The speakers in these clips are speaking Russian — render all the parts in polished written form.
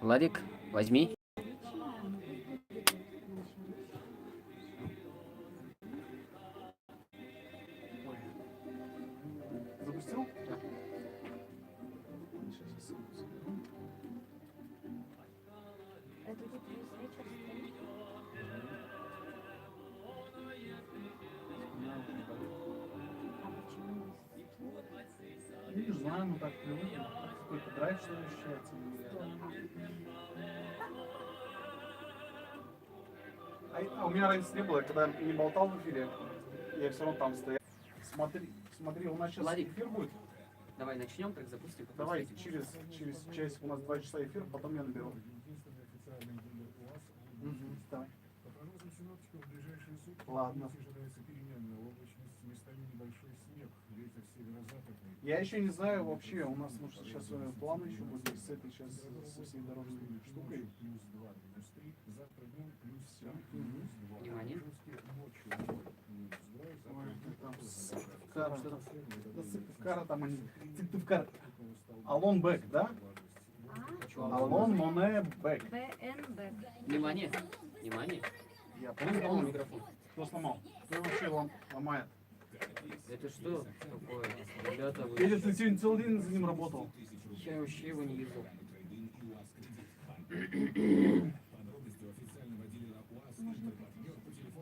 Владик, возьми. Запустил? Да. Это будет весь вечер стрим. А почему не Не знаю, ну так привыкли. Какой-то драйв, что ли, ощущается. А у меня разницы не было, когда не болтал в эфире, я все равно там стоял. Смотри, у нас сейчас Владик. эфир будет. Давай начнем, так запустим. потом Давай встретимся. через часик у нас 2 часа эфир, потом я наберу. Давай. По прогнозам синоптиков, в ближайшие сутки Ладно. ожидается переменная облачность, местами небольшой снег, ветер северо-западный. Я еще не знаю вообще, у нас может сейчас планы еще будут с этой сейчас со всей дорожной штукой. Плюс 2, минус 3, завтра днем плюс 7, плюс 2. Внимание. Ночью 0, плюс 2, Ой, завтра там Сыктывкара. Сыктывкара. Да Сыктывкара там они. Сыктывкара. Алон Бэк, да? Алон Моне Бэк. БНБ? Внимание. Внимание. Я Кто сломал понял. микрофон? Кто сломал? Кто вообще ломает? Это что такое? Ребята, вы... Или ты сегодня целый день за ним работал? Я вообще его не видел.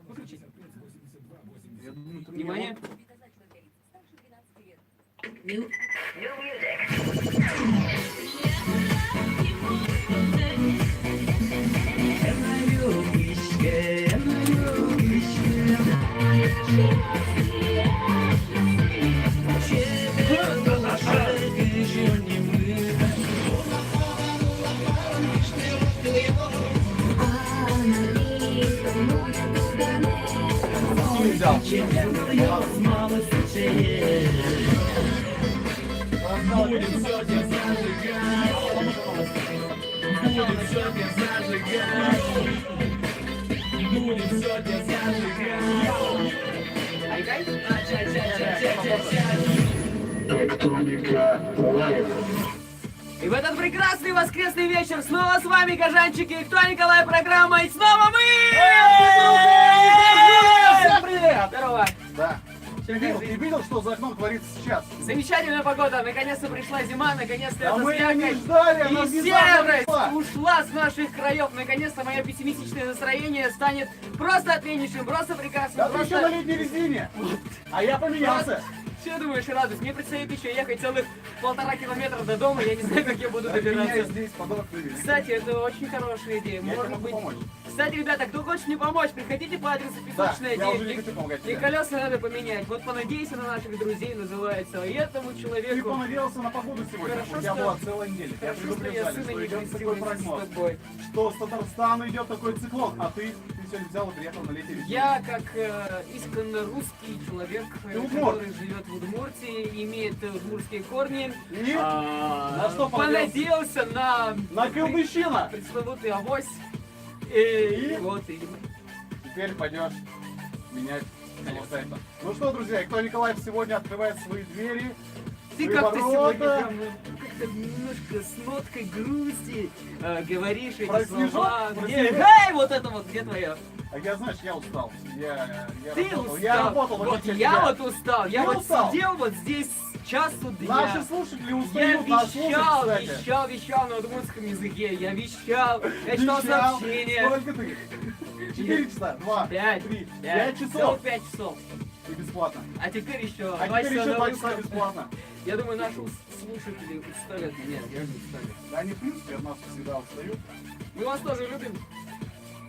Выключить. Я думаю, ты Внимание. не взял. И в этот прекрасный воскресный вечер снова с вами Кожанчики, и кто Николай, программа, и снова мы! Всем привет! Здорово! Да. Всё, Ты как жизнь? видел, что за окном творится сейчас? Замечательная погода, наконец-то пришла зима, наконец-то А эта мы её не слякоть ждали, она и внезапно серость пришла. ушла с наших краев. Наконец-то мое пессимистичное настроение станет просто отличнейшим, просто прекрасным, Да ты еще на просто... летней резине. А я поменялся. Что думаешь, радость? Мне предстоит еще ехать целых 1,5 километра до дома, я не знаю, как я буду Меня добираться. здесь подок вывели. Кстати, это очень хорошая идея. Я тебе Может могу быть... помочь. Кстати, ребята, кто хочет мне помочь, приходите по адресу Да, Песочная я уже не 9. хочу помогать И тебе. колеса надо поменять. Вот понадейся на наших друзей, называется. И этому Ты человеку... понадеялся на погоду сегодня. Хорошо, У тебя что- была целая неделя. Я Хорошо, что я предупреждали, сына что не идет крестил такой вместе с прогноз. тобой. Что с Татарстана идет такой циклон, а ты сегодня взял и приехал на летней резине. Я, как исконно русский человек, удмурт. который живет в Удмуртии, имеет удмуртские корни, И на что понадеялся на Кылдыщина. пресловутый авось. И? Вот именно. Теперь пойдешь менять самостоятельно. Ну что, друзья, кто Николаев сегодня открывает свои двери. Ты свои как-то ворота. сегодня прям, ну, как-то немножко с ноткой грусти говоришь эти Про слова. снежок, про Где, снежок. эй, вот это вот, где твое? А я, знаешь, я устал. Я Ты работал. устал. Я работал в вот отличие от я тебя. вот устал. Я Ты вот устал. сидел вот здесь с часу дня. Наши слушатели Я устают нас слушать, вещал, кстати. вещал на удмуртском языке. Я вещал, я читал Вещал. сообщения. Сколько ты? 4 часа, 2, 5, 3, 5 5 часов. 5 часов. И бесплатно. А теперь еще А 2 теперь часа еще на 2 часа русском. бесплатно. Я думаю, наши слушатели устали от меня. Я не устали. Да, они, в принципе, от нас всегда устают. Мы вас тоже любим.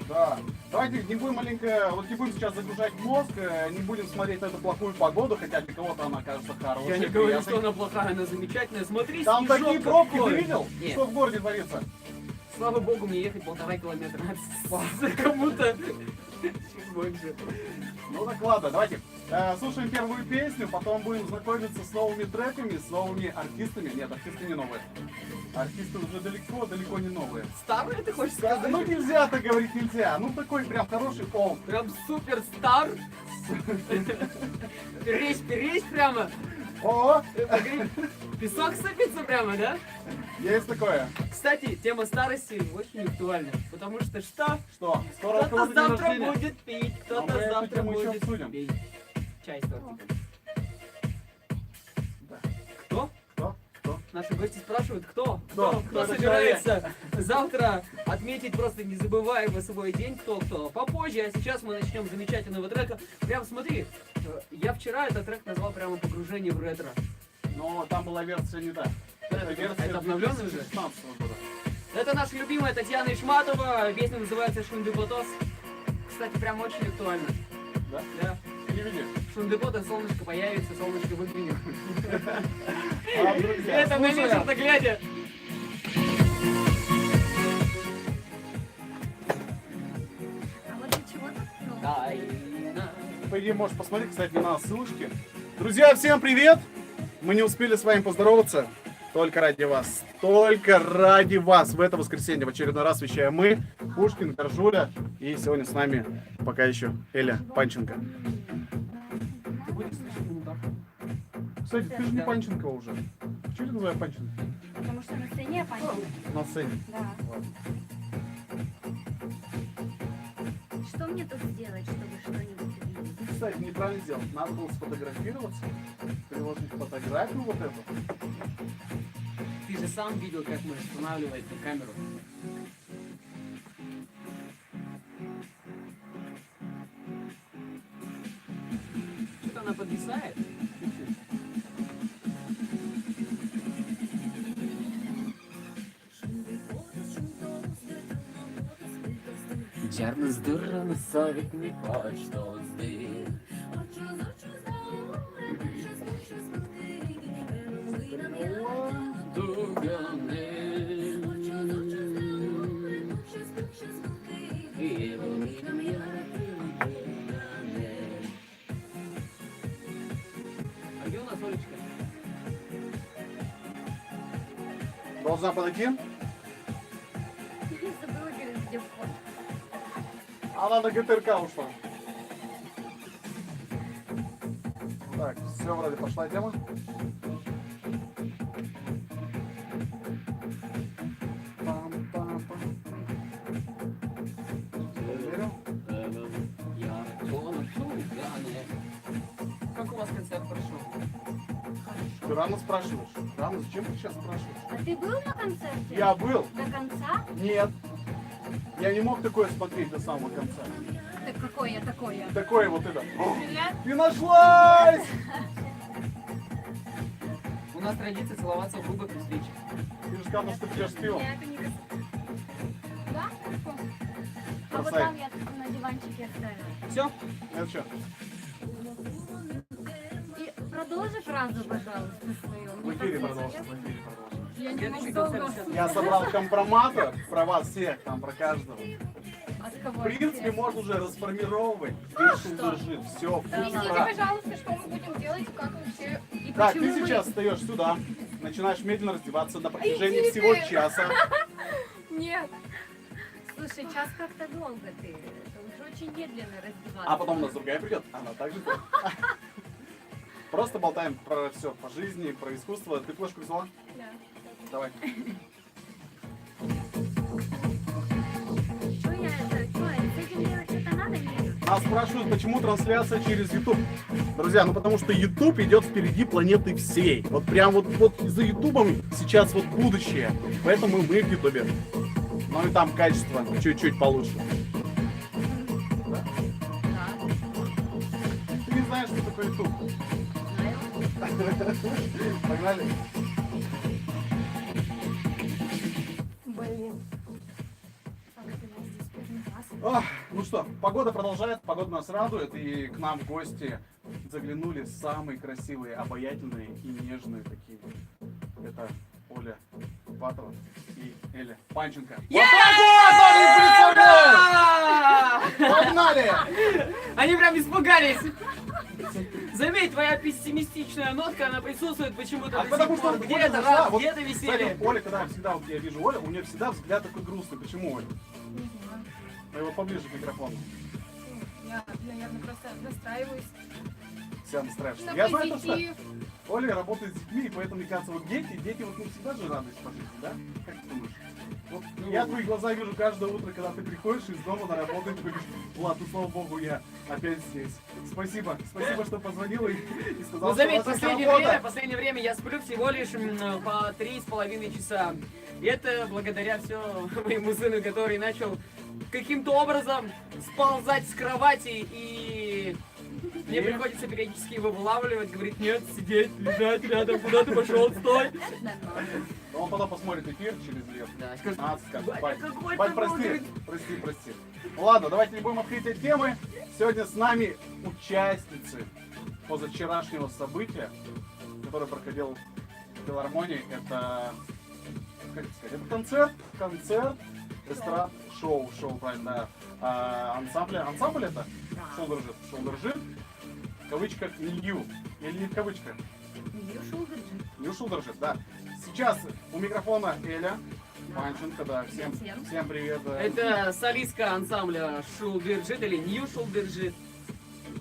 Да. Давайте не будем маленько, вот не будем сейчас загружать мозг, не будем смотреть на эту плохую погоду, хотя для кого-то она кажется хорошей. Я не говорю, приятной. что она плохая, она замечательная. Смотри, Там снежок такие пробки, какой. ты видел? Нет. Что в городе творится? Слава богу, мне ехать 1,5 километра. Кому-то чуть больше. Ну так ладно, давайте слушаем первую песню, потом будем знакомиться с новыми треками, с новыми артистами. Нет, артисты не новые. Артисты уже далеко не новые. Старые, ты хочешь сказать? Ну нельзя так говорить, нельзя. Ну такой прям хороший олд. Прям суперстар. Перечь прямо. О, Песок сыпется прямо, да? есть такое. Кстати, тема старости очень актуальна. Потому что что? Что? Скоро у Кто-то кого день завтра рождения. будет пить, Но мы кто-то эту завтра тему еще будет обсудим. пить. Чай с тортиком. Да. Кто? Кто? Кто? Наши гости спрашивают, кто? Кто Кто этот собирается завтра отметить просто незабываемый свой день? Кто? Попозже, а сейчас мы начнем с замечательного трека. Прям смотри, я вчера этот трек назвал прямо «Погружение в ретро». Но там была версия не та. Это версия Это обновленная уже? 2016 года. Это наша любимая Татьяна Ишматова, песня называется «Шундыпотос». Кстати, прям очень актуально. Да? Да. Переведи. Шундыпота, солнышко появится, солнышко выглянет. А, друзья, Это на слушаем. вечер-то глядя. А вот для чего тут кнопка? Тайна. По идее, можешь посмотреть, кстати, на ссылочки. Друзья, всем привет! Мы не успели с вами поздороваться. Только ради вас. Только ради вас. В это воскресенье в очередной раз вещаем мы, Пушкин, Коржуля. И сегодня с нами пока еще Эля Панченко. Ты будешь слышать минутах? Кстати, ты же не Панченко уже. Чего ты называешь Панченко? Потому что на сцене я поняла. На сцене. Да. Что мне тут сделать, чтобы что-нибудь увидеть? Ты, кстати, неправильно сделал. Надо было сфотографироваться, приложить фотографию вот эту. Ты же сам видел, как мы устанавливаем эту камеру. Что-то она подвисает. Чарно здорово совет не почто здесь. А где у нас Олечка? Должна подойти. Я забыла, где вход. Она на ГТРК ушла. Так, все, вроде пошла тема. Пам-пам-пам. Проверил. Я тонущий в пьяне. Как у вас концерт прошел? Ты рано спрашиваешь. Рано, зачем ты сейчас спрашиваешь? А ты был на концерте? Я был? До конца? Нет. Я не мог такое смотреть до самого конца. Так какое такое? Такое вот это. О, Привет. ты нашлась! У нас традиция целоваться в губы при встрече. Ты же сказал, что ты пьешь пиво. Я это не касаюсь. Да? Хорошо. А вот Бросай. там я на диванчике оставила. Все? Это что? И продолжи фразу, пожалуйста, свою. В Мне эфире так продолжим. интересно. В эфире продолжим. Я не Следующий могу концерт долго. сейчас. Я собрал компроматор про вас всех, там про каждого. От кого? В принципе, интересно? можно уже расформировать. Дальше уже жив. Все, Объясните, пожалуйста, что мы будем делать, как вообще и Так, почему ты мы- сейчас встаешь сюда, начинаешь медленно раздеваться на протяжении Иди всего ты. часа. Нет. Слушай, час как-то долго ты. Это уже очень медленно раздеваться. А потом у нас другая придет, она также будет. Просто болтаем про все, по жизни, про искусство. Ты флешку взяла? Да. Давай. Что я это? Что, с этим делать что-то надо? Нет. Нас спрашивают, почему трансляция через YouTube. Друзья, ну потому что YouTube идет впереди планеты всей. Вот прям вот за YouTube сейчас вот будущее. Поэтому мы в YouTube. Ну и там качество чуть-чуть получше. Да. Ты не знаешь, что такое YouTube. Знаю. Погнали. Блин. Так, это я здесь первый раз. Ох, ну что, погода продолжает, погода нас радует, и к нам в гости заглянули самые красивые, обаятельные и нежные такие. Это Оля Патрова и Эля Панченко. Вот так вот, представляю! Погнали! Они прям испугались. Заметь, твоя пессимистичная нотка, она присутствует почему-то А до потому сих что пор. Оля Где-то зашла, рад, вот, где-то кстати, веселье. Оля, когда всегда вот я вижу Олю, у нее всегда взгляд такой грустный. Почему, Оля? Не знаю. Ну, его поближе к микрофону. Я Я, наверное, просто настраиваюсь Вся настраиваешься. на Я знаю, то, что позитив. Оля работает с детьми, и поэтому, мне кажется, вот дети вот не всегда же радость по жизни, да? Как ты думаешь? Вот я твои глаза вижу каждое утро, когда ты приходишь из дома на работу, и ты говоришь: Влад, ну слава богу, я опять здесь. Спасибо, спасибо, что позвонила и сказала, Ну заметь, что у вас есть последнее время я сплю всего лишь по 3,5 часа. И это благодаря все моему сыну, который начал каким-то образом сползать с кровати, и мне И? приходится периодически его вылавливать, говорит: нет, сидеть, лежать рядом, куда ты пошел, стой. Это нормально. Но он потом посмотрит эфир через лет. Да, скажет: 15, скажет: Батя, Бать, какой Бать, ты прости, мудрый. прости. Ну ладно, давайте не будем открытия темы. Сегодня с нами участницы позавчерашнего события, которое проходило в филармонии. Это, как это сказать, это концерт, эстрад, шоу, правильно, да. Ансамбль это? Да. Шулдержит, в кавычках Нью, или не в кавычках? Нью Шулдержит. Нью Шулдержит, да. Сейчас у микрофона Эля Панченко, да, всем привет. Да. Это солистка ансамбля Шулдержит или Нью Шулдержит.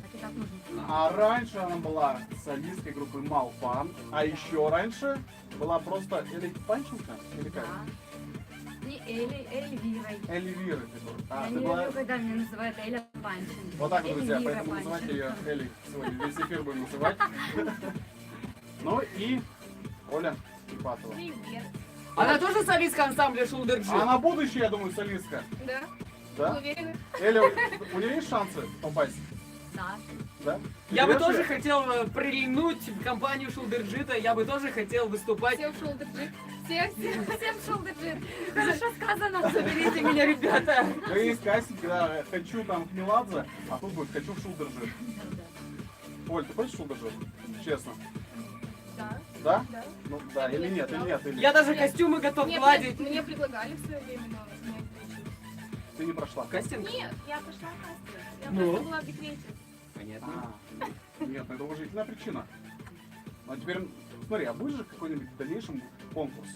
Так и так нужно. А раньше она была солисткой группы Малфан, а еще раньше была просто Эля Панченко, или как? Да. Не Эли, Эльвирой. Эльвира, ты была. А, Я ты не была... люблю, когда меня называют Эля Панченко. Вот так вот, друзья, Эльвира поэтому называйте Панченко. ее Элей. Сегодня весь эфир будем называть. Ну и Оля Ипатова. Привет. Она тоже солистка ансамбля Шулдержит? А на будущее, я думаю, солистка. Да? Да? Уверена? Эля, у нее есть шансы попасть? Да. Да? Я бы Берешь тоже её? хотел прильнуть в компанию Шулдержита, я бы тоже хотел выступать. Всем Шулдержит. Всем Шулдержит. Хорошо сказано. Заберите меня, ребята! Да есть кастинг, когда хочу там к Меладзе, а тут будет хочу в Шулдержит. Да. Оль, ты хочешь в Шулдержит? Честно. Да. Да? Да. Ну да, или нет, или нет, или Я даже костюмы готов гладить. Мне предлагали в свое время, но не получилось. ты не прошла. Кастинг? Нет, я пошла в кастинг. Я Ну? просто была в декрете. Понятно. Нет, ну это уважительная причина. Ну а теперь, смотри, а будет же какой-нибудь в дальнейшем конкурс?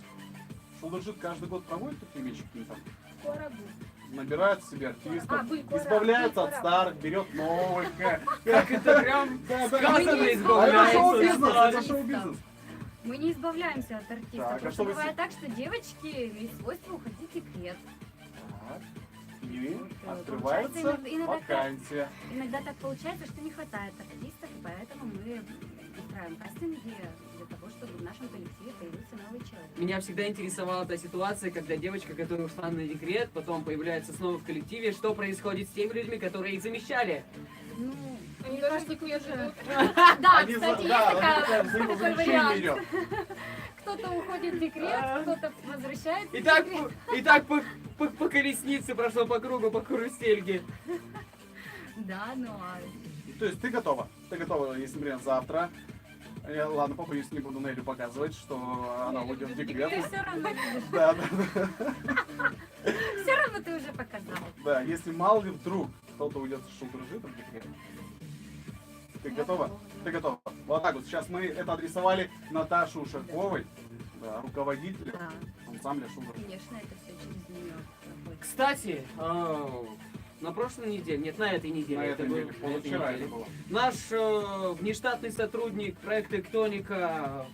Шулдержит каждый год проводит такие вещи какие-то там? Скоро будет. Набирает себе артистов, был пора, избавляется был от пора. старых, берет новых. Как это прям сказано А это избавляется. шоу-бизнес, это артистов. шоу-бизнес. Мы не избавляемся от артистов. Так, а Просто что вы бывает так, что девочки имеют свойство уходить в декрет. Так. И Вот, открывается получается, иногда вакансия. Иногда так получается, что не хватает артистов, и поэтому мы устраиваем кастинги для того, чтобы в нашем коллективе появился новый человек. Меня всегда интересовала та ситуация, когда девочка, которая ушла на декрет, потом появляется снова в коллективе, что происходит с теми людьми, которые их замещали. Ну, Они мне тоже кажется, в декрет тоже- живут. Да, Они кстати, есть да, такой взаимозамещение вариант. идет. Кто-то уходит в декрет, кто-то возвращается И в так, декрет. и так по колеснице прошло по кругу, по карусельке. Да, ну а То есть ты готова? Ты готова, если, например, завтра. Ладно, похуй, если не буду Нелю показывать, что она уйдет в декрет. ты все равно видишь. Да. Все равно ты уже показал. Да, если мало ли вдруг кто-то уйдет с Шулдержита в декрет. Ты Я готова? готова, да. Ты готова? Вот так вот. Сейчас мы это адресовали Наташе Ушаковой, да, руководителю Да, ансамбля Шулдержит. конечно, это все через нее проходит. Кстати, на прошлой неделе, нет, на этой неделе, На это этой было, неделе, на этой позавчера это неделе, было. наш внештатный сотрудник проекта «Эктоника»,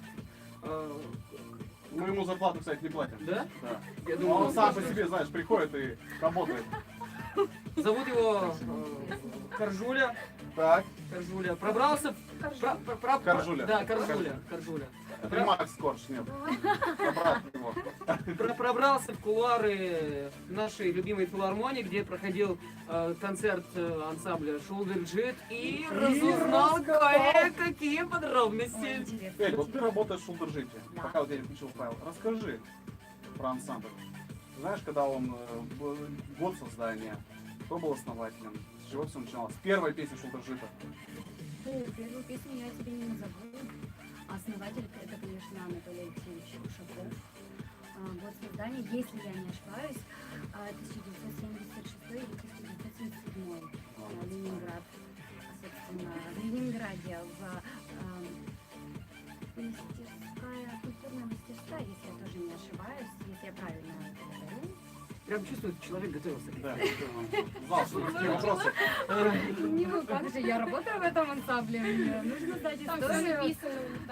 Мы ему зарплату, кстати, не платим. да? Да. Я Но думаю, он сам по себе, знаешь, приходит и работает. зовут его Коржуля. Так, Коржуля. Пробрался в... Коржуля. Да, Коржуля. Коржуля. это Макс Корж, нет. Обратно его. Пробрался в кулуары нашей любимой филармонии, где проходил концерт ансамбля Шулдержит, и разузнал кое-какие Ой, подробности. интересно. Эль, вот ты работаешь в Шулдержите. Да. Пока вот я не включил файл. Расскажи про ансамбль. Знаешь, когда он был год создания, кто был основателем, с чего все начиналось? Первая песня Шулдержита. Первую песню я тебе не назову. Основатель это, конечно, Анатолий Алексеевич Ушаков. Год создания, если я не ошибаюсь, 1976 или 1977. Ленинград. Собственно, в Ленинграде мастерская, культурная мастерская, если я тоже не ошибаюсь, если я правильно это говорю. прям чувствую, человек готовился. Да, знал, что такие вопросы. Ну как же, я работаю в этом ансамбле, мне нужно знать историю.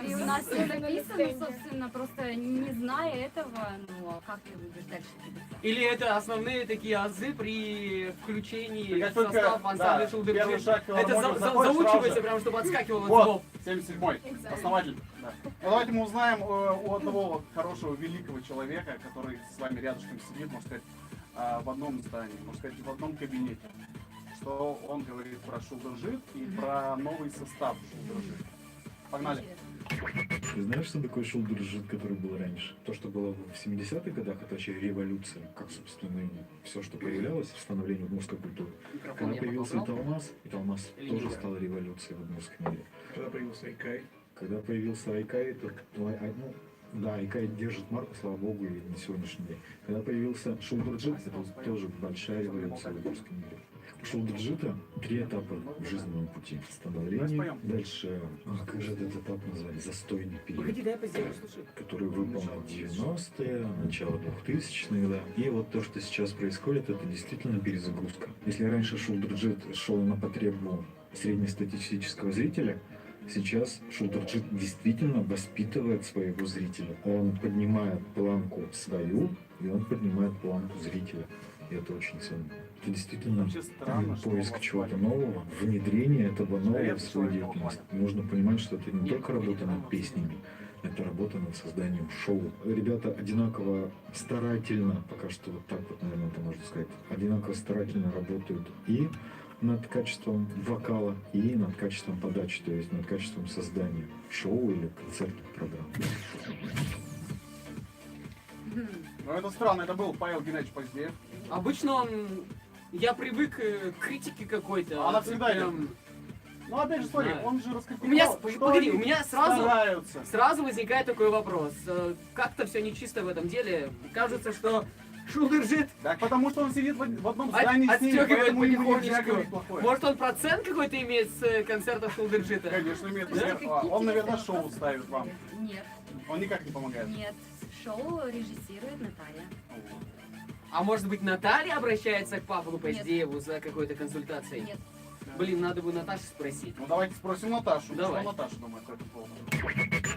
И у нас все написано, собственно, просто не зная этого, ну а как ты будешь дальше двигаться? Или это основные такие азы при включении Ты как в только, состав ансамбля да, Шулдер первый Джин? шаг в Это филармонию заходишь, заучивается сразу прям, чтобы отскакивало от Вот, зубов. 77-й, основатель. Да. Ну, давайте мы узнаем у одного вот хорошего, великого человека, который с вами рядышком сидит, можно сказать, в одном здании, можно сказать, в одном кабинете. Что он говорит про Шулдер-Жит и про новый состав Шулдер-Жит. Погнали. Ты знаешь, что такое шулдер-жит, который был раньше? То, что было в 70-х годах, это вообще революция, как, собственно, и все, что появлялось в становлении удмуртской культуры. Микрофон Когда я появился поправил. Талмас, и Талмас Или не тоже так? стал революцией в удмуртском мире. Когда появился Айкай, Когда появился Айкай, то, ну, да, Айкай держит марку, слава богу, и на сегодняшний день. Когда появился шулдер-джит, это тоже большая революция в удмуртском мире. У шулдер-джита 3 этапа в жизненном пути. Становление, дальше, как же этот этап назвали, застойный период, Погоди, дай я позднее послушаю. который выпал на 90-е, начало 2000-х, да. И вот то, что сейчас происходит, это действительно перезагрузка. Если раньше шулдер-джит шел на потребу среднестатистического зрителя, сейчас шулдер-джит действительно воспитывает своего зрителя. Он поднимает планку свою, и он поднимает планку зрителя. И это очень ценно. Это действительно Вообще странно, что поиск у чего-то вас нового, внедрение этого нового Редко в свою человек деятельность. попадет. Нужно понимать, что это не только работа над песнями, это работа над созданием шоу. Ребята одинаково старательно, пока что вот так вот, наверное, это можно сказать, одинаково старательно работают и над качеством вокала, и над качеством подачи, то есть над качеством создания шоу или концертных программ. Ну это странно, это был Павел Геннадьевич Поздеев. Обычно он... Я привык к критике какой-то. Она всегда идет. Прям- Ну опять же, смотри, Знаю. он же У раскритиковал, меня, что погоди, они у меня сразу... стараются. Сразу возникает такой вопрос. Как-то все нечисто в этом деле. Кажется, что Шулдер-Жит Так потому что он сидит в одном здании с ними, отстегивает поэтому ему нельзя потихонечку. говорить плохое. Может, он процент какой-то имеет с концертов Шулдер-Жита? Конечно, имеет. Слушай, Например, какие он, тебе наверное, это шоу вопросы ставит вам. подходят? Нет, Он никак не помогает. нет. Шоу режиссирует Наталья. А может быть, Наталья обращается к Павлу Поздееву за какой-то консультацией? Нет. Блин, надо бы Наташе спросить. Ну давайте спросим Наташу. Давай. Что Наташа думает по этому поводу?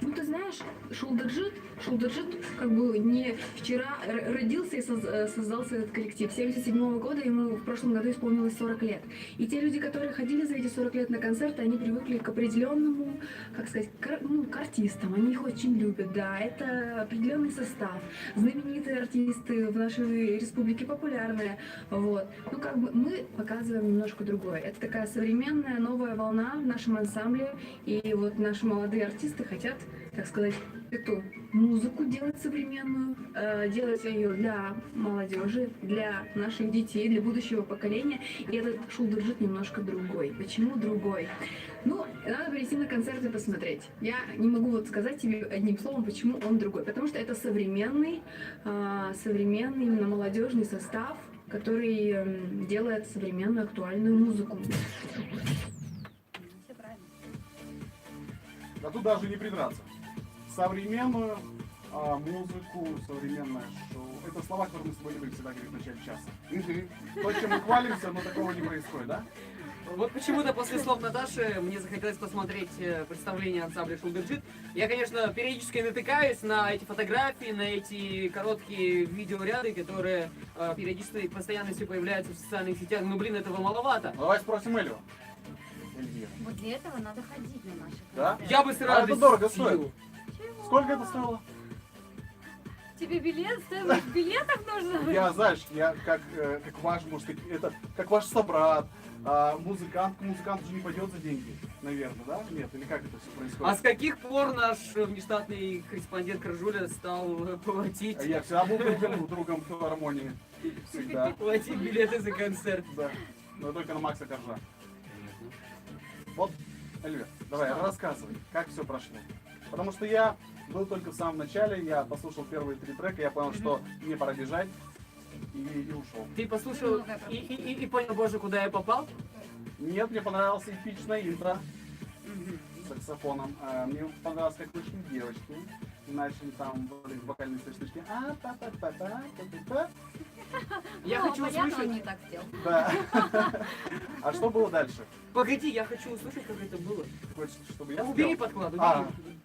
Ну, ты знаешь, Шулдер-Жит как бы не вчера родился и создался этот коллектив. 77 года ему в прошлом году исполнилось 40 лет. И те люди, которые ходили за эти 40 лет на концерты, они привыкли к определенному, как сказать, к артистам. Они их очень любят, да. Это определенный состав. Знаменитые артисты в нашей республике, популярные. Вот. Ну, как бы мы показываем немножко другое. Это такая современная новая волна в нашем ансамбле. И вот наши молодые артисты хотят, так сказать, эту музыку делать современную, делать ее для молодежи, для наших детей, для будущего поколения. И этот шулдер-жит немножко другой. Почему другой? Ну, надо прийти на концерт и посмотреть. Я не могу вот сказать тебе одним словом, почему он другой. Потому что это современный именно молодежный состав, который делает современную актуальную музыку. Все правильно. Да тут даже не придраться. Современную музыку, современное шоу. Это слова, которые мы с тобой любим всегда говорить в начале часа. То, чем мы хвалимся, но такого не происходит, да? Вот почему-то после слов Наташи мне захотелось посмотреть представление ансамбля Шулдер-Жит. Я, конечно, периодически натыкаюсь на эти фотографии, на эти короткие видеоряды, которые периодически постоянно все появляются в социальных сетях. Ну, блин, этого маловато. Ну, давай спросим Эльву. Эльвира. Вот для этого надо ходить на наши Да? концерты. Я бы с это радостью. дорого стоит. Сколько это стоило? Тебе билет, стоимость билетов нужно? Я, знаешь, я как ваш, может быть, это как ваш собрат, музыкант, к музыканту же не пойдет за деньги, наверное, да? Нет, или как это все А происходит? с каких пор наш внештатный корреспондент Крыжуля стал платить, Я всегда был другом филармонии. Всегда. платить билеты за концерт? Да. Но только на Макса Коржа. Вот, Эльвира, давай, рассказывай, как все прошло. Потому что я был только в самом начале, я послушал первые 3 трека, я понял, что мне пора бежать, и ушел. Ты послушал и понял, боже, куда я попал? Нет, мне понравилось эпичное интро с саксофоном. Мне понравилось, как вышли девочки. И начали там вокальные штучки. Я Ну, хочу понятно, он услышать... не так хотел. Да. А что было дальше? Погоди, я хочу услышать, как это было. Ты хочешь, чтобы Да я убери спел? подклад, А. убери.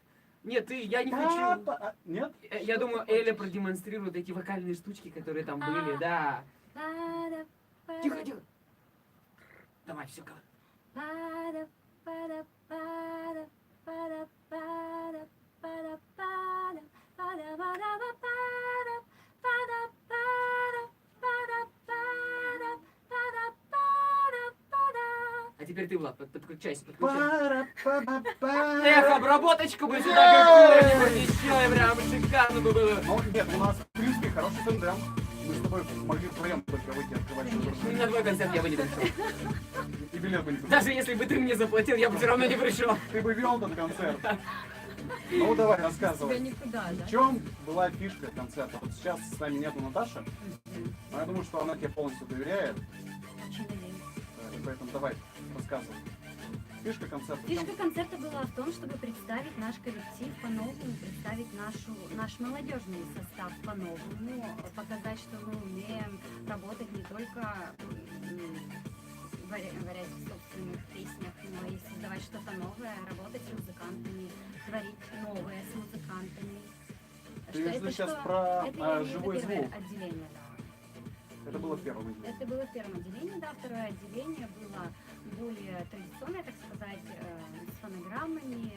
Нет, я не Да, хочу. Нет? Я Что думаю, ты Эля хочешь? продемонстрирует эти вокальные штучки, которые там А. были, да. Пада, пада, Тихо, тихо. Давай, все, пада, пада, пада, пада, пада, пада, пада, пада, пада, пада, пада, пада, пада, пада, пада, пада, пада. А теперь ты, Влад, подключайся, подключайся. Пара-па-па-па. Эх, обработочку бы сюда какую-нибудь еще, прям шикарно бы было. Ну, нет, у нас, в принципе, хороший тандем. Мы с тобой могли вдвоем только выйти открывать шоу. На твой концерт я бы не пришел. И билет бы не купил. Даже если бы ты мне заплатил, я бы все равно не пришел. Ты бы вел этот концерт. Ну, давай, Тебя рассказывай. никуда, да? В чем была фишка концерта? Вот сейчас с нами нету Наташи, но я думаю, что она тебе полностью доверяет. Очень надеюсь. И поэтому давай, рассказывай. Фишка концерта. в чём? Фишка концерта была в том, чтобы представить наш коллектив по-новому, представить наш молодежный состав по-новому, показать, что мы умеем работать не только варять в собственных песнях, но и создавать что-то новое, работать с музыкантами, творить новое с музыкантами. Ты Что что это сейчас что? про Это я имею в виду живой первое звук. отделение, да. Это было в первом отделении. Это было в первом отделении, да. Второе отделение было более традиционное, так сказать, с фонограммами.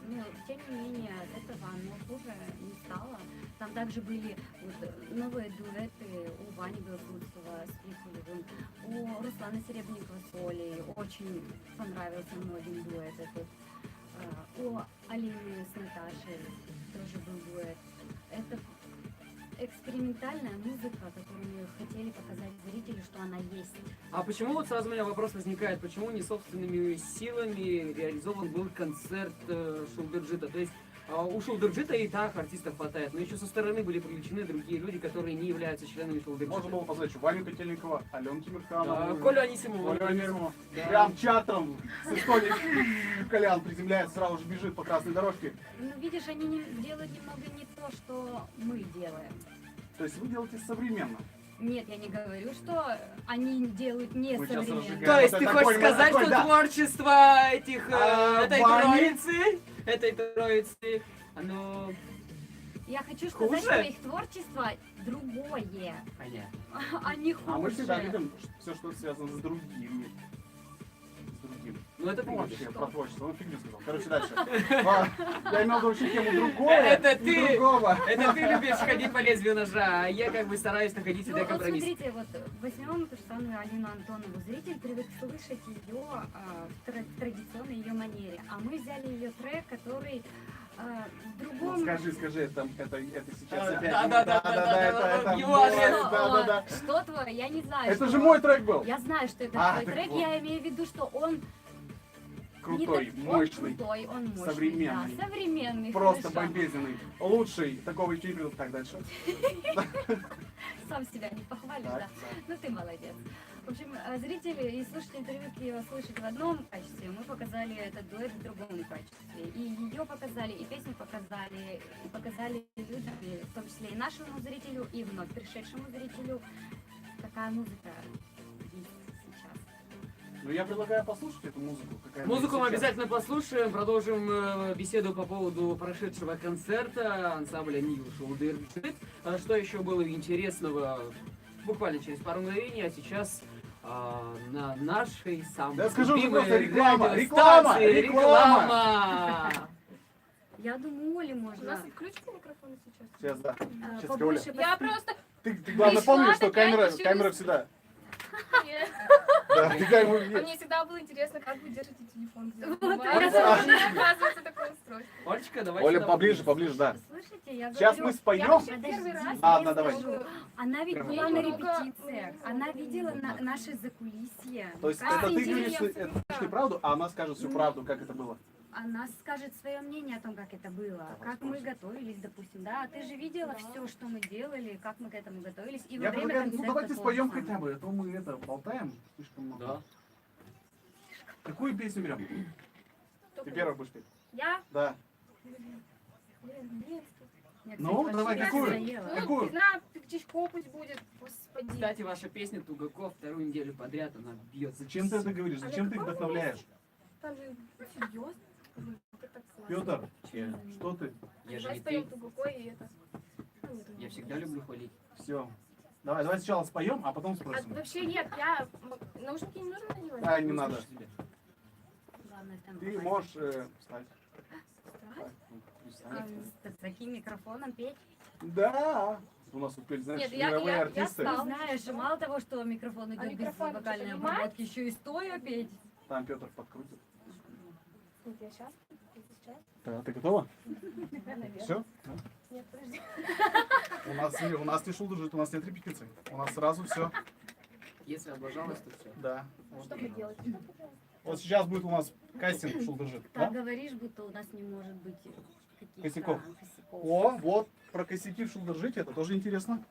Но, тем не менее, от этого оно хуже не стало. Там также были вот, новые дуэты у Вани Белослудского с Пикулевым, у Руслана Серебренникова с Олей. Очень понравился многим дуэт этот. У Алины с Наташей тоже был дуэт. Это экспериментальная музыка, которую мы хотели показать зрителю, что она есть. А почему вот сразу у меня вопрос возникает, почему не собственными силами реализован был концерт Шулдерджита? То есть у Шулдерджита и так артистов хватает, но еще со стороны были привлечены другие люди, которые не являются членами Шулдерджита. Можно было позвать еще Ваню Котельникова, Алену Тимирханову. Колю Анисимову. Колю Анисимову. Да. Прям чатром с Эстонии Колян приземляется, сразу же бежит по красной дорожке. Ну, видишь, они делают немного не то, что мы делаем. То есть вы делаете современно. Нет, я не говорю, что они делают не Мы сейчас современно. разжигаем. То есть Вот ты это хочешь такой, сказать, такой, что да. творчество этих, Вани? этой троицы, оно... Я хочу сказать, Хуже? что их творчество другое, Понятно. а не хуже. А мы всегда любим все, что связано с другими. С другим. Ну это Ну, ты вообще, любишь. про творчество. Он фигню сказал. Короче, дальше. Я имел в виду вообще тему другого Это и ты. другого. Это ты любишь ходить по лезвию ножа, а я как бы стараюсь находить Ну, всегда вот компромисс. смотрите, вот возьмем ту же самую Алину Антонову. Зритель привык слышать ее в традиционной ее манере. А мы взяли ее трек, который в другом... Ну, скажи, это сейчас опять. Да-да-да, это его мой, адрес. да. Что твой? Я не знаю. Это что- же мой трек был. Я знаю, что это А, твой так трек. вот. Я имею в виду, что он не Крутой, так- мощный, Он крутой, он мощный. современный. Да, современный. просто хорошо. бомбезный. Лучший. Такого еще не придут. Так, дальше. Сам себя не похвалишь, Так, да. Ну ты молодец. В общем, зрители и слушатели привыкли ее слышать в одном качестве. Мы показали этот дуэт в другом качестве. И ее показали, и песню показали, и показали людям, и в том числе и нашему зрителю, и вновь пришедшему зрителю. Такая музыка есть сейчас. Ну, я предлагаю послушать эту музыку. какая она Музыку мы сейчас. обязательно послушаем, продолжим беседу по поводу прошедшего концерта ансамбля Нью Шулдерджит. Что еще было интересного буквально через пару мгновений, а сейчас на нашей самой Да скажу уже любимой просто реклама, радиостанции реклама. реклама. Я думаю, Оле У можно нас отключится микрофон сейчас? Сейчас, да. Сейчас, побольше Я просто... Ты главное Пришла помни, что такая, камера хочу всегда. Нет. Да, ты как бы- А мне всегда было интересно, как вы держите телефон. где вы Вот, снимаете. я- Оказывается, такое устройство. Олечка, давай Оля, сюда поближе, поближе, да. Слушайте, я Сейчас говорю, мы споем. подожди, Первый раз. Ладно, я давай. скажу. Она ведь Прям была на много. репетициях, она видела наши закулисье. То есть Каждый это ты день говоришь это правду, а она скажет всю правду, как это было. Она скажет свое мнение о том, как это было, как мы готовились, допустим, да. Ты же видела все, что мы делали, как мы к этому готовились, и во Я время предлагаю, ну концерта давайте то же споем самое. хотя бы, а то мы это болтаем слишком много. Да. Какую песню берем? Ты первая будешь петь? Я? Да. Блин, нет. Мне, Ну, кстати, давай, вообще какую? надоело. Ну, Какую? не знаю, Пикчичко пусть будет. Господи. Кстати, ваша песня Тугаков вторую неделю подряд, она бьет. Зачем ты это говоришь? А Зачем на ты их каком вдохновляешь? Там же серьезно. Это так классно. Петр, что ты? Я же Давай не споем ты. Тугуко и это. Ну, нет, Я всегда люблю хвалить. Все. Давай сначала споем, а потом А спросим. вообще нет, наушники не нужно надевать? А, не надо. Слушай себя. Главное, там Ты попасть. можешь встать. Встать? А, с таким микрофоном петь. Да. У нас тут, знаешь, Нет, я мировые я артисты. встал. Знаешь, мало того, что микрофон идет без микрофон вокальной что, понимаешь? обработки, еще и стоя петь. Там Петр подкрутит. Нет, я сейчас. Сейчас. Да, ты готова? Наверное. Все? Нет, подожди. У нас не шулдужит, у нас нет репетиций. У нас сразу все. Если облажалась, то все. Да. Что вы делаете? Вот сейчас будет у нас кастинг шулдужит. Так Да? говоришь, будто у нас не может быть каких-то Косяков. косяков. О, вот про косяки в шулдужите, это тоже интересно.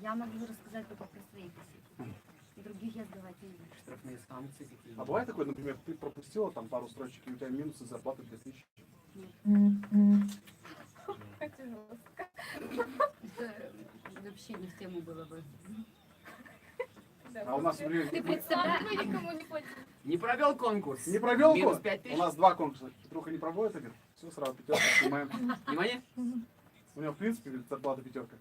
Я могу рассказать только про свои косяки. Других я сдавать не буду. Штрафные санкции какие. А бывает такое, например, ты пропустила там пару строчек, и у тебя минусы зарплаты 2000. Как жестко. Это вообще не в тему было бы. Да, А у нас, ты блин, представляешь, вы никому не платите. Не провел конкурс. не провел Минус год? 5000. У нас 2 конкурса. Петруха не проводит один. Все, сразу пятерка снимаем. Внимание. У него, в принципе, зарплата пятерка.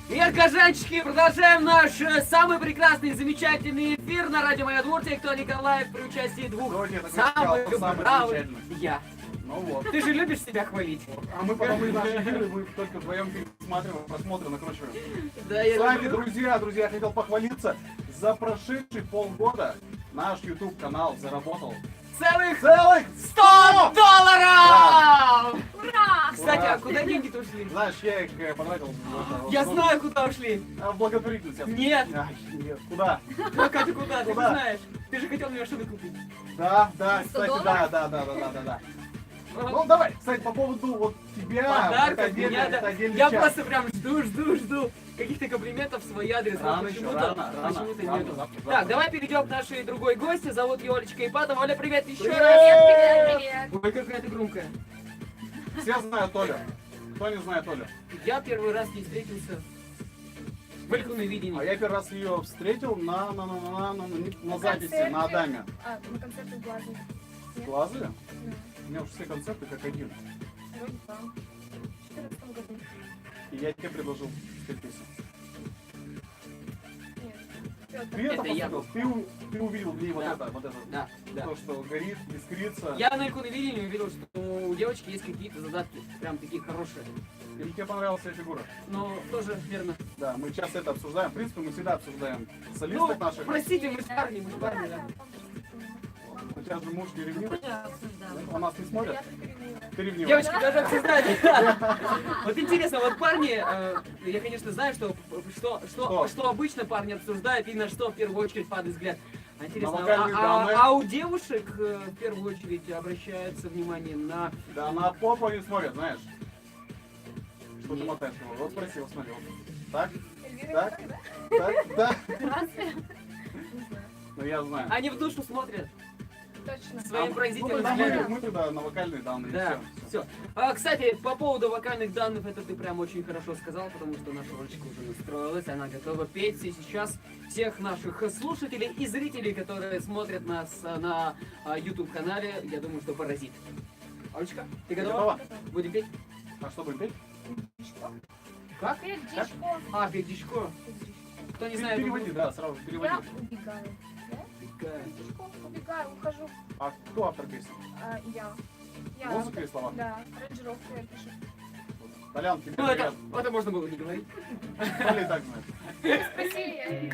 Привет, кожанчики! Продолжаем наш самый прекрасный и замечательный эфир на радио Моя Двор. Кто Николаев при участии двух Кто тебе такой самых сказал, кто самый бравых. замечательный? Я. Ну вот. Ты же любишь себя хвалить. А мы потом и наши эфиры мы только вдвоем пересматриваем, просмотры накручиваем. Да, С я вами, люблю. друзья, я хотел похвалиться. За прошедшие полгода наш YouTube-канал заработал Целых целых 100 долларов! Ура! Кстати, Ура! а куда деньги-то ушли? Знаешь, я их потратил. Я знаю, куда ушли. В благотворительность. Нет. Ай, нет. Куда? Пока ты куда? Ты же Куда? знаешь. Ты же хотел мне что-то купить. Да, 100 кстати, долларов? да. Ну давай, кстати, по поводу вот тебя, это Подарок от отдельный, меня, это да. отдельный Я час. просто прям жду каких-то комплиментов в свой адрес. Рано Вот еще, почему-то рано, нету. завтра. Так, давай перейдем к нашей другой гости. Зовут ее Олечка Ипатова. Оля, привет еще Привет! раз. Привет. Ой, какая ты громкая. Все знают Олю. Кто не знает Олю? Я первый раз не встретился в Эльхуне А видении. я первый раз ее встретил на записи, концерте. на Адаме. А, на концерте в Глазу. В Глазове? Ну, У меня уже все концерты как один. вроде там. В 2014 году. И я тебе предложил спеть песню. Нет. Пётр. Ты это Это я посмотрел? Ты увидел в ней вот Да. это, Да, да. то, что горит, искрится. Я на Эльхуне видении увидел, что у девочки есть какие-то задатки. Прям такие хорошие. Или тебе понравилась эта фигура? Но тоже верно. Да, мы часто это обсуждаем. В принципе, мы всегда обсуждаем Ну, солисток наших. простите, мы же парни, да. У тебя же муж не ревнивый. Уже обсуждала. Он нас не смотрит. Я только ревнивая. Ты ревнивый. Девочки даже обсуждали. Вот интересно, вот парни, я, конечно, знаю, что обычно парни обсуждают и на что в первую очередь падает взгляд. А интересно, На вокальные данные. а у девушек в первую очередь обращается внимание на... Да, на попу не смотрят, знаешь. Что ты мотаешь его? Вот спроси, вот смотри. Вот. Так, Эльвира, Так. так, да? так. Ну я знаю. Они в душу смотрят Точно. своим Ну, поразительным тогда взглядом. мы тогда на вокальные данные. Да, и всё. все. Кстати, по поводу вокальных данных, это ты прям очень хорошо сказал, потому что наша Олечка уже настроилась, она готова петь. И сейчас всех наших слушателей и зрителей, которые смотрят нас на YouTube-канале, я думаю, что поразит. Олечка, ты Ты готова? готова? Будем петь? А что будем петь? Как? Пердичко. Пердичко. Кто не знает, Переводи, да, сразу переводи. Я убегаю. Пердичко. Убегаю, ухожу. А кто автор песни? Я. Музыка и слова? Да, аранжировку я пишу. Толян, тебе Ну, привет. это можно было не говорить. Толя и так знает. Спросили.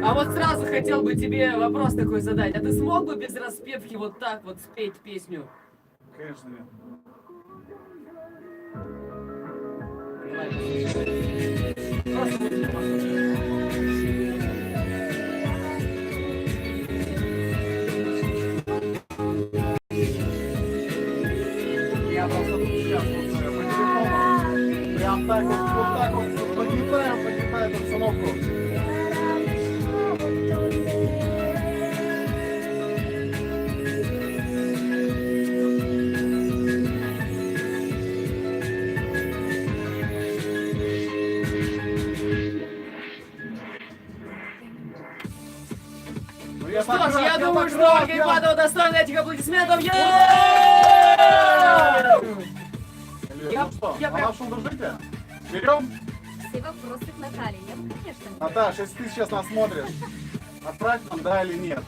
А вот сразу хотел бы тебе вопрос такой задать. А ты смог бы без распевки вот так вот спеть песню? Конечно, нет. Просто музыку послушай. Я просто тут сейчас вот по телефону прям так вот поднятаю обстановку. Ну, я Что ж, так рад, я думаю, так что рад, Ольга я- Ипатова достойна этих аплодисментов. Лер, Я- ну что, я на прям- нашем дружите? Берем? Все вопросы к Наталье. Я, конечно. Наташа, если ты сейчас нас смотришь, отправь нам да или нет.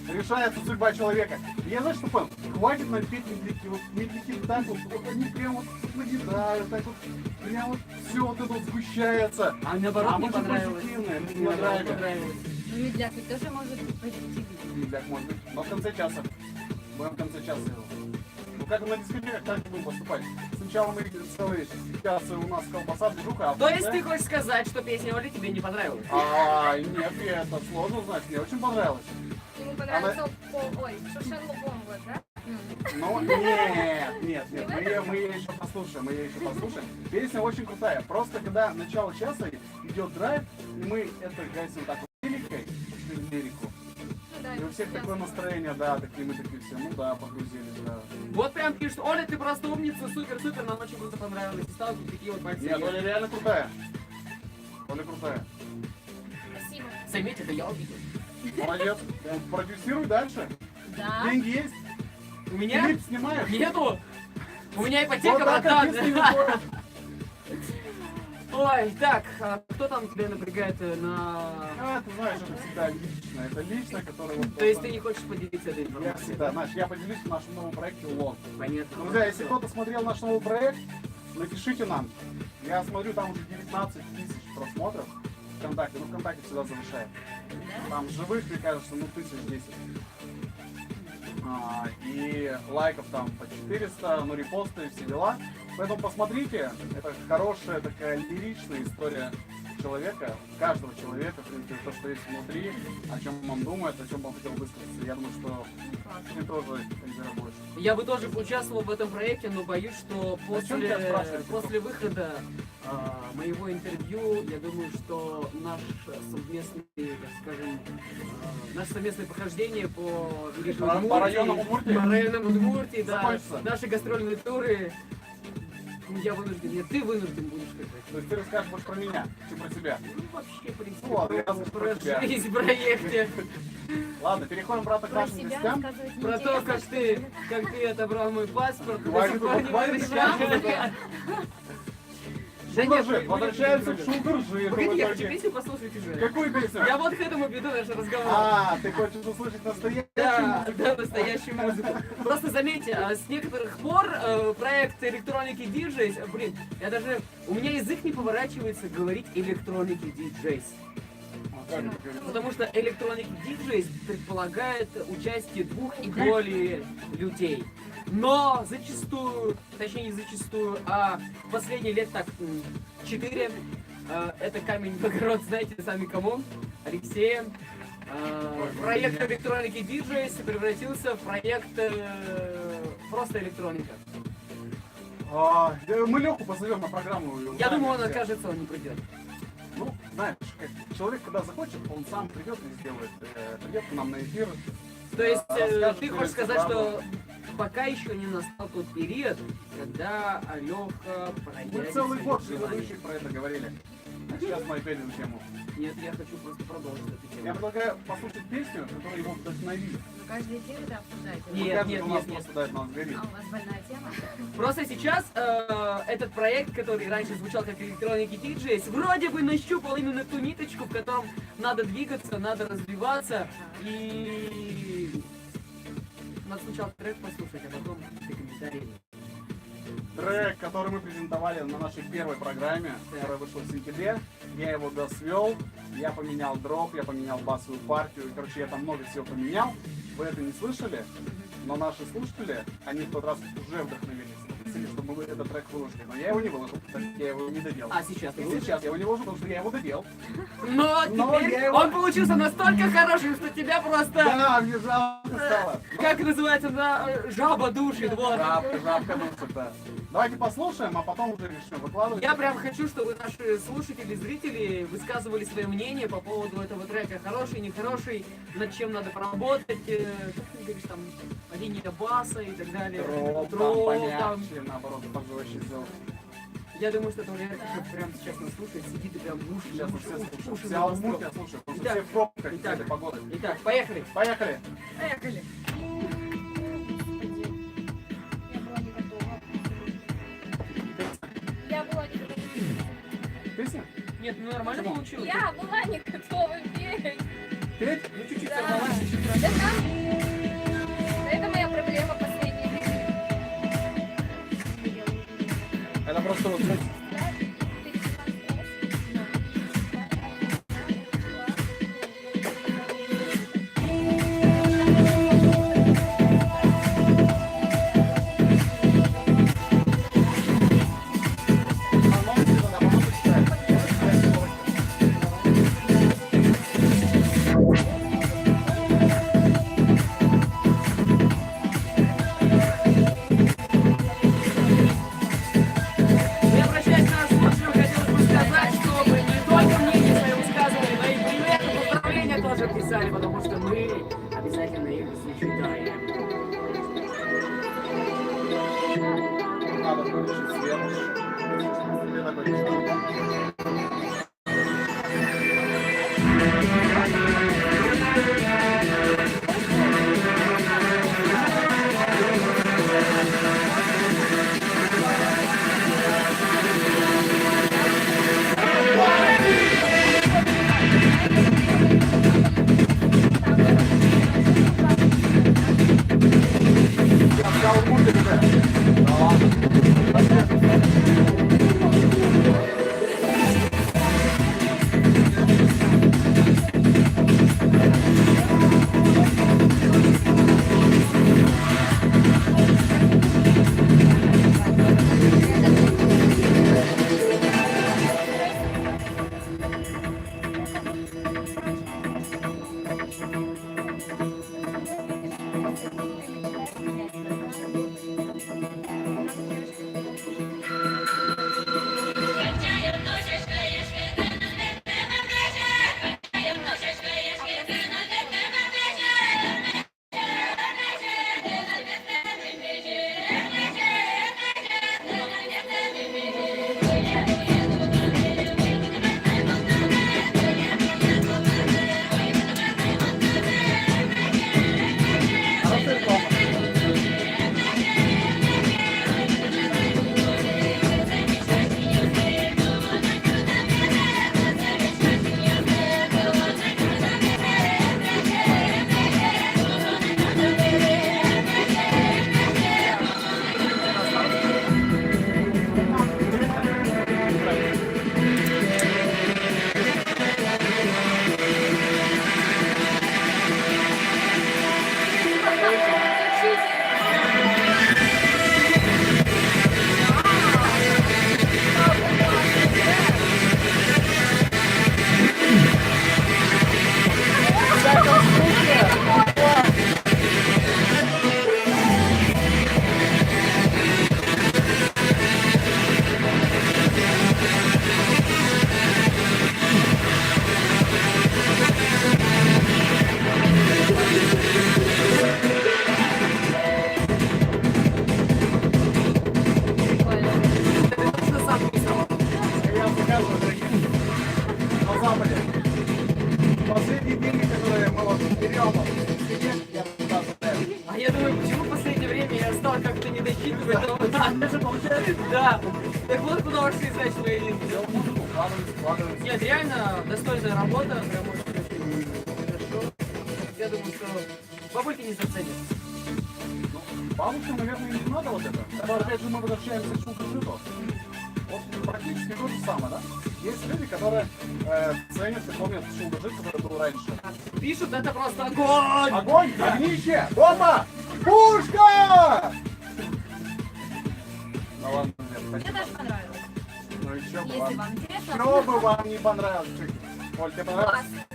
Решается судьба человека. Я знаешь, что понял? Хватит нам петь медляки. Вот медляки так вот они прям вот нагибают, так вот, прям вот все вот это вот сгущается. А наоборот, А мне мы же понравилось. позитивные, мы не Наоборот, нравится. понравилось. Ну, медляк ведь тоже может быть позитивным. Медляк может быть, но в конце часа. Будем в конце часа его. Ну как на дискотеках, так и будем поступать. Сначала мы целый час у нас колбаса, движуха, а в То есть конце- ты хочешь сказать, что песня Оли тебе не понравилась? А, нет, это сложно узнать. Мне очень понравилось. Ему понравился ой, Шушен Луком, вот, да? Ну, нет, мы ее еще послушаем, Песня очень крутая. Просто когда начало часа идет драйв, и мы это гасим так вот лирикой, ушли в лирику. Ну да, И у всех такое настроение, да, такие мы такие все, ну да, погрузились, да. Вот прям пишут, Оля, ты просто умница, супер, нам очень круто понравилось. И стал такие вот пальцы. Нет, Оля реально крутая. Оля крутая. Спасибо. Заметь, это я увидел. Молодец. Продюсируй дальше. Да. Деньги есть? У меня Клип снимаешь? нету. У меня ипотека, Вот так братан. артисты не ходят. Ой, так, а кто там тебя напрягает на... Ты знаешь, это всегда лично. Это лично, которое... вот То есть просто- ты не хочешь поделиться этой Я информацией? всегда, знаешь, я поделюсь в нашем новом проекте «Лон». Понятно. Друзья, если кто-то смотрел наш новый проект, напишите нам. Я смотрю, там уже 19 тысяч просмотров ВКонтакте. Ну, ВКонтакте всегда завышает. Там живых, мне кажется, ну, 1010. И лайков там по 400, ну, репосты, все дела. Поэтому посмотрите, это хорошая такая лиричная история человека, каждого человека, в принципе, то, что есть внутри, о чем он думает, о чем он хотел высказаться. Я думаю, что ты тоже будешь. Я бы тоже участвовал в этом проекте, но боюсь, что Зачем тебя спрашивать? после выхода моего интервью, я думаю, что наш совместный, так скажем, наше совместное похождение по По районам Удмуртии? по районам Удмуртии, да, Закончится. наши гастрольные туры, я вынужден, нет, ты вынужден будешь сказать. То есть ты расскажешь больше про меня, чем про себя. Ну, вообще, в принципе, Ну, ладно, я про расскажу про тебя. жизнь в проекте, Ладно, переходим, брата, к Про нашим себя гостям. рассказывать про то, неинтересно, как ты отобрал мой паспорт, до Хватит, сих пор не хватит, возвращался. Да нет, Шулдыржит, возвращаемся к Шулдыржиту. Погоди, я хочу песню послушать уже. Какую песню? Я вот к этому веду наш разговор. Ты хочешь услышать настоящую? Да, настоящую музыку. Просто заметьте, с некоторых пор проект электроники DJs, у меня язык не поворачивается говорить электроники DJs. Потому что электроники DJs предполагает участие 2 и более людей. Но зачастую, точнее не зачастую, а в последние лет так 4, это камень в огород, знаете сами кому, Алексея. Проект электроники DJs превратился в проект просто электроника. Мы Леху позовем на программу. и Я узнаем думаю, он все. окажется, он не придет. Ну, знаешь, как человек, когда захочет, он сам придет и сделает. Придет к нам на эфир. То есть расскажет, ты что хочешь это сказать, правда. что пока еще не настал тот период, когда Леха Мы проявит целый свои год желания. предыдущих про это говорили. А сейчас мы опять эту тему. Нет, я хочу просто продолжить эту Я тему. предлагаю послушать песню, которая его вдохновит. Но каждый эфир это обсуждаете. Нет, Каждый нет, у нас нет, нет. просто дает нас горит. А у вас больная тема? Просто сейчас этот проект, который раньше звучал как электроники DJs, вроде бы нащупал именно ту ниточку, в котором надо двигаться, надо развиваться и надо сначала трек послушать, а потом ты комментарии. Трек, который мы презентовали на нашей первой программе, которая вышла в сентябре. Я его досвел, я поменял дроп, я поменял басовую партию. Короче, я там много всего поменял. Вы это не слышали, но наши слушатели, они в тот раз уже вдохновились. Попросили, чтобы мы этот трек выложили. Но я его не выложил, так как я его не доделал. А сейчас ты И выложишь? сейчас я его не выложил, потому что я его доделал. Но теперь я его- он получился настолько хорошим, что тебя просто, Да, мне жалко стало. как называется, жаба душит, вот. Жабка душит. Давайте послушаем, а потом уже решим выкладывать. Я прям хочу, чтобы наши слушатели, зрители высказывали свое мнение по поводу этого трека. Хороший, нехороший, над чем надо поработать, как ты говоришь, там, линия баса и так далее. Дроп, там, Дроп, там. помягче, наоборот, пожестче сделать. Я думаю, что Толя прям сейчас нас слушает, сидит и прям уши, Сейчас мы уши, все уши, слушаем. уши Вся навостро. Удмуртия слушает, потому что Итак, все в пробках итак. из-за погоды. Итак, поехали. Поехали! Поехали. Я была не готова. Песня? Нет, ну нормально Почему? получилось. Я была не готова петь. Петь? Ну чуть-чуть Да. сорвалась, чуть-чуть. Да там- Это моя проблема последняя. Это просто вот, знаете, анонсы надо потом почитать. Я обращаюсь к нашим слушателям, хотелось бы сказать, чтобы не только мнение свое высказывали, но и приветы, поздравления тоже писали, потому что мы обязательно их зачитаем. Надо выключить свет. Свет такой не Да. Так вот куда ушли, значит, мои линки. Делал музыку, вкладывались. Нет, реально достойная работа, прям очень хорошо. Я думаю, что бабульки не заценят. Ну, бабушкам, наверное, не надо вот это. Это, опять же, мы возвращаемся к шелдержиту. Вот практически то же самое, да? Есть люди, которые ценят и помнят шелдержит, который был раньше. Пишут, это просто огонь! Огонь! Огнище! Бомба! Пушка! Ну ладно, нет, Мне спасибо. даже понравилось. Ну еще бы Если вам. вам интересно. Что бы вам не понравилось? Оль, тебе понравилось? Классно.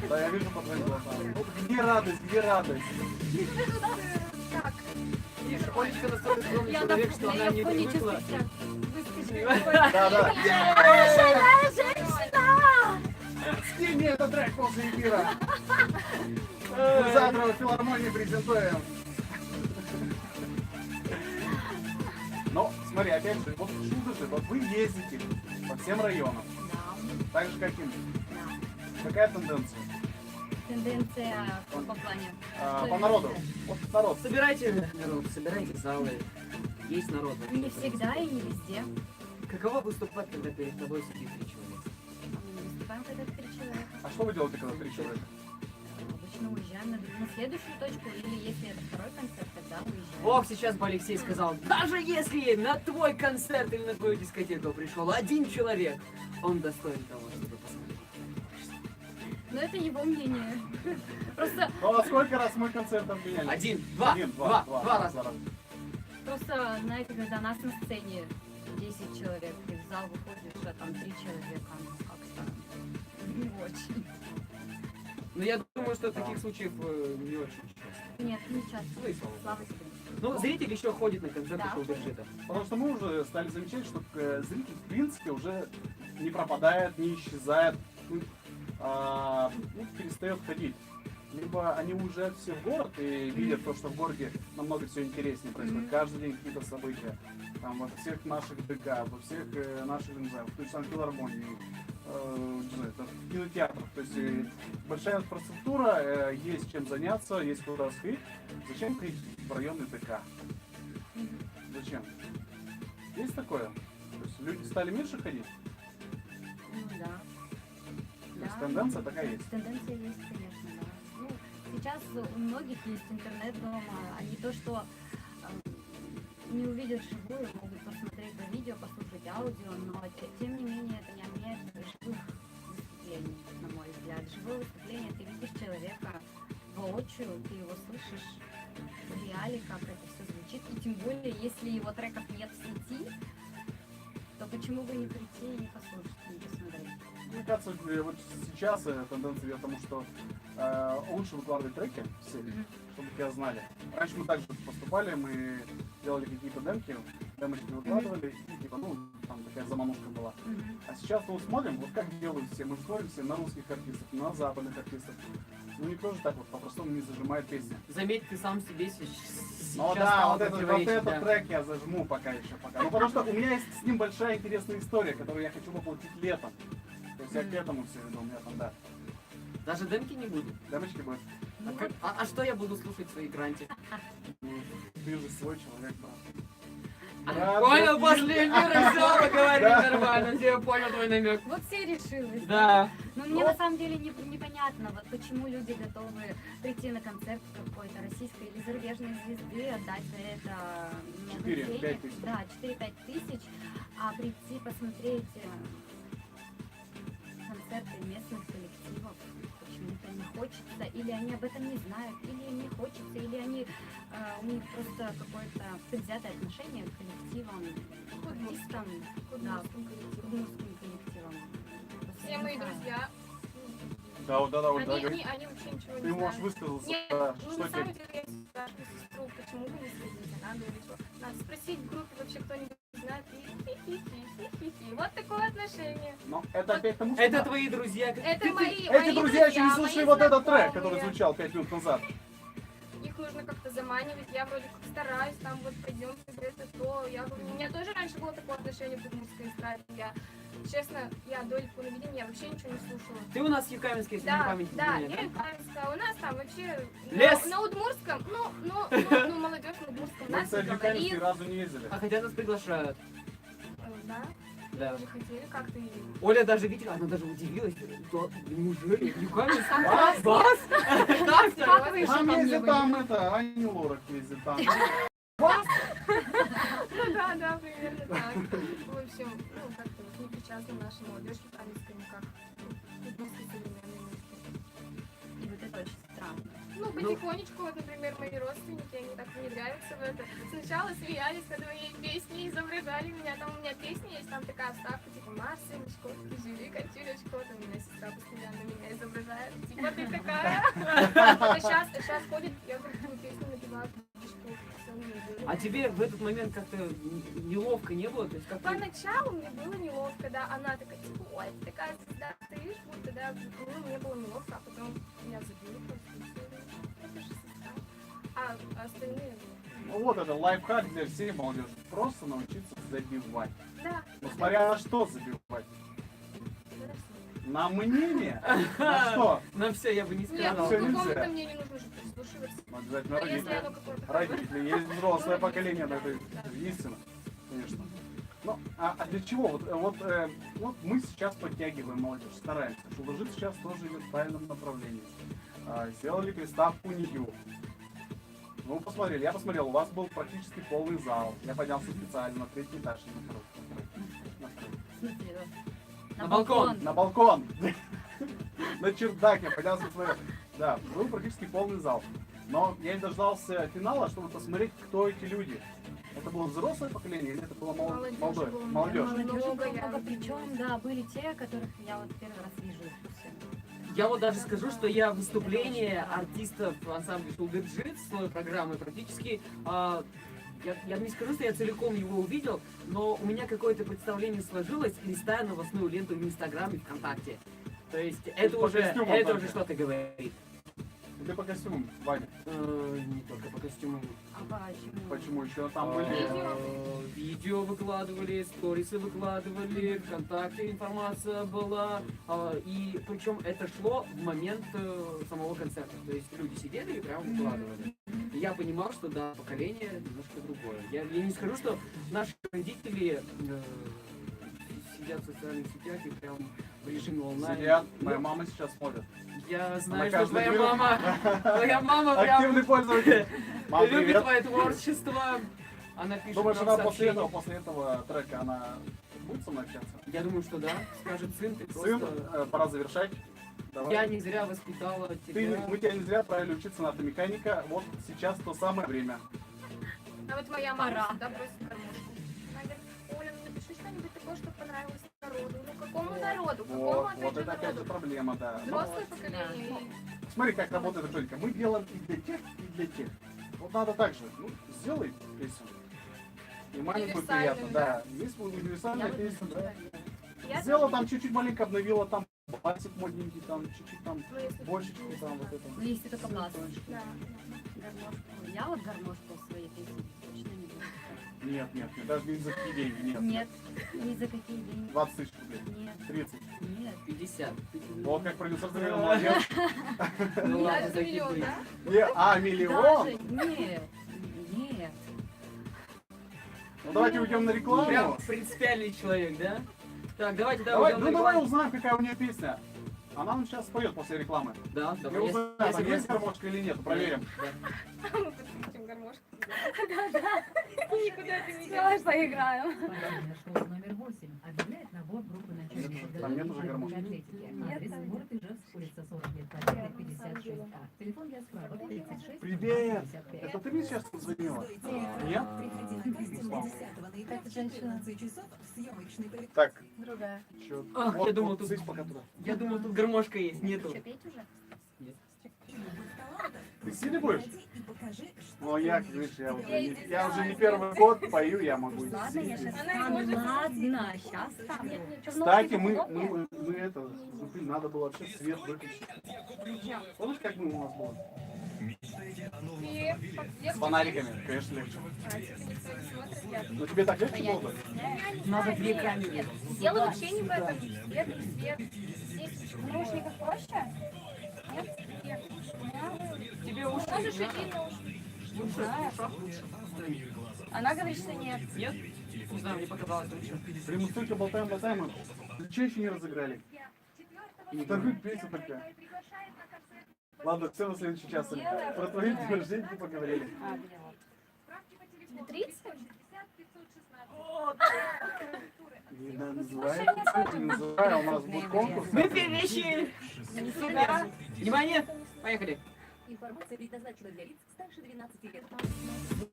Да, я вижу по твоим глазам. Ну, где радость, где радость? Так, Видишь, Олечка настолько скромный Я человек, что она не фоне привыкла. чувствую себя. Выскочила. Да, да. Женщина! Скинь мне этот трек после эфира. Мы завтра в филармонии презентуем. Но, смотри, опять же, вот шуточек, вот вы ездите по всем районам, Да, так же, как и мы. да. Какая тенденция? Тенденция в каком плане? По народу. Вот народ. Собирайте народ, собирайте залы. Есть народ. Не всегда и не везде. Каково выступать, когда перед тобой сидит 3 человека? Мы выступаем, когда 3 человека. А что вы делаете, когда 3 человека? Обычно уезжаем на следующую точку, или если это второй концерт, тогда уезжаем. Ох, сейчас бы Алексей сказал, даже если на твой концерт или на твою дискотеку пришел 1 человек, он достоин того, чтобы посмотреть. Но это его мнение. Просто, Ну а сколько раз мы концерт обменяли? 1, 2, Один, 2 два раза. просто, знаете, когда нас на сцене 10 человек, и в зал выходишь, а там 3 человека, ну, как-то не очень. Но я думаю, что таких случаев не очень часто. Нет, не часто. Ну и слава Слава богу. тебе. Ну, зритель еще ходит на концерты Да. шоу-держита. Потому что мы уже стали замечать, что зритель в принципе уже не пропадает, не исчезает, перестает ходить. Либо они уезжают все в город и видят то, что в городе намного все интереснее происходит. Каждый день какие-то события. Там, во всех наших ДК, во всех наших, не знаю, в той же самой филармонии, не знаю, там, в кинотеатрах. То есть большая инфраструктура, есть чем заняться, есть куда сходить. Зачем ходить в районный ДК? Зачем? Есть такое? То есть люди стали меньше ходить? Ну да. То есть тенденция такая есть? Тенденция есть, конечно, да. Ну, сейчас у многих есть интернет дома, они то, что не увидят вживую, могут посмотреть на видео, послушать аудио, но тем не менее это не отменяет живых выступлений, на мой взгляд. Живое выступление, ты видишь человека воочию, ты его слышишь в реале, как это все звучит, и тем более, если его треков нет в сети, то почему бы не прийти и не послушать, не посмотреть? Мне кажется, вот сейчас тенденция к тому, что лучше выкладывать треки все, чтобы тебя знали. Раньше мы также поступали, мы делали какие-то демочки выкладывали, и типа, ну, там такая заманушка была. А сейчас мы смотрим, вот как делают все, мы смотрим все на русских артистов, на западных артистов. Ну никто же так вот по-простому не зажимает песни. Заметь, ты сам себе сейчас Ну да, стал вот этот противоречить, да. трек я зажму пока еще. Ну потому что у меня есть с ним большая интересная история, которую я хочу воплотить летом. То есть я к этому все веду, у меня там, да, Даже демки не будет. демочки будут. А что я буду слушать в своей гранте? Ну, ты же свой человек, брат. Понял, после эфира все поговорим нормально, я понял твой намек. Вот все решилось. Да. Но мне на самом деле непонятно, вот почему люди готовы прийти на концерт какой-то российской или зарубежной звезды, отдать за это много 4-5 денег. тысяч. Да, 4-5 тысяч, а прийти посмотреть концерты местных коллективов почему-то не хочется, или они об этом не знают, или им не хочется, или они, у них просто какое-то предвзятое отношение к коллективам, к артистам, да, к удмуртским коллективам. Все мои друзья, Да, вот, да, вот, да, они вообще ничего ты не можешь знают. высказаться, Нет, да, ну что на самом тебе. деле я спрашиваю сестру, почему вы не следите, она говорит, что надо спросить в группе вообще кто-нибудь знает, и хи-хи-хи-хи-хи. Вот такое отношение. Но это опять тому, что... Это твои друзья. Это мои Эти друзья еще не мои слушали вот этот трек, знакомые. который звучал 5 минут назад. Их их нужно как-то заманивать, я вроде как стараюсь, там вот пойдем, это то, я говорю, у меня тоже раньше было такое отношение к удмуртской эстраде, честно, я до телевидения вообще ничего не слушала. Ты у нас Юкаменский, если мне Да, память не да, изменяет, я Юкаменская, у нас там вообще Лес. на удмуртском, ну, молодежь на удмуртском, Мы, нас кстати, не в Каменск ни говорит. разу не ездили. А хотя нас приглашают. Да, Да. вы же хотели как-то и... Оля даже видела, она даже удивилась. Да, неужели? Юкаменск? Вас? Как Как так? вы еще Там ко мне ездит были? там это, Ани Лорак ездит там. Ну да, примерно так. В общем, ну как-то вот не причастна наша молодежь Юкаменская никак. Удмуртской современной музыки. И вот это очень странно. Ну, потихонечку, вот, например, мои родственники, они так внедряются в это. Сначала смеялись над моей песней, изображали меня. Там у меня песня есть, там такая вставка, типа, Марсенечко, ты живи, Катюлечко. Вот у меня сестра постоянно меня изображает. Типа, ты такая. А сейчас ходит, я такую песню напеваю, А тебе в этот момент как-то неловко не было? То есть как Поначалу мне было неловко, да, она такая, типа, ой, ты такая звезда, стоишь, будто, да, ну, мне было неловко, а потом я забила просто, и всё, это же сестра. А остальные, Ну вот это лайфхак для всей молодежи. Просто научиться забивать. да, Ну смотря на что забивать. да, всё. На мнение? На что? на все я бы не Нет, ну, сказал. всё к какому-то нельзя. мне не нужно же прислушиваться. Ну, обязательно А если родители. оно какое-то хорошее? Родители, есть взрослое поколение, это истина, конечно. Ну, а для чего? Вот мы сейчас подтягиваем молодежь, стараемся. Шулдыржит сейчас тоже идет в правильном направлении. Сделали приставку Нью. Ну, посмотрели, я посмотрел, у вас был практически полный зал. Я поднялся специально на третий этаж. и на второй. В смысле, На балкон. На балкон! На чердак я поднялся, посмотрел. Да, был практически полный зал. Но я не дождался финала, чтобы посмотреть, кто эти люди. Это было взрослое поколение или это было Молодежи молодое? было Молодежь. Молодежи Много, было я много, видела. причем, да, были те, которых я вот первый раз вижу. Все. Я вот даже скажу, что я выступление артистов ансамбля Шулдыржит с своей программы практически... я не скажу, что я целиком его увидел, но у меня какое-то представление сложилось, листая новостную ленту в Инстаграме, ВКонтакте. То есть это по уже костюмам только. что-то говорит. Ты по костюмам, Ваня. Не только по костюмам. А почему? Почему еще там были? Видео выкладывали, сторисы выкладывали, ВКонтакте информация была. И причем это шло в момент самого концерта. То есть люди сидели и прям выкладывали. И я понимал, что да, поколение немножко другое. Я не скажу, что наши родители сидят в социальных сетях и прям в режиме онлайн. Сидят, Ну, моя мама сейчас смотрит. Я знаю, На что каждый твоя день. мама прям Активный пользователь. Мам, любит привет. твое творчество. Она пишет Думаешь, нам она сообщения. после этого трека она будет со мной общаться? Я думаю, что да. Скажет сын, ты Сын, просто... пора завершать. Давай. Я не зря воспитала тебя. Мы тебя не зря отправили учиться на автомеханика. Вот сейчас то самое время. А вот моя мама Пора. всегда просит гармошку. Она говорит, Оля, ну напиши что-нибудь такое, чтобы понравилось народу. Ну какому народу? Какому Вот, опять вот же это опять же народу? проблема, да. Ну, Взрослое поколение. смотри, как работает электроника. Мы делаем и для тех, и для тех. Вот надо так же. Ну, сделай песню. И маме будет приятно, Универсальную, да. Есть универсальная вот песня, да. Я Сделала тоже- там чуть-чуть маленько обновила, там басик модненький, там чуть-чуть там Ну, если бочечку, не там вот знаю. это. Ну, если только бас. Да. Гармошку. Я вот гармошку в своей песне точно не буду. Нет, даже ни за какие деньги, нет. Нет, ни за какие деньги. 20 тысяч рублей, Нет, 30. нет. 50. Вот как продюсер говорил, молодец. Ну ладно, Даже такие миллион, были. да? Миллион? Даже нет. Нет. Ну давайте уйдем на Прям рекламу. принципиальный человек, да? Так, давайте, Давай, уйдем ну на давай рекламу. узнаем, какая у нее песня. Она нам сейчас споет после рекламы. Да, Мы давай. узнаем, Я там есть согласен. гармошка или нет, проверим. Да. Мы подключим гармошку. Никуда ты не Давай поиграем. Параллельная школа номер 8 объявляет набор группы начальников Там нет уже гармошки. атлетики. Адрес город Ижевск, улица 40 лет Победы, 56А. Телефон для справок 36 Привет! 55. Это ты мне сейчас позвонила? Нет? Это женщина. Так, Другая. чё? Ах, Вот, я думал, вот, тут- сысь пока туда. Я думал, тут гармошка есть, нету. Что, петь уже? Ты сильно будешь? Ну, я, видишь, я уже не издеваюсь. первый год пою, я могу и Ладно, я сидеть. сейчас Она стану. не может. Ладно, сейчас стану. Кстати, мы это, блин, надо было вообще свет выключить. Помнишь, как мы у нас было? И С фонариками, конечно, легче. никто не смотрит, я Но тебе так легче было бы? Надо две камеры. дело вообще не в этом. Свет, свет. Здесь в наушниках проще? Нет? Нет. Тебе уши Можешь да? идти на уши. Лучше, в ушах лучше. Она говорит, что нет. Нет? Не знаю, мне показалось лучше. Блин, мы столько болтаем, и что еще не разыграли? Вторую песню только. Ладно, все на следующий час. Про твои день рождения не поговорили. Тебе 30? Не называй, не называй, у нас будет конкурс. Мы перешли! Супер! Внимание! Поехали! Информация предназначена для лиц старше 12 лет.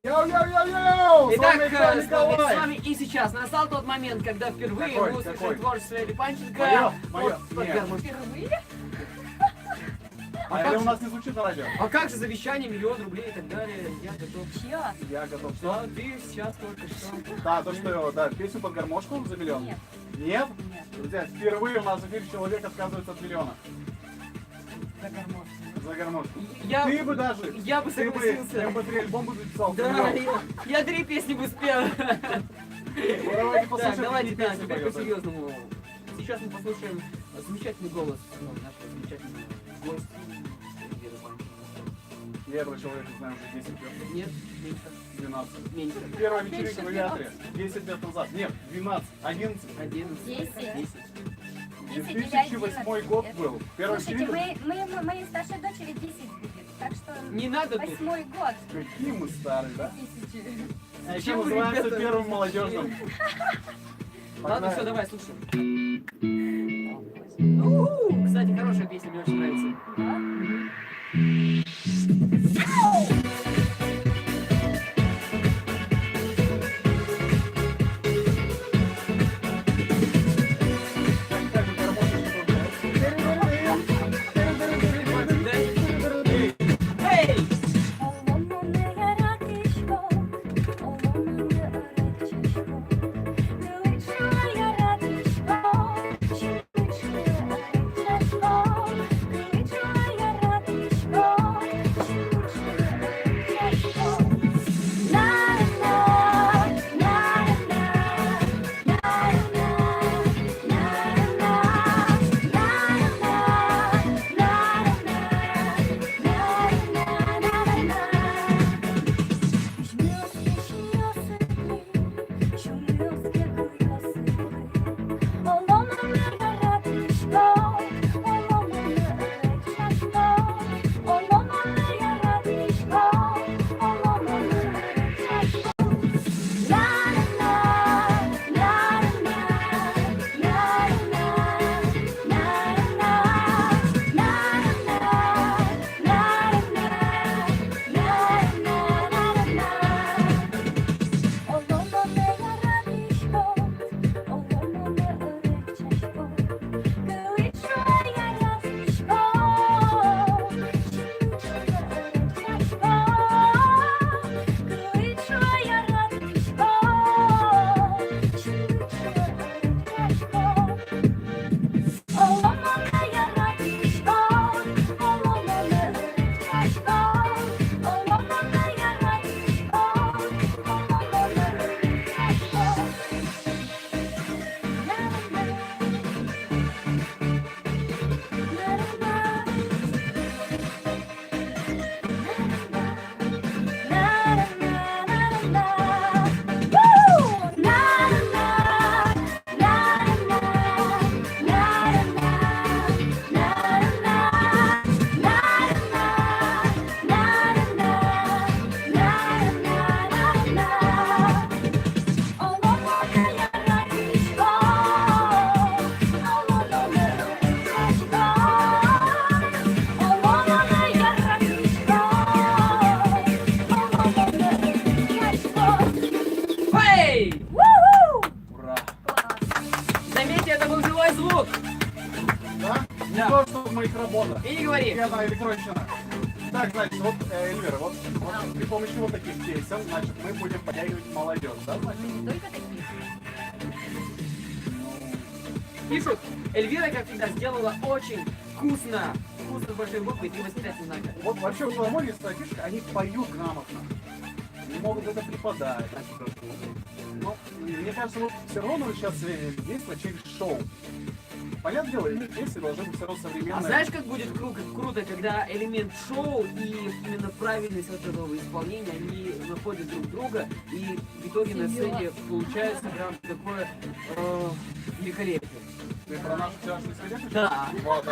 Йоу-йоу-йоу-йоу! Итак, С вами с Николай вами, Николай! с вами и сейчас настал тот момент, когда впервые Какой? мы услышали Какой? творчество Эли Панченко. Мое. Вот, Нет. Впервые? А это у нас не звучит на радио. А как же завещание, 1 000 000 рублей и так далее? Я готов. Я готов. Да, ты сейчас только что. Да, то, что, да, песню под гармошку за миллион? Нет. Нет? Друзья, впервые у нас в эфире человек отказывается от миллиона. За гармошку. Ты бы даже, Я бы ты бы согласился. MP3 альбом бы записал. за Да, миллион. я 3 песни бы спел. Ну, давайте Так, послушаем, давайте, какие да, песни теперь поет. по-серьезному. Сейчас мы послушаем замечательный голос нашего замечательного гостя. Эльвиры Панченко. Я этого человека знаю уже 10 лет. Нет, меньше, 12. меньше. Первая вечеринка в авиаторе. 10 лет назад. Нет, 12. 11. 11. 10. 10. 2008 год был. Первая Слушайте, вечеринка. моей старшей дочери 10 будет, так что Не надо тут. 8 год. Какие мы старые, да? 1000. А еще Чем вы, называется ребята? первым молодежным. Ладно, Погнали. все, давай, слушай. Кстати, хорошая песня, мне очень нравится. Как бы гармошечку Эй! Эй! Ура! Заметьте, это был живой звук. Да? Не Да. то, что в моих работах. И не говори. Это электронщина. Так, значит, вот, Эльвира, вот при помощи вот таких песен, значит, мы будем подтягивать молодежь, да, значит? Только такие. Пишут, Эльвира, как всегда, сделала очень вкусно. вкусно с большой буквы, 3 восклицательных знака. Вот вообще в филармонии есть такая фишка, они поют грамотно. Не могут это преподать. Но мне кажется, вот все равно нужно сейчас действовать через шоу. Понятное дело, песни должны быть все равно современные. А знаешь, как будет круто, когда элемент шоу и именно правильность вот этого исполнения, они находят друг друга, и в итоге на сцене получается прям такое великолепие. Ты про нашу вчерашнюю свидетельницу? Да. Вот.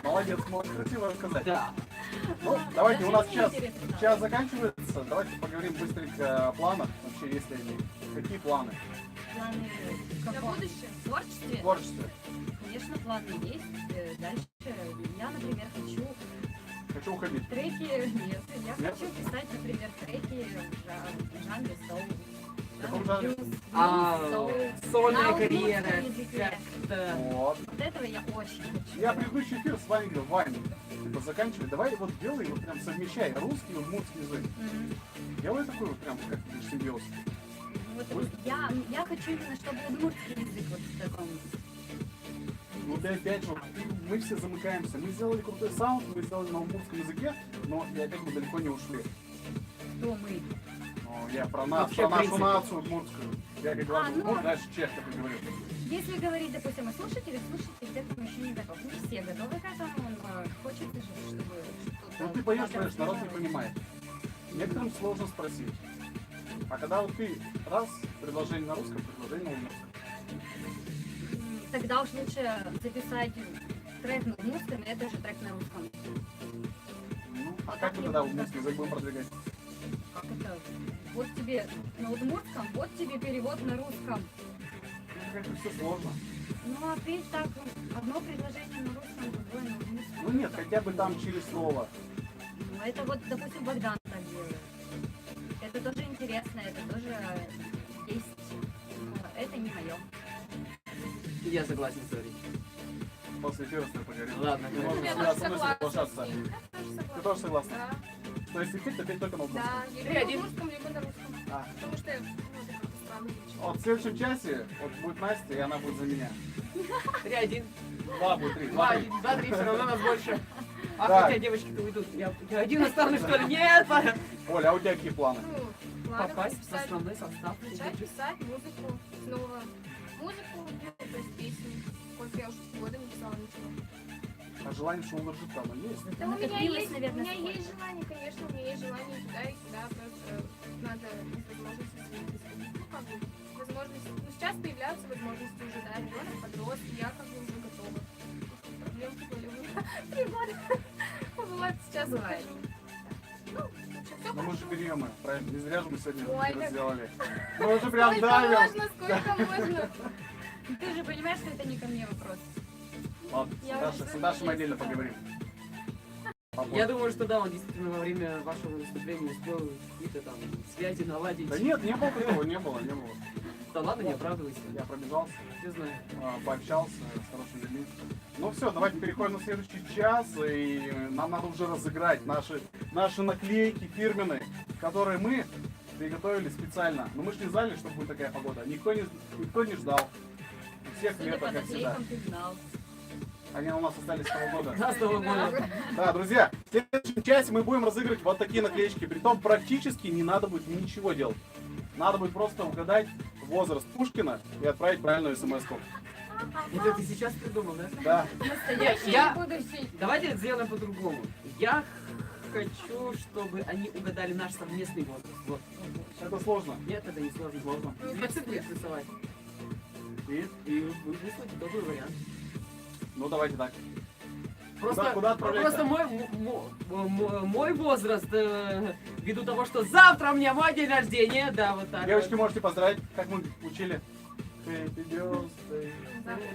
Молодец, можешь красиво рассказать. Да. Ну, давайте, у нас Очень интересно, да. час заканчивается. Давайте поговорим быстренько о планах. Вообще, если они. Какие планы? Планы в На каком? будущее. В творчестве? В творчестве. Конечно, планы есть. Дальше я, например, Хочу уходить. треки... Нет, я Нет? хочу писать, например, треки в жанре соул. В каком жанре? Блюз, А, сольная На карьера, удмуртском языке. как-то... Вот. Вот этого я очень хочу. Я предыдущий эфир с вами говорил, Ваня, типа заканчивай, давай вот делай, вот прям совмещай русский и удмуртский язык. Мгм. Делай такой вот прям как симбиоз. Вот я хочу именно, чтобы удмуртский язык вот в таком... Ну ты опять же, мы все замыкаемся. Мы сделали крутой саунд, мы сделали на удмуртском языке, но и опять мы далеко не ушли. Кто мы? Ну, я про нас, Вообще, про в нашу принципе. нацию удмуртскую. Я как говорю, ну. ну, знаешь, чех такой говорю. Если говорить, допустим, о слушателях, слушатель к этому еще не готов. Не все готовы к этому, но хочется же, чтобы что-то... Ну ты поешь, знаешь, народ не понимает. Некоторым сложно спросить. А когда вот ты раз, предложение на русском, предложение на удмуртском. Тогда уж лучше записать трек на удмуртском, и это же трек на русском. Ну, а как мы тогда удмуртский язык будем продвигать? Как это? Вот тебе на удмуртском, вот тебе перевод на русском. Это как-то все сложно. Ну, а петь так, одно предложение на русском, другое на удмуртском. Ну нет, хотя бы там через слово. Ну, это вот, допустим, Богдан так делает. Это тоже интересно, это тоже есть. Но это не мое. Я согласен с Зорей. После эфира с тобой поговорим. Ладно, Не говори. можем Я себя тоже со мной согласна соглашаться. с ним. Я тоже согласна. Ты тоже согласна? Да. Что если петь, то петь только на удмуртском. Да, либо Три-один. на русском, либо на русском. А. Потому что, ну, это как-то странно звучит. Вот в следующем часе вот будет Настя, и она будет за меня. 3-1. 2 будет 3. 2-3. 2-3, все равно нас больше. А Так. хотя девочки-то уйдут. Я один останусь, что ли? Нет! Оля, а у тебя какие планы? Ну, ладно, Попасть в писать. основной состав. Начать писать музыку снова. Музыку, ну, то есть песни. Сколько я уже года не писала ничего. А желание шоу-лежит там есть? Да у меня Накопилось, есть, наверное, у меня сколько? есть желание, конечно, у меня есть желание туда и сюда, просто надо из возможности своих исходить. Ну, как бы, возможности, ну, сейчас появляются возможности уже, да, ребенок подрос, и я как бы уже готова. Проблемки были у меня 3 года. Вот, сейчас Бывает. ухожу. Ну, в общем, все Ну мы же берем, правильно? Не зря же мы сегодня Ой, эфир как- сделали. Мы уже прям Сколько давим. можно, сколько можно. Ты же понимаешь, что это не ко мне вопрос. Ладно, Я с уже Дашей мы есть, отдельно да. поговорим. Я думаю, что да, он действительно во время вашего выступления успел какие-то там связи наладить. Да нет, не было такого, не было. Да ладно, не оправдывайся. Я пробежался, Не знаю. пообщался с хорошими людьми. Ну все, давайте переходим на следующий час, и нам надо уже разыграть наши наклейки фирменные, которые мы приготовили специально. Но мы же не знали, что будет такая погода. Никто не ждал. У всех Судя лето, по как всегда. наклейкам, ты знал. Они у нас остались с того года. Да, с того года. Да, друзья, в следующем части мы будем разыгрывать вот такие наклеечки. Притом практически не надо будет ничего делать. Надо будет просто угадать возраст Пушкина и отправить правильную смс-ку. Это ты сейчас придумал, да? Да. Настоящий Я- и будущий. Давайте это сделаем по-другому. Я хочу, чтобы они угадали наш совместный возраст. Вот. Это сложно. Нет, это не сложно. Сложно. Две цифры рисовать. И? И вы выслать итоговый вариант. Ну давайте так. Просто, Куда отправлять-то? просто мой возраст, ввиду того, что завтра у меня мой день рождения, да, вот так. Девочки, можете поздравить, как мы учили. Happy birthday.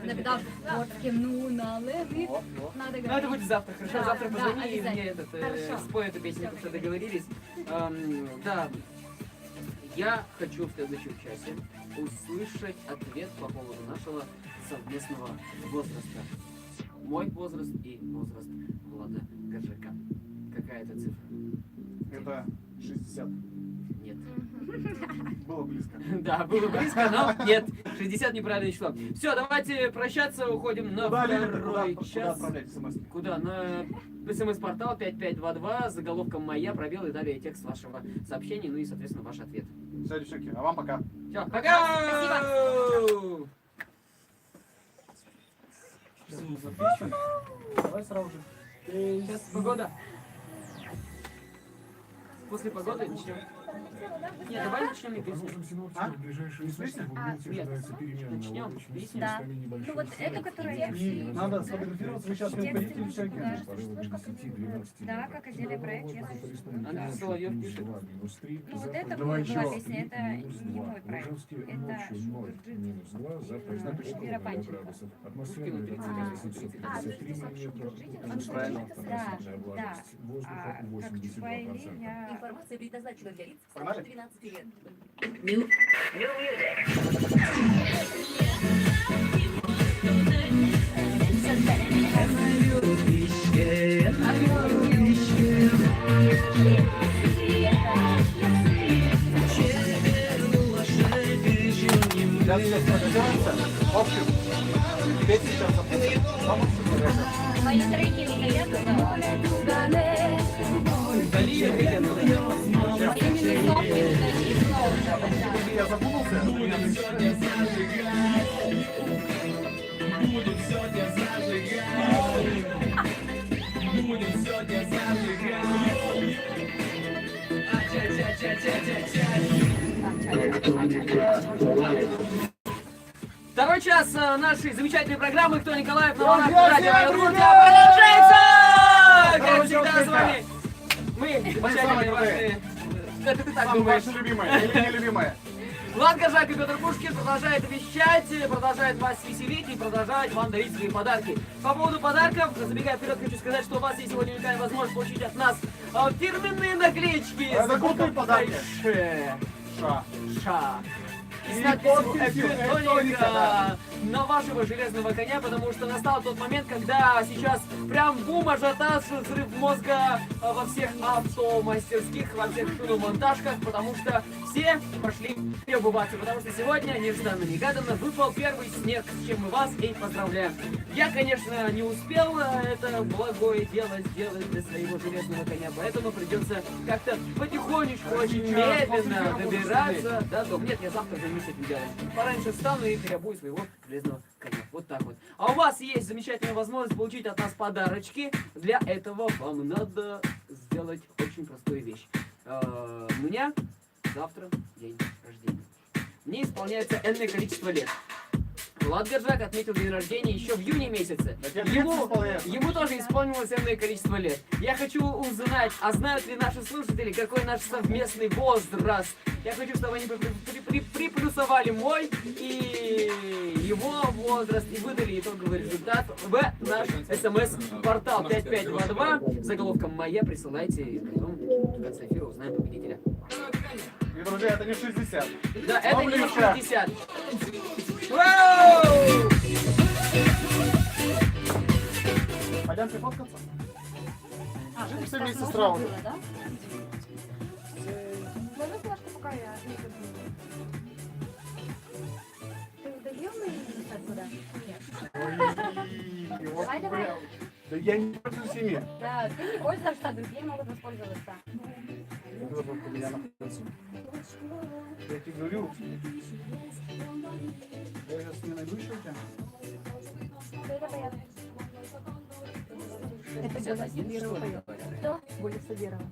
Напитал водким, ну, налеви. Вот, вот. Надо Ну, это говорить. будет завтра, хорошо? Да, Завтра да, позвони и обязательно. мне этот, Хорошо. спой эту песню, Всё, потому что договорились. договорились. Да, я хочу в следующем часе услышать ответ по поводу нашего совместного возраста. Мой возраст и возраст Влада Гаджака. Какая это цифра? Это 60. Нет. нет. Было близко. Да, было близко, но нет. 60 неправильное число. Все, давайте прощаться, уходим на Куда, Лиля, второй куда час. отправлять смс? Куда? На смс-портал 5522 с заголовком «Моя», пробел и далее текст вашего сообщения, ну и, соответственно, ваш ответ. Все, девчонки, а вам пока. Все, пока! Давай сразу же. Сейчас погода. После погоды начнем. Нет, давай начнем и По песню. прогнозам синоптиков, А? в ближайшие Не сутки песня? в Удмуртии нет. ожидается переменная Начнем облачность, песню. Да. местами небольшой Ну вот снег. эту, которая И надо сфотографироваться, вы сейчас не ходите, девчонки. Да, как отдельный проект, я Андрей Соловьев пишет. Ну вот это была песня, это не мой проект. Это Вера Панченко. Пушкину 30 Правильно. Да, да. А как Чупайли я... Информация предназначена для лиц Погнали? старше 12 лет. Сейчас все сфотографируемся. В общем, петь сейчас запустим. Вам все Мои треки не стоят, Я запутался. Второй час нашей замечательной программы «Кто Николаев?» на волнах Друзья, радио всем Друзья привет! продолжается! Как Друзья, всегда с всегда. вами мы, замечательные самые ваши... Это ты так Самые думаешь. ваши любимые или нелюбимые? Влад Горжак и Петр Пушкин продолжают вещать, продолжают вас веселить и продолжают вам дарить свои подарки. По поводу подарков, забегая вперед, хочу сказать, что у вас есть сегодня уникальная возможность получить от нас фирменные наклеечки. Это крутые подарки. Ша. Ша. И И с надписью подписью «Эпитоника» «Эпитоника», да. на вашего железного коня, потому что настал тот момент, когда сейчас прям бум, ажиотаж, взрыв мозга во всех автомастерских, во всех шиномонтажках, потому что все пошли переобуваться, потому что сегодня, нежданно-негаданно, выпал первый снег, с чем мы вас и поздравляем. Я, конечно, не успел это благое дело сделать для своего железного коня, поэтому придется как-то потихонечку, очень Сейчас, после медленно эфира буду добираться до дома. Нет, я завтра займусь этим делом. Пораньше встану и переобую своего железного коня. Вот так вот. А у вас есть замечательная возможность получить от нас подарочки. Для этого вам надо сделать очень простую вещь. У меня завтра день рождения. Мне исполняется энное количество лет. Влад Горжак отметил день рождения еще в июне месяце. Да тебе 30 исполняется. Ему тоже исполнилось энное количество лет. Я хочу узнать, а знают ли наши слушатели, какой наш совместный возраст. Я хочу, чтобы они приплюсовали мой и его возраст и выдали итоговый результат в наш смс-портал 5522. Заголовком «Моя» присылайте, и потом в конце эфира узнаем победителя. И, друзья, это не 60. Да, это не близко. 60. Вау! Пойдемте фоткаться? Жили все так вместе с можно Раулем. было, да? Можно флешку, пока я не люблю? Ты удалил мои результаты куда? Нет. Ой, вот Давай, давай. прям. Да я не пользуюсь ими. Да, ты не пользуешься, а другие могут воспользоваться. Вот у меня находится. Я тебе говорю. Я сейчас не найду еще у тебя. Да, это понятно. Это Садирова. Кто? Более Садирова.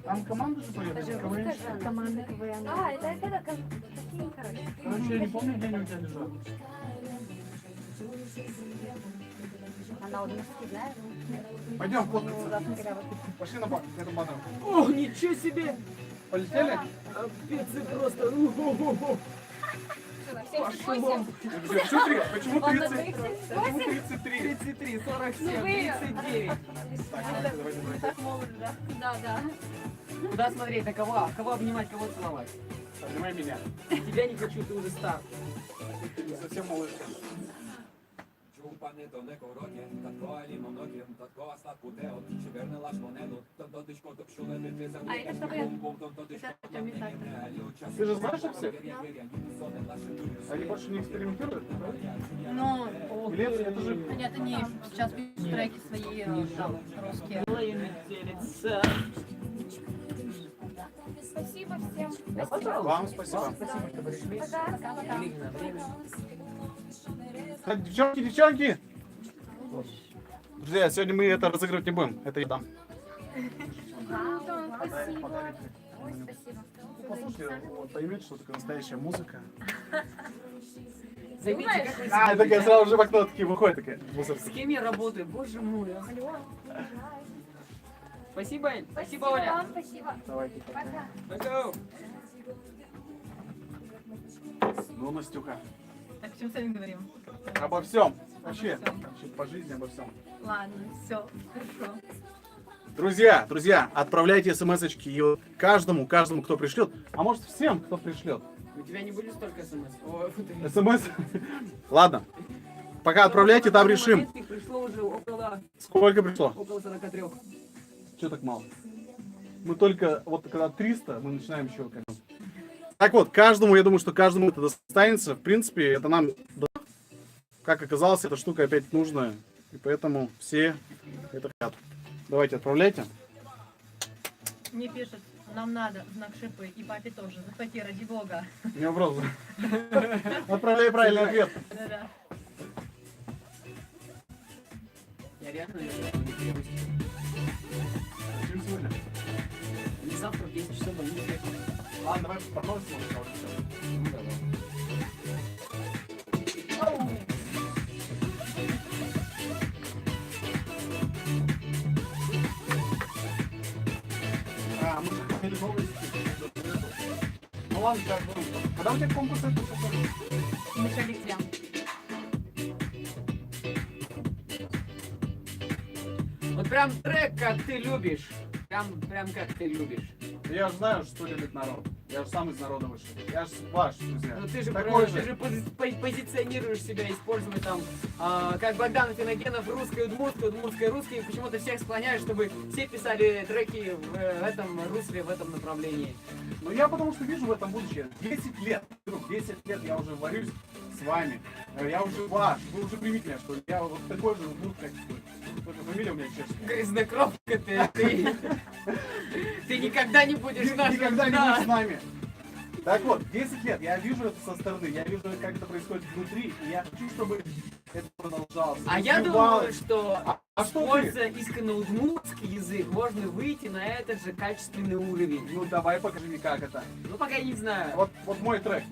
Там команда же поет, эти КВНщики. Команда КВН. А, это какие, короче. Короче, я не помню, где они у тебя лежат. Она у нас знает. Пойдем фоткаться. Пошли на бак, к этому баннеру. О, ничего себе! Полетели? Пиццы просто... у-ху-ху-ху. Пошло. Почему 30? Почему 33? 33, 47, Ну вы- 39. Так молодо, да? Да, да. Куда смотреть, на кого? Кого обнимать, кого целовать? Обнимай меня. Тебя не хочу, ты уже стар. Ты совсем малышка. А это что это не так. Ты же знаешь их всех? Они больше не экспериментируют? Ну, Или это же... нет, они сейчас пишут треки свои, там, русские. Спасибо всем. Спасибо. Вам спасибо. Пока. Так, девчонки! Друзья, сегодня мы это разыгрывать не будем. Это я дам. Антон, спасибо. Ой, спасибо. Послушайте, вот поймете, что такое настоящая музыка. Заметьте, как вы А, такая сразу же в окно такие выходит такая музыка. с кем я работаю, боже мой. Алло. Спасибо, спасибо, Оля. вам, спасибо. Давайте. Пока. Пока. Ну, Настюха. Так, о чем с вами говорим? Обо всем. Вообще по жизни обо всем. Ладно, все, хорошо. Друзья, отправляйте смс-очки и вот каждому, кто пришлет, а может всем, кто пришлет. У тебя не будет столько смс. Ой, фу, СМС. Ладно. Пока отправляйте, там решим. Их пришло уже около Сколько пришло? 43. Что так мало? Мы только, вот когда 300, мы начинаем еще как. Так вот, каждому, я думаю, что каждому это достанется. В принципе, это нам, как оказалось, эта штука опять нужная. И поэтому все это хотят. Давайте, отправляйте. Мне пишут, нам надо знак шипы, и папе тоже. Захвати, ради бога. Не вопрос. Отправляй правильный ответ. Да-да. Я реально не завтра в 10 часов они приехали. Ладно, давай потом А, мы же хотели новости. Ну ладно, сейчас будем. Когда у тебя конкурс это проходит? В начале октября. Вот прям трек, как ты любишь. Прям как ты любишь. Я же знаю, что любит народ. Я же сам из народа вышел. Я же ваш, друзья. Ну ты же, Такой ты же позиционируешь себя, использовать там, как Богдан Финогенов, русское, удмуртское, русское, и почему-то всех склоняешь, чтобы все писали треки в этом русле, в этом направлении. Ну я потому что вижу в этом будущее. 10 лет, друг, 10 лет я уже варюсь с вами. Я уже ваш, вы уже примите меня, что я вот такой же буду, как вы. Только фамилия у меня чешская. Грязнокровка ты никогда не будешь нашим. Никогда не да. будешь с нами. Так вот, 10 лет, я вижу это со стороны, я вижу, как это происходит внутри, и я хочу, чтобы это продолжалось. А я думаю, что А что используя исконно удмуртский язык, можно выйти на этот же качественный уровень. Ну давай покажи мне, как это. Ну пока я не знаю. Вот мой трек.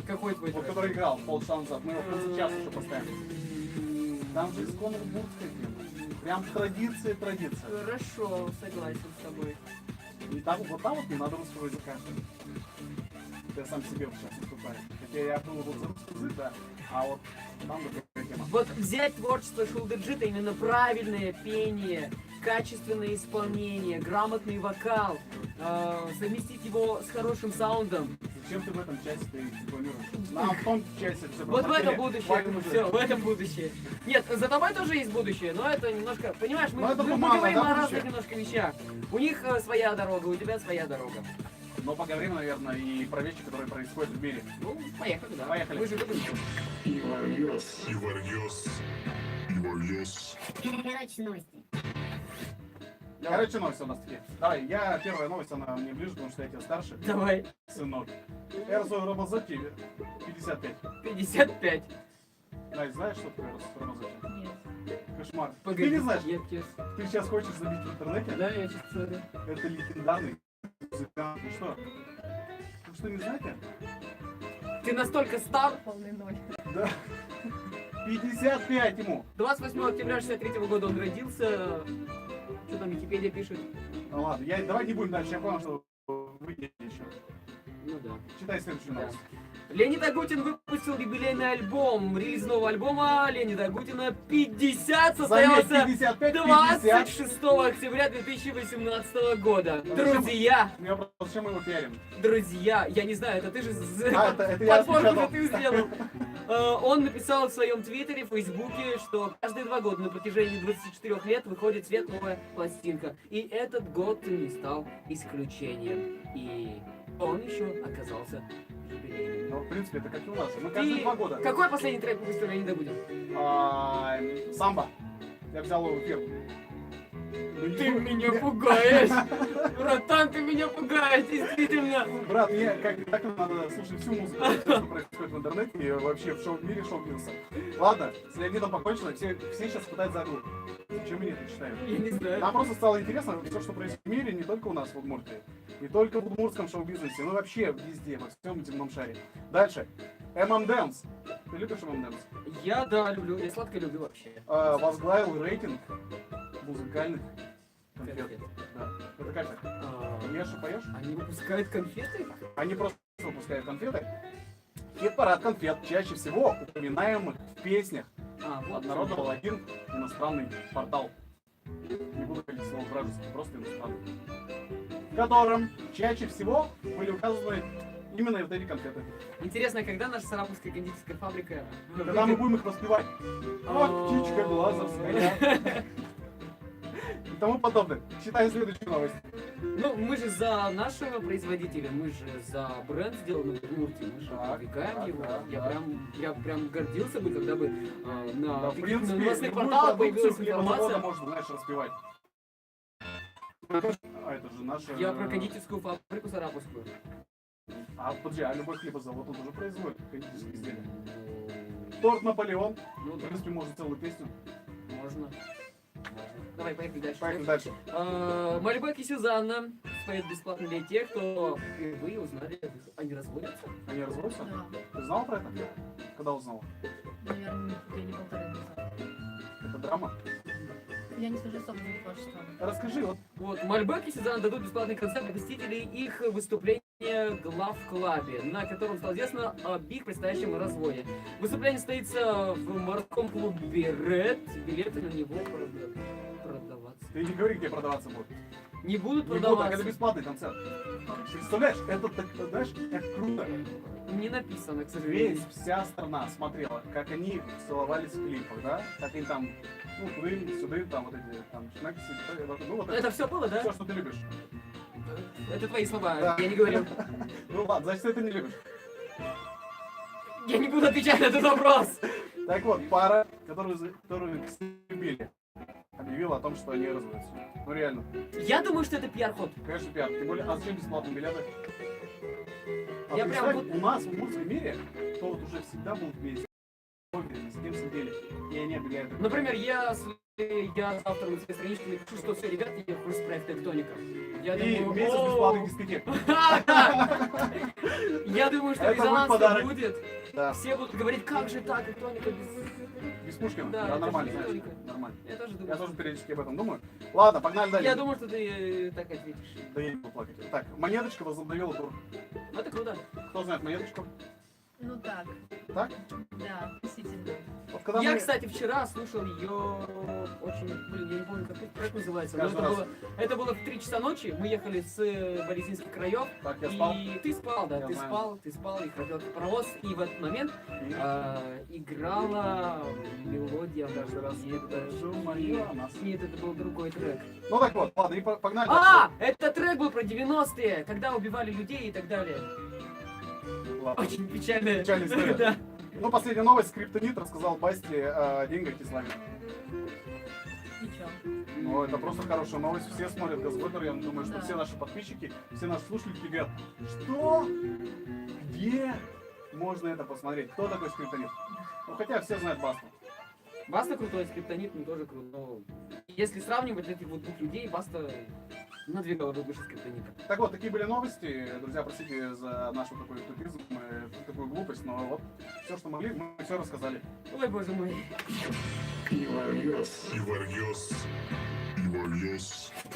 Какой твой Вот трек? который играл полчаса назад, мы его в конце часа еще поставим. Там же исконно удмуртская тема. Прям традиция. Хорошо, согласен с тобой. И там, вот там вот не надо русского языка. Я сам себе вот сейчас наступаю. Хотя я был вот за русский язык, да, а вот там вот такая тема. Вот взять творчество Шулдерджита, именно правильное пение, качественное исполнение, грамотный вокал, совместить его с хорошим саундом. Зачем ты в этом части ты планируешь? Нам в том части все Вот в этом будущее, все, в этом будущее. Нет, за тобой тоже есть будущее, но это немножко, понимаешь, мы говорим о разных немножко вещах. У них своя дорога, у тебя своя дорога. Но поговорим, наверное, и про вещи, которые происходят в мире. Ну, поехали, да. Поехали. Мы же любим. Короче, новости. Короче, новости у нас такие. Давай, первая новость, она мне ближе, потому что я тебя старше. Давай. Сынок. Эрзо Рамазотти 55. 55. Настя, знаешь, что такое Рамазотти? Нет. Кошмар. Погоди, Ты не знаешь? я тебе- Ты сейчас хочешь забить в интернете? Да, я сейчас смотрю. Это легендарный музыкант. Ну что? Вы что, не знаете? Ты настолько стар. Полный ноль. Да. 55 ему. 28 октября 63 года он родился. Что там Википедия пишет? Ну ладно, давай не будем дальше. Я понял, что вы еще. Ну да. Читай следующую новость. Леонид Агутин выпустил юбилейный альбом. Релиз нового альбома Леонида Агутина 50 состоялся Заметь, 55, 26 октября 2018 года. Друзья, У меня вопрос, зачем мы его пиарим? друзья, я не знаю, это ты же это я платформу же отпечатал. ты сделал. Он написал в своем твиттере, в фейсбуке, что каждые 2 года на протяжении 24 лет выходит в свет новая пластинка. И этот год не стал исключением. И он еще оказался юбилейным. Ну, в принципе, это как и у нас. Мы каждые И 2 года. какой последний трек выпустил, не добудем? Самбо. Я взял его в эфир. Ты меня пугаешь! Братан, ты меня пугаешь, действительно! Брат, мне как так надо слушать всю музыку, что происходит в интернете и вообще в мире шоу-бизнеса. Ладно, с Леонидом покончено, все сейчас пытаются загнуть. Зачем мне это читают? Я не знаю. Нам просто стало интересно все, что происходит в мире, не только у нас в Удмуртии, не только в удмуртском шоу-бизнесе, но вообще везде, во всем земном шаре. Дальше. M&M's. Ты любишь M&M's? Я, да, люблю, я сладко люблю вообще. Возглавил рейтинг музыкальных конфет. Конфет. Да. Это как так? Ешь и поешь? Они выпускают конфеты? Они просто выпускают конфеты. Хит-парад конфет чаще всего упоминаемых в песнях обнародовал один иностранный портал. Не буду говорить слово вражеский, просто иностранный. В котором чаще всего были указаны именно вот эти конфеты. Интересно, когда наша сарапульская кондитерская фабрика... Когда мы будем их распевать. Вот птичка глазовская. И тому подобное. Читай следующую новость. Ну, мы же за нашего производителя, мы же за бренд сделанный в Удмуртии, мы же Так, продвигаем так, его. да, Я прям гордился бы, когда бы на Да, в каких-то принципе, новостных любую порталах продукцию появилась хлебозавода информация. можно, знаешь, распевать. А это же наша... Я про кондитерскую фабрику сарапульскую. А подожди, а любой хлебозавод он уже производит кондитерские изделия. Торт Наполеон. Ну В да, принципе, можно целую песню. можно. Давай, поехали дальше. Поехали дальше. Мальбек и Сюзанна споют бесплатно для тех, кто впервые узнали, они разводятся. Они разводятся? Да, Ты знал про это? Когда узнала? наверное, не 1,5 назад. Это драма? Я не слежу особо за творчеством. Расскажи, вот. Вот, Мальбек и Сюзанна дадут бесплатный концерт для посетителей их выступления Глав Клабе, на котором стало известно об их предстоящем разводе. Выступление состоится в морском клубе Red. Билеты на него продаваться. Ты не говори, где продаваться будет. Не будут Не буду, так это продаваться. бесплатный концерт. Представляешь, это так, знаешь, это круто. Не написано, к сожалению. Весь, вся страна смотрела, как они целовались в клипах, да? Как они там, ну, туда, там вот эти, там, шнекси, ну, вот Это все было, да? все, что ты любишь. Это твои слова, Да. я не говорил. Ну ладно, значит, ты это не любишь. Я не буду отвечать на этот вопрос. Так вот, пара, которую любили, объявила о том, что они разводятся. Ну реально, Я думаю, что это пиар-ход. конечно, пиар. Тем более, а зачем бесплатные билеты? А Я представь, прям вот- у нас в удмуртском мире, кто вот уже всегда был вместе, с кем сидели, и они объявляют. Например, я с автором на своей страничке напишу, что все, ребята, я курс проект Тектоника. Я И думаю, месяц «О, бесплатных дискотек. Я думаю, что Это будет резонанс подарок. будет. Да. Все будут говорить, как же так, Тектоника без... Без Пушкина? Да, Да, это нормально, же знаешь, Тектоника. нормально. Я тоже Я думаю. тоже периодически об этом думаю. Ладно, погнали дальше. Я думаю, что ты так ответишь. Да я не буду плакать. Так, Монеточка возобновила тур. Ну, это круто. Кто знает Монеточку? Ну так, Так? да, относительно. Вот когда Я, мы... кстати, вчера слушал ее очень, блин, я не помню, как этот трек называется, но Каждый раз. это было в 3 часа ночи, мы ехали с Борисинских краев, Так, я спал. и ты спал, да, Я ты знаю. спал, и храпел как паровоз, и в этот момент И играла мелодия. каждый раз Нет, покажу мою нас. Нет, это был другой трек. Ну так вот, ладно, и погнали А, это трек был про 90-е, когда убивали людей и так далее. дальше. Ладно. Очень печальная. Печальная история. Да. Ну, последняя новость. Скриптонит рассказал Басти о деньгах Киславина. И чё? Ну, это просто хорошая новость. Все смотрят Газгольдер. Я думаю, что Да. все наши подписчики, все наши слушатели говорят, что? Где можно это посмотреть? Кто такой Скриптонит? Ну, хотя все знают Басту. Баста крутой, Скриптонит не тоже крут. Но если сравнивать этих вот двух людей, Баста на 2 головы выше Скриптонита. Так вот, такие были новости. Друзья, простите за нашу такой тупизм, такую глупость, но вот все, что могли, мы все рассказали. Ой, боже мой.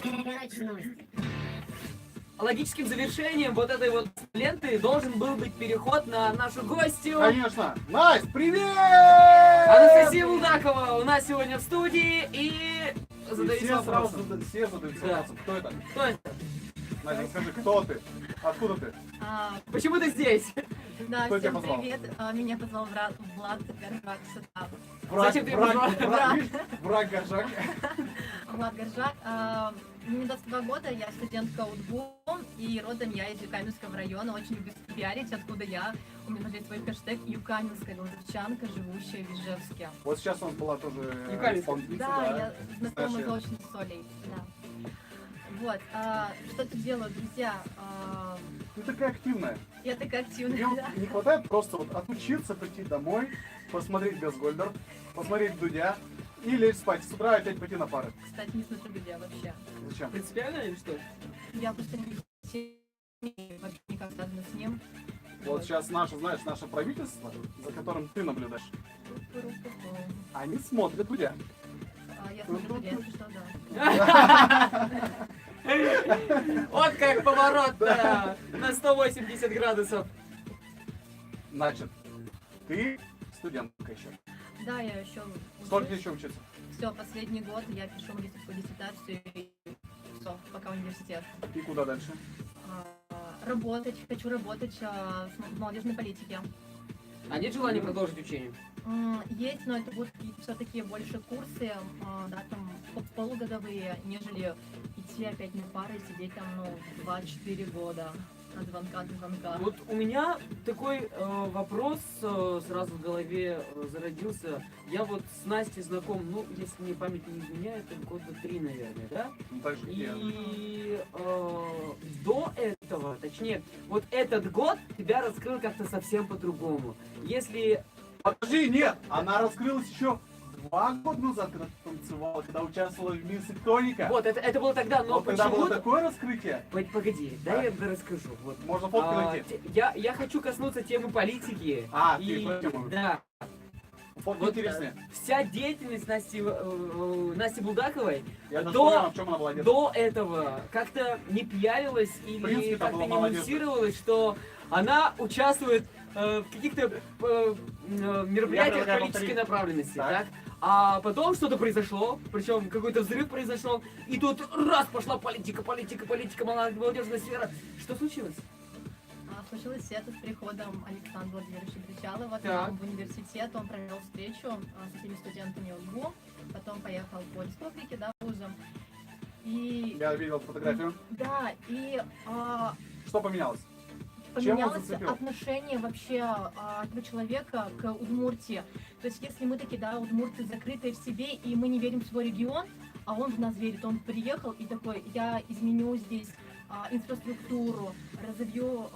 Короче, новости. Логическим завершением вот этой вот ленты должен был быть переход на нашу гостью. Конечно! Настя, привет! Анастасия Булдакова у нас сегодня в студии и И задайте все вопрос. сразу все задаются Да. вопросом, кто это? Кто это? Настя, скажи, кто ты? Откуда ты? Почему ты здесь? Да, Кто тебя всем позвал? привет. Меня позвал Влад Горжак сюда. Зачем ты его позвал? Враг Горжак. Влад Горжак. Мне 22 года, я студентка УДГУ, и родом я из Юкаминского района, очень люблю пиарить, откуда я. У меня даже есть свой хэштег Юкаминская белорусчанка, живущая в Ижевске. Вот сейчас он была тоже Юкаминская. исполнительница, Да, я знакома Настоящая. заочно с Олей. Да. Вот, что тут делаю, друзья? Ты такая активная. Я такая активная, Мне да. не хватает просто вот отучиться, прийти домой, посмотреть Газгольдер, посмотреть Дудя и лечь спать. С утра опять пойти на пары. Кстати, не смотрю где вообще. Зачем? Принципиально или что? Я просто не вообще никак связана с ним. Вот сейчас наше, знаешь, наше правительство, за которым ты наблюдаешь, они смотрят Дудя. Я смотрю где, если что, да. Вот как поворот на 180 градусов. Значит, ты студентка еще. Да, я еще Сколько тебе еще учиться? Все, последний год я пишу магистерскую диссертацию и все, пока университет. И куда дальше? Работать, хочу работать в молодежной политике. А нет желания продолжить учение? Есть, но это будут все-таки больше курсы, да, там полугодовые, нежели идти опять на пары и сидеть там, 2-4 года от звонка до звонка. Вот у меня такой вопрос сразу в голове зародился. Я вот с Настей знаком, если мне память не изменяет, это года 3, наверное, да? Ну, так же, как я. И до этого, точнее, вот этот год тебя раскрыл как-то совсем по-другому. Если... Подожди, нет! Она раскрылась еще 2 года назад, когда ты танцевала, когда участвовала в Мисс Электроника. Вот, это было тогда, но Вот тогда было почему-то... такое раскрытие. Погоди, дай я расскажу. Вот. Можно фотку найти. Я хочу коснуться темы политики. Ты по тему. Да. Фотки Вот, интереснее. вся деятельность Насти Булдаковой Я даже до- понял, в чем она молодец. до этого как-то не пиарилась или принципе, там как-то была не молодец. муссировалась, что она участвует в каких-то мероприятиях такая политической повторить. направленности, Так. так? А потом что-то произошло, причем какой-то взрыв произошел, и тут раз пошла политика, молодежная сфера. Что случилось? Случилось это с приходом Александра Владимировича Бричалова к Так. нам в университет. Он провел встречу с этими студентами УГУ, потом поехал по республике, да, вузам. И Я видел фотографию. да, и Что поменялось? Чем он поменялось зацепил? отношение вообще этого человека к Удмуртии. То есть если мы такие, да, удмурты закрытые в себе, и мы не верим в свой регион, а он в нас верит, он приехал и такой, я изменю здесь инфраструктуру, разовью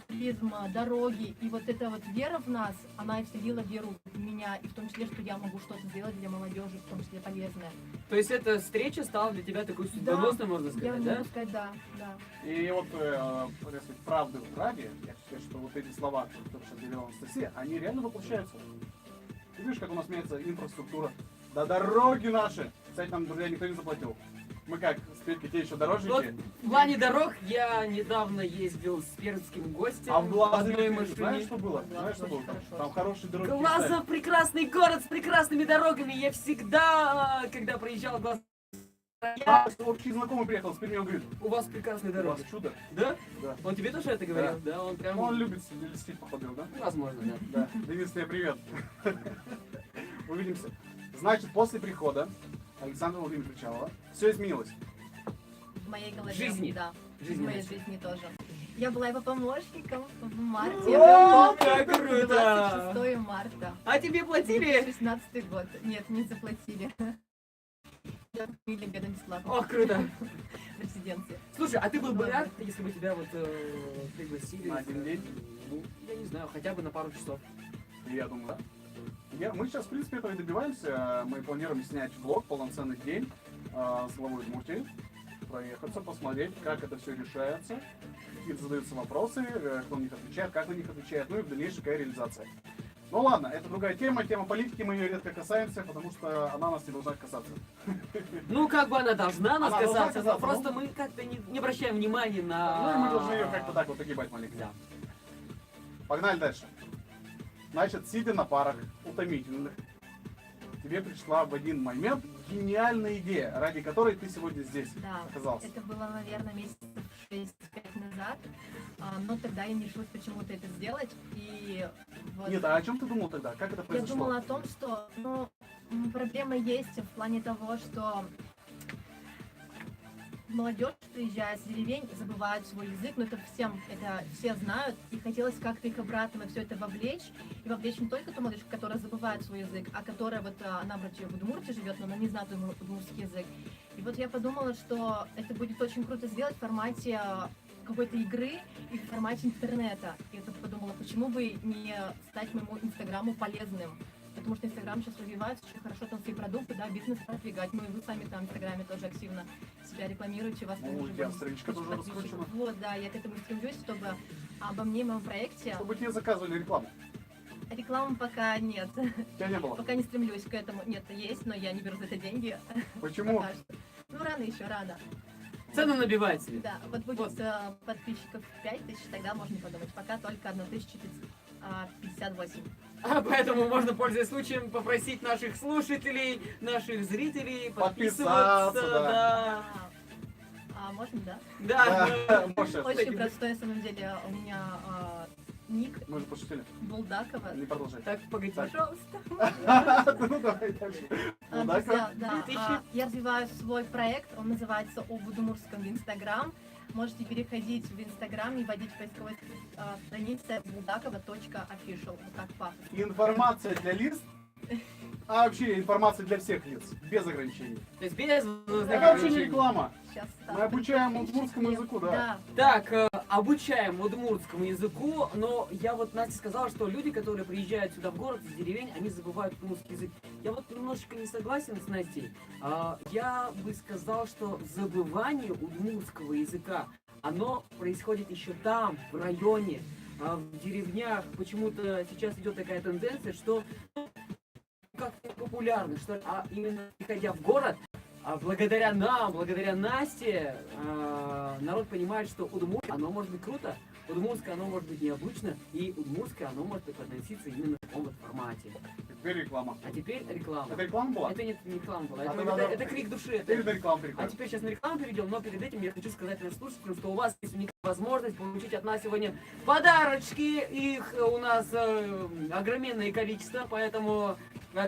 туризм, дороги, и вот эта вот вера в нас, она и вселила веру в меня, и в том числе, что я могу что-то сделать для молодежи, в том числе полезное. То есть эта встреча стала для тебя такой судьбоносной, можно Я сказать, могу да? сказать, да, да. И вот, так сказать, правды в праве, я хочу сказать, что вот эти слова, которые сейчас говорила Анастасия, они реально воплощаются. Ты видишь, как у нас меняется инфраструктура. Да дороги наши! Кстати, нам, друзья, никто не заплатил. Мы как, с Петькой, те еще Вот дорожники. в плане дорог я недавно ездил с пермским гостем А в в Глазове, одной ты машине. знаешь, что было? Да, Знаешь, что очень было? хорошо. Там хорошие дороги. Глазов прекрасный город с прекрасными дорогами. Я всегда, когда проезжал в Глазов, Общий знакомый приехал с Перми, он говорит, у вас прекрасные у вас дороги. чудо. Да? Да. Он тебе тоже это говорил? Да, он прям... Ну, он любит льстить, походу, да? Возможно, да. Да. Денис, тебе привет. Увидимся. Значит, после прихода Александра Владимировича Бричалова все изменилось. В моей голове, Жизни. да. Жизни в моей нашей. жизни тоже. Я была его помощником в марте. О, Я прям как помню, круто! 26 марта. А тебе платили? 16 год. Нет, не заплатили. Я купили бедным бесплатно. Ох, круто. В резиденции. Слушай, а ты был бы Ладно. рад, если бы тебя вот пригласили? На один день? Ну, я не знаю, хотя бы на пару часов. Я думаю, да. Мы сейчас, в принципе, этого и добиваемся. Мы планируем снять влог, полноценный день с главой Удмуртии. Проехаться, посмотреть, как это все решается. Какие-то задаются вопросы, кто на них отвечает, как на них отвечает. Ну и в дальнейшем какая реализация. Ну ладно, это другая тема. Тема политики, мы ее редко касаемся, потому что она нас не должна касаться. Ну, как бы она должна нас Она должна касаться, но касаться, просто ну. мы как-то не обращаем внимания на... Ну и мы должны ее как-то так вот огибать маленько. Да. Погнали дальше. Значит, сидя на парах утомительных, тебе пришла в один момент гениальная идея, ради которой ты сегодня здесь Да. оказался. Это было, наверное, месяцев 6-5 назад. назад, но тогда я не решилась почему-то это сделать. И вот Нет, а о чем ты думал тогда? Как это я произошло? думала о том, что проблема есть в плане того, что молодежь, приезжая с деревень, забывает свой язык, но это все знают, и хотелось как-то их обратно во все это вовлечь, и вовлечь не только ту молодежь, которая забывает свой язык, а которая вот, она вроде в Удмуртии живет, но она не знает удмуртский язык. И вот я подумала, что это будет очень круто сделать в формате какой-то игры и в формате интернета. И я тут подумала, почему бы не стать моему инстаграму полезным? Потому что Инстаграм сейчас развивается очень хорошо, там свои продукты, да, бизнес продвигать. Ну и вы сами там в Инстаграме тоже активно себя рекламируете, вас Ну, тоже у тебя будет страничка тоже подписчиков. раскручена. Вот, да, я к этому стремлюсь, чтобы обо мне и моем проекте Чтобы тебе заказывали рекламу. рекламы пока нет. Тебя не было. Пока не стремлюсь к этому. Нет, есть, но я не беру за это деньги. Почему? Пока что. Ну, рано еще, рано. Цену набивать себе. Да, вот будет подписчиков 5000, тогда можно подумать. Пока только 1058. Поэтому можно, пользуясь случаем, попросить наших слушателей, наших зрителей Подписаться, подписываться. да. Можно, да? Да. Да, можешь сейчас. Очень простой, на самом деле, у меня ник Мы же пошутили. Булдакова. Не продолжай. Так, погоди. Пожалуйста. Ну давай дальше. Ну, да, Друзья, да, 2000. я развиваю свой проект, он называется «Об Удмуртском» в Инстаграм. Можете переходить в Инстаграм и вводить в поисковой странице buldakova.official, вот так папа. Информация для лиц, а вообще информация для всех лиц, без ограничений. То есть без Это вообще не ограничений. реклама. Сейчас, Мы обучаем удмуртскому языку, да. Да. Так, обучаем удмуртскому языку, но я вот Настя сказала, что люди, которые приезжают сюда в город из деревень, они забывают удмуртский язык. Я вот немножечко не согласен с Настей. Я бы сказал, что забывание удмуртского языка, оно происходит еще там, в районе, в деревнях. Почему-то сейчас идет такая тенденция, что как-то популярно, что именно приходя в город, благодаря нам, благодаря Насте, народ понимает, что удмуртское, оно может быть круто, удмуртское, оно может быть необычно, и удмуртское, оно может подноситься именно в таком вот формате. Теперь реклама. А теперь реклама. Это реклама была? Это не реклама была, это, тогда это крик души. Теперь на рекламу А переходим. теперь сейчас на рекламу перейдем, но перед этим я хочу сказать нашим слушателям, что у вас есть уникальная возможность получить от нас сегодня подарочки. Их у нас огроменное количество, поэтому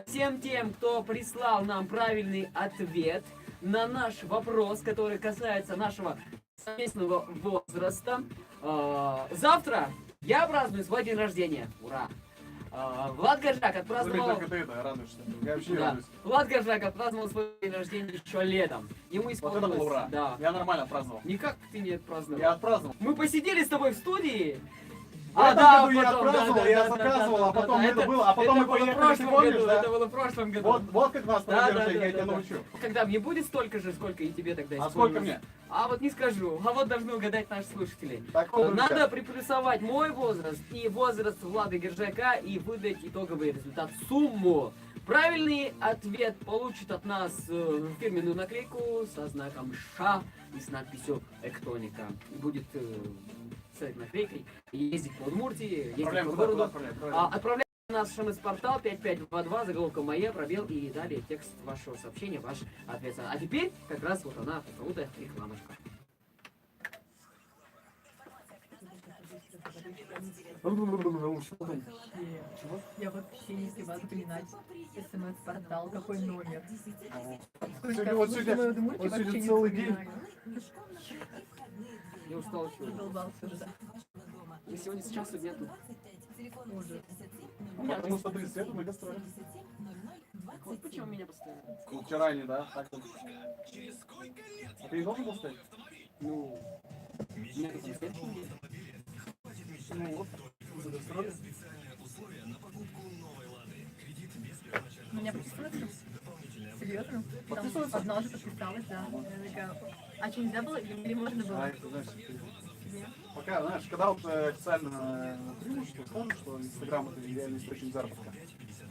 всем тем, кто прислал нам правильный ответ на наш вопрос, который касается нашего совместного возраста, завтра я праздную свой день рождения. Ура! Влад Горжак отпраздновал... Только ты это радуешься. Я вообще не Да. радуюсь. Влад Горжак отпраздновал свой день рождения еще летом. Ему Вот это исполнилось... было ура. Да. Я нормально отпраздновал. Никак ты не отпраздновал. Я отпраздновал. Мы посидели с тобой в студии. В этом году я потом, отпраздновал, я заказывал, а потом это было, а потом мы было в поехали, прошлом помнишь, году, да? это было в прошлом году. Вот как нас Да, поддержали, я тебя да. научу. Когда мне будет столько же, сколько и тебе тогда А исполнилось? сколько мне? А вот не скажу. А вот должны угадать наши слушатели. Такого Надо друзья. приплюсовать мой возраст и возраст Влада Горжака и выдать итоговый результат, сумму. Правильный ответ получит от нас фирменную наклейку со знаком ША и с надписью «Эктоника». Будет с этой наклейкой ездить по Удмуртии, ездить Отправляем по туда, городу. отправляем. Отправляйте наш смс-портал 5522, заголовком «Моя», пробел и далее текст вашего сообщения, ваш ответ. А теперь как раз вот она, пресловутая рекламочка. Я вообще не могла запоминать СМС-портал, какой номер. Сегодня целый день. Я устал еще. Задолбался уже. И сегодня с часу нету. Потому что ты Света на гастроли. Вот почему меня поставили? Вчера не, да? Так вот. А ты не должен был стоять? Ну, нету концерта. Ну вот, за гастроли. Меня подписываются? Серьезно? Подписываются? Одна уже подписалась, да. Я такая, а что, нельзя было? Или можно было? А, это, знаешь, пока, знаешь, когда вот официально примут, что скажут, что Инстаграм это реальный источник заработка.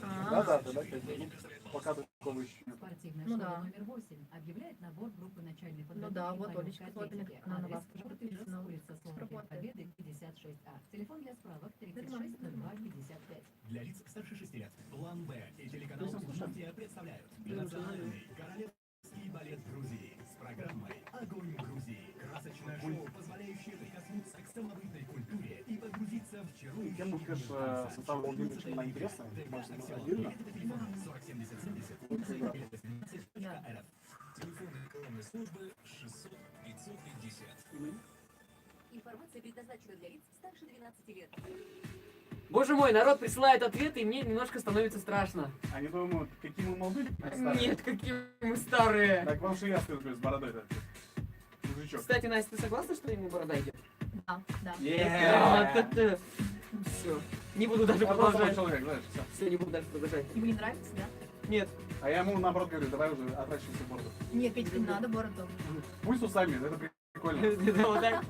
Да, тогда как бы, ну, пока такого еще нет. Спортивная Ну школа да. номер 8 объявляет набор группы начальной Ну да, вот подготовки Олечка по смотрит атлетике. на Адрес вас. спорта Ижевск, улица Солнечной Работает. Победы, 56А. Телефон для справок 360255. Для лиц старше 6 лет. План Б и телеканал «Удмуртия» представляют национальный королевский балет Грузии с программой «Огонь Грузии». Красочное шоу, позволяющее прикоснуться самобытной культуре и погрузиться в чарующий Тема, конечно, состава Владимировича, она интересная. Может, отдельно. 407070 или телефон рекламной службы 600 550. Информация предназначена для лиц старше 12 лет. Боже мой, народ присылает ответы, и мне немножко становится страшно. Они думают, какие мы молодые. Нет, какие мы старые. Так вам же я скажу, с бородой-то. Мужичок. Кстати, Настя, ты согласна, что ему борода идет? Да, да. Все. Не буду даже Я просто продолжать. человек, знаешь, все. Все, не буду дальше продолжать. Ему не нравится, да? Нет. А я ему наоборот говорю, давай уже отращивайся бороду. Нет, Петька, не надо бороду. Пусть усами, это прикольно. Да, вот так.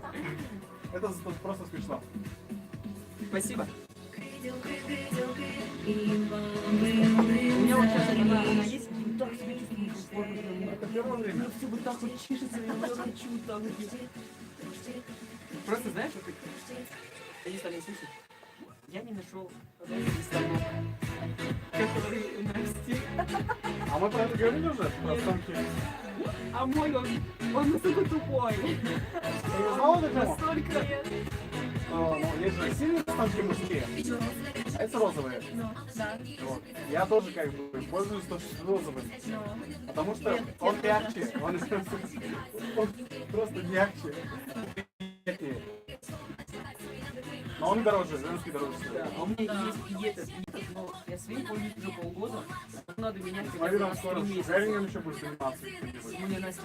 Это просто смешно. Спасибо. У меня вот сейчас она есть, и так себя чувствую комфортно. Это первое время. Все вот так вот чешется, и я хочу вот так вот. Просто знаешь, вот они стали слышать. Я не нашел станок, который у Насти. А мы про это говорили уже? Про станки? А мой он настолько тупой. Ты не знал эту тему? Настолько. Ну, есть же синие станки мужские, а это розовые. Да. Вот. Я тоже как бы пользуюсь тоже розовым. Потому что он мягче. Он просто мягче. Приятнее. Но он дороже, женский дороже. Да, а у меня есть и этот, но я своим пользуюсь уже полгода, а потом надо менять хотя Смотри, бы нам раз в скоро 3 месяца. шеринем еще будет заниматься. Мне Настя,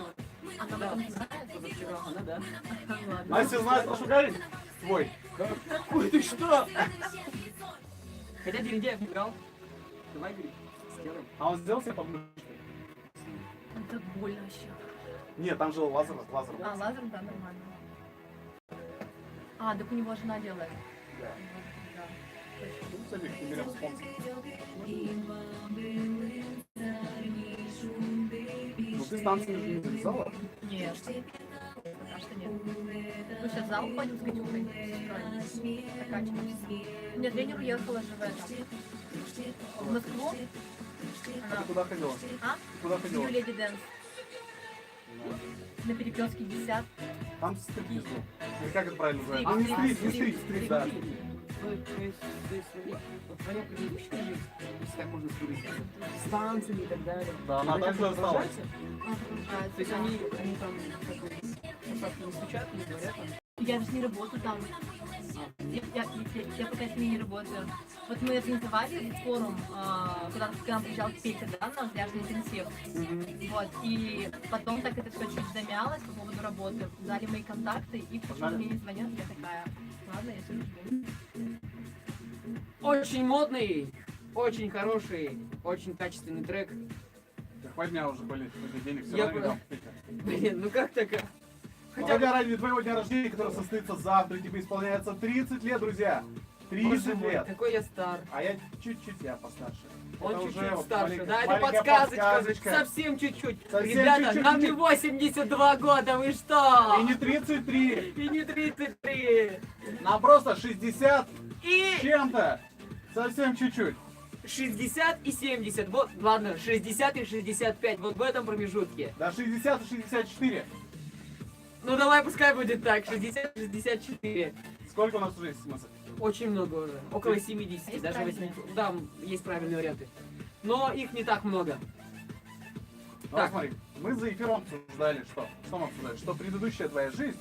Она да, потом не знает? позавчера, она, да. Ладно. Настя знает про шугаринг? Твой. Ой, ты что? Хотя Берендяев не брал. Давай, говорит, сделаем. А он сделал себе подмышкой? Это больно вообще. Нет, там же лазер. А, лазер, да, нормально. А, так у него жена делает. Да. Да. Ну, кстати, не берем спонсор. Ну ты с танцами не завязала? Нет. Пока что нет. Мы сейчас в зал ходим с Катюхой, с сестрой. Прокачиваемся. У меня тренер уехала же в это. В Москву. А Она... ты куда ходила? А? Ты куда ходила? New Lady Dance. На Перекрестке 50. Там стрип был. Или как это правильно называется? Стрип, Ну не стрит, да. Вот твоя предыдущая жизнь, если так можно сказать, с танцами и так далее. Да, она так же осталась. То есть они там как бы, посадки не стучат, не говорят там. Я же не работаю там. Я пока с ними не работаю. Вот мы организовали форум, куда к нам приезжал Петя, да, на пляжный интенсив. Вот, и потом так это все чуть замялось по поводу работы. Дали мои контакты, и почему мне не звонят, я такая, ладно, я все жду. Очень модный, очень хороший, очень качественный трек. Да хватит меня уже болеть, хоть денег все Я равно не бы- дам. Петя. Блин, ну как так? Хотя ради твоего дня рождения, который состоится завтра, тебе исполняется 30 лет, друзья. 30 Боже мой, лет. какой я стар. А я чуть-чуть я постарше. Он Это чуть-чуть уже вот старше, маленькая- да, это маленькая подсказочка, совсем чуть-чуть. Совсем Ребята, чуть-чуть. нам не 82 года, вы что? И не 33, И не 33. нам просто 60 И чем-то. Совсем чуть-чуть. 60 и 70, вот, ладно, 60 и 65, вот в этом промежутке. Да 60 и 64. Ну давай, пускай будет так, 60 и 64. Сколько у нас уже есть смысл? Очень много уже, около 70, Есть даже правильные? 80. Да, есть правильные варианты. Но их не так много. Ну, Так. смотри, мы за эфиром обсуждали, что? Что мы обсуждали? Что предыдущая твоя жизнь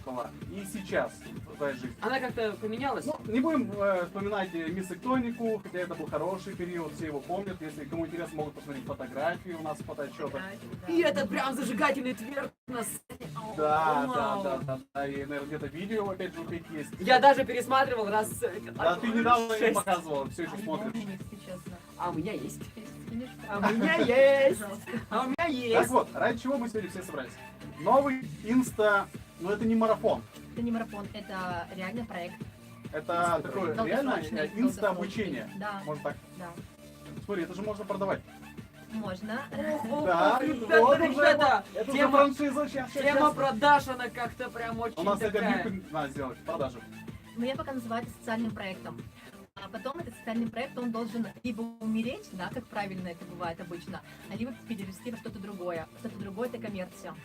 была и сейчас твоя жизнь. Она как-то поменялась? Ну, не будем вспоминать миссектонику, хотя это был хороший период, все его помнят. Если кому интересно, могут посмотреть фотографии у нас в фотоотчетах. И этот прям зажигательный тверк на сцене. Да, и, наверное, где-то видео, опять же, у Пети есть. Я даже пересматривал раз... Да, ты недавно мне 6. показывала, все еще смотришь. Если честно. А у меня есть. Скинешь? А у меня есть. Пожалуйста. А у меня Так есть. вот, ради чего мы сегодня все собрались? Новый инста, но это не марафон. Это не марафон, это реально проект. Это такое реально Долгосрочный, инста-обучение. долгосрочный. Да, Можно так. да. Смотри, это же можно продавать. Можно. Да, Ребята, вот уже ребята, это уже тема- франшиза, сейчас. Тема продаж, она как-то прям очень У нас эта такая. бирку надо сделать, продажи. Но я пока называю это социальным проектом. А потом этот социальный проект, он должен либо умереть, да, как правильно это бывает обычно, а либо перерасти во что-то другое. Что-то другое — это коммерция.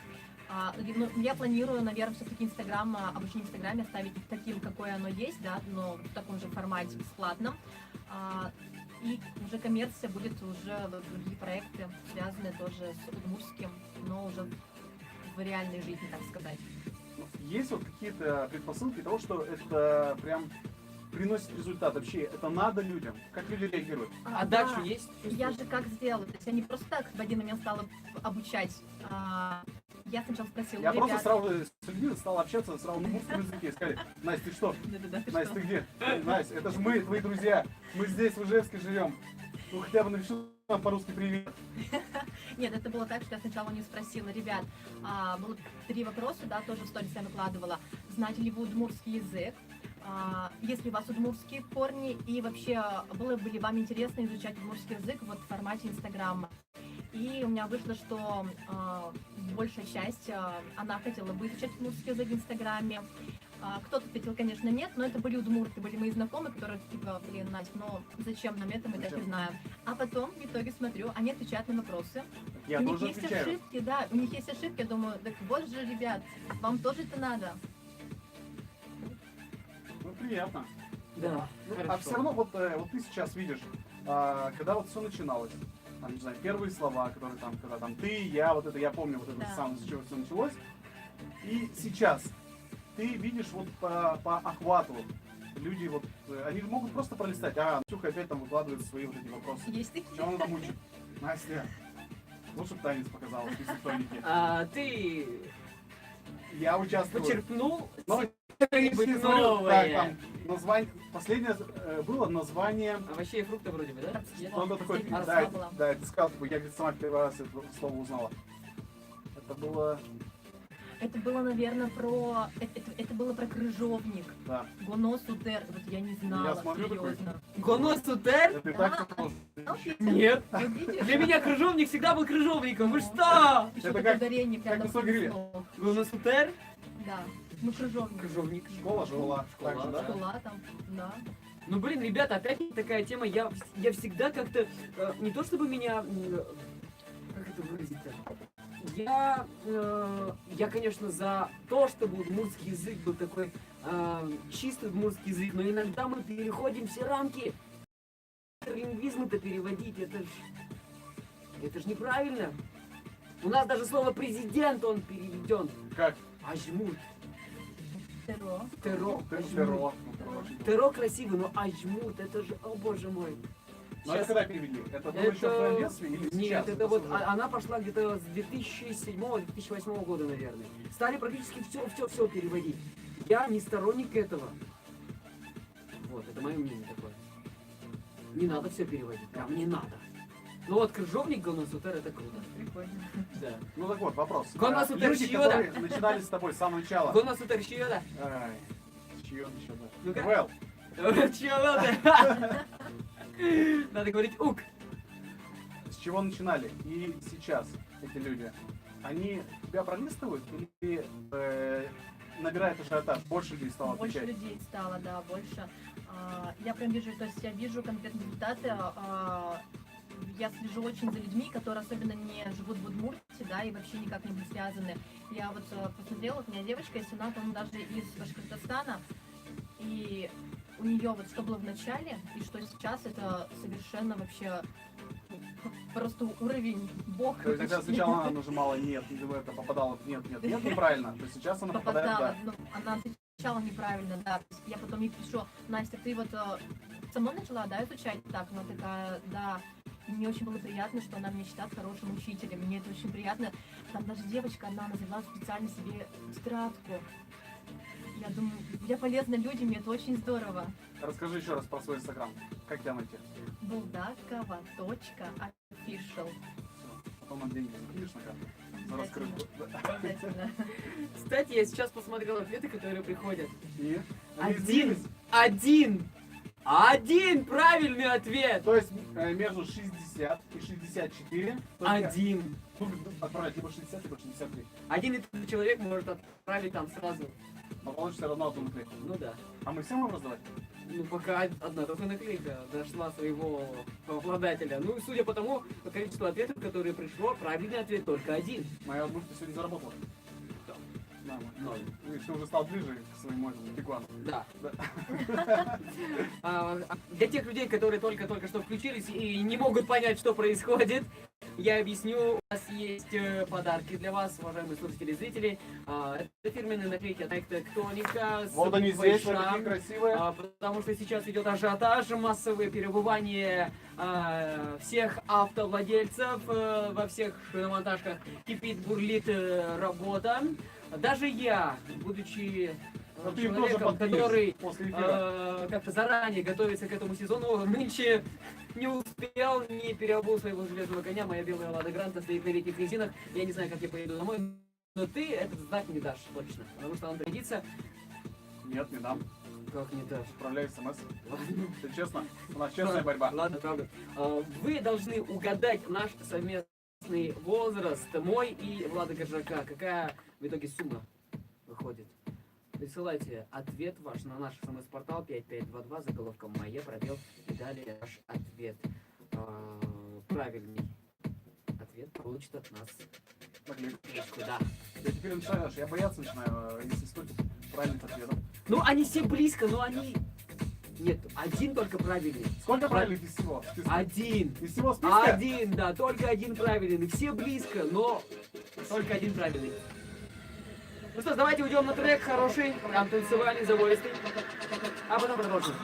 Я планирую, наверное, все-таки Инстаграм, обучение в Инстаграме оставить таким, какое оно есть, да, но в таком же формате, бесплатном. И уже коммерция будет, уже другие проекты, связанные тоже с удмуртским, но уже в реальной жизни, так сказать. Есть вот какие-то предпосылки того, что это прям приносит результат? Вообще, это надо людям? Как люди реагируют? А Да. дальше есть? Я же как сделала, то есть я не просто так в один момент стала обучать. Я сначала спросила Я у просто ребят. сразу с людьми стал общаться сразу на удмуртском языке. Сказали: Настя, ты что? Да-да-да, ты Настя, что? ты где? Настя, это же мы, твои друзья. Мы здесь, в Ижевске живем. Ну хотя бы напиши нам по-русски привет. Нет, это было так, что я сначала у них спросила: ребят, было 3 вопроса, да, тоже в сторис я выкладывала. Знаете ли вы удмуртский язык? Есть ли у вас удмуртские корни? И вообще, было бы ли вам интересно изучать удмуртский язык вот в формате Инстаграма? И у меня вышло, что большая часть, она хотела бы изучать удмуртский язык в Инстаграме. Кто-то ответил, конечно, нет, но это были удмурты, были мои знакомые, которые типа, блин, Настя, ну зачем нам это, мы так и знаем. А потом, в итоге, смотрю, они отвечают на вопросы. Я у них тоже есть отвечаю. ошибки, да, у них есть ошибки, я думаю, так вот же, ребят, вам тоже это надо. Ну приятно. Да. А все равно вот ты сейчас видишь, когда вот все начиналось, там, не знаю, первые слова, которые там, когда там ты, я, вот это я помню, вот это Да. самое, с чего все началось. И сейчас ты видишь вот по охвату люди вот, они могут просто пролистать, Настюха опять там выкладывает свои вот эти вопросы. Есть такие. Чего она там учит? Настя, лучше бы танец показала, в тоники. Ты Я участвую. почерпнул Но что-нибудь Так, новое. там, название, последнее было название. Овощей и фрукты вроде бы, да? Нет? Ну, это такой, Последняя да, была. да, ты сказал, я говорит, сама первый раз это слово узнала. Это было, Это было, наверное, про... Это было про крыжовник. да. Гоносутер. Вот я не знала, Я смотрю такой. серьезно. Гоносутер? Это и Да. так тоже. Нет. Вы видите? Для меня крыжовник всегда был крыжовником. Вы что? Еще Это такое как- ударение прямо как на в Согреле. слог. Гоносутер? Да. Ну, крыжовник. Крыжовник. Школа. Школа, Так же, да? Школа там, да. Ну, блин, ребята, опять такая тема. Я всегда как-то... не то чтобы меня... как это выразить-то? Я, конечно, за то, чтобы удмуртский язык был такой чистый удмуртский язык, но иногда мы переходим все рамки. Лингвизмы-то переводить, это ж неправильно. У нас даже слово президент, он переведен. Как? Ажмут. Теро. Теро. Перо. Теро красивый, но ажмут, это же, о боже мой. Но это Щас- когда перевели? Это было еще в твоем детстве или сейчас? Нет, это вот, уже? она пошла где-то с 2007-2008 года, наверное. Стали практически все переводить. Я не сторонник этого. Вот, это мое мнение такое. Не надо все переводить, прям не надо. Ну вот, крыжовник Гоносутер, это круто. Прикольно. Да. Ну так вот, вопрос. Гоносутер Люди, Шиода. которые начинали с тобой с самого начала. Гоносутер чьё-то? Ай, Шиода, Шиода. Ну-ка. Well, Чё-то? Надо говорить ук. с чего начинали и сейчас эти люди? Они тебя пролистывают или набирает ажиотаж? Больше людей стало Больше отвечать? людей стало, да, больше. Я прям вижу, то есть я вижу конкретные результаты. Я слежу очень за людьми, которые особенно не живут в Удмуртии, да, и вообще никак не были связаны. Я вот посмотрела, вот у меня девочка есть, она, по-моему, даже из Башкортостана, и у нее вот что было в начале и что сейчас, это совершенно вообще просто уровень бог. То есть, когда почти. сначала она нажимала нет, и в это попадала в нет, неправильно. То есть сейчас она попадает Попадала, да. ну, она отвечала неправильно, да. Я потом ей пишу: Настя, ты вот со мной начала, да, изучать? Так, она такая, да. Мне очень было приятно, что она меня считает хорошим учителем. Мне это очень приятно. Там даже девочка одна называла специально себе тетрадку. Я думаю, я полезна людям, и это очень здорово. Расскажи еще раз про свой инстаграм. Как тебя найти? Булдакова.official. Потом нам деньги закинешь на карту. За раскрытку. Обязательно. Кстати, я сейчас посмотрел ответы, которые приходят. И? Они Один. изменились? Один правильный ответ. То есть между 60 и 64 только, Один. отправлять либо 60, либо 63. Один и тот же человек может отправить там сразу. Но получится все равно одну наклейку. Ну да. А мы все можем раздавать? Ну пока одна только наклейка дошла своего обладателя. Ну и судя по тому, по количеству ответов, которые пришло, правильный ответ только один. Моя бабушка сегодня заработала. самое. 0. Ты уже стал ближе к своему этому тигуану. Да. Да. Для тех людей, которые только что включились и не могут понять, что происходит, я объясню. У нас есть подарки для вас, уважаемые слушатели и зрители. Это фирменные наклейки от проекта «Ктоника». с Вот они буквой здесь, вот «Ш». такие красивые. Потому что сейчас идет ажиотаж, массовое перебывание всех автовладельцев во всех шиномонтажках. Кипит, бурлит работа. Даже я, будучи Но ты им тоже человеком, подбьешь который после эфира. как-то заранее готовится к этому сезону, нынче не успел, не переобул своего железного коня. Моя белая Лада Гранта стоит на летних резинах. Я не знаю, как я поеду домой, но ты этот знак не дашь точно, потому что он пригодится. Нет, не дам. Как не дашь? Отправляй смс. Ты честно? У нас честная борьба. Ладно, правда. Вы должны угадать наш совместный возраст, мой и Влада Коржака. Какая в итоге сумма выходит? Присылайте ответ ваш на наш смс-портал 5522, заголовком «Моя», пробел, и далее ваш ответ. Правильный ответ получит от нас. Наклейку, да. Я теперь начинаю, я бояться начинаю, если столько правильных ответов. Ну, они все близко, но они... Нет, один только правильный. Сколько правильных из всего? Один. Из всего списка? Один, да, только один правильный. Все близко, но только один правильный. Ну что ж, давайте уйдем на трек хороший, прям танцевальный, забористый. А потом продолжим.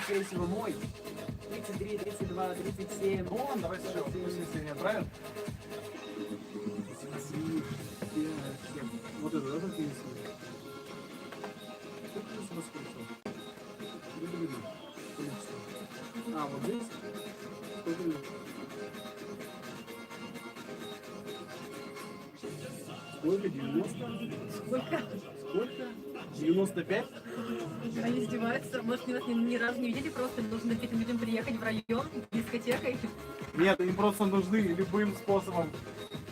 Скорее всего, мой. 33, 32, 37. Ну ладно, давай сейчас, если не отправим. Вот это, да, только если. А, вот здесь? Сколько? 90? Сколько? Сколько? 95? Они издеваются. Может, нас ни разу не видели, просто нужно к этим людям приехать в район, дискотека. Нет, им просто нужны любым способом.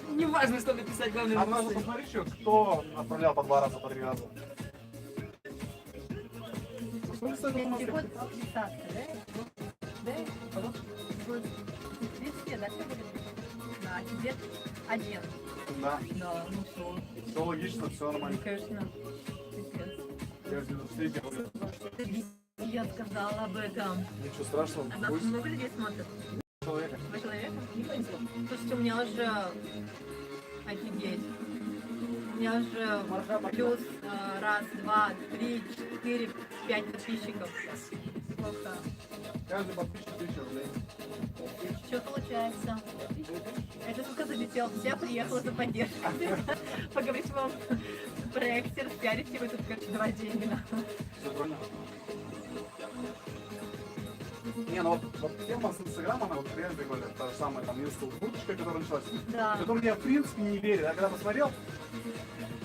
Не важно, что написать, главное А надо посмотреть еще, кто отправлял по 2 раза, по 3 раза. Сколько стоит эта маска? Переход в апликацию, да? Да? Вот. В принципе, да, все будет. Да, тебе один. Да. Да, ну все. Все логично, все нормально. Конечно. Пипец. Я же встретил. Я сказала об этом. Ничего страшного. А нас Пусть много людей смотрят? человека. 2 человека? Не повезло. Слушайте, у меня же... Офигеть. У меня же плюс раз, два, три, 4, 5 подписчиков. Плохо. Каждый подписчик 1000 рублей. Что получается? Это сколько залетел? Я приехала за поддержкой. Поговорить вам в проекте, распиарите вы тут, короче, 2 деньги. Все правильно. Не, ну вот тема с Инстаграма, она вот реально прикольная. Та же самая там инстаграмчика, которая началась. Да. Это мне в принципе не верит. А когда посмотрел,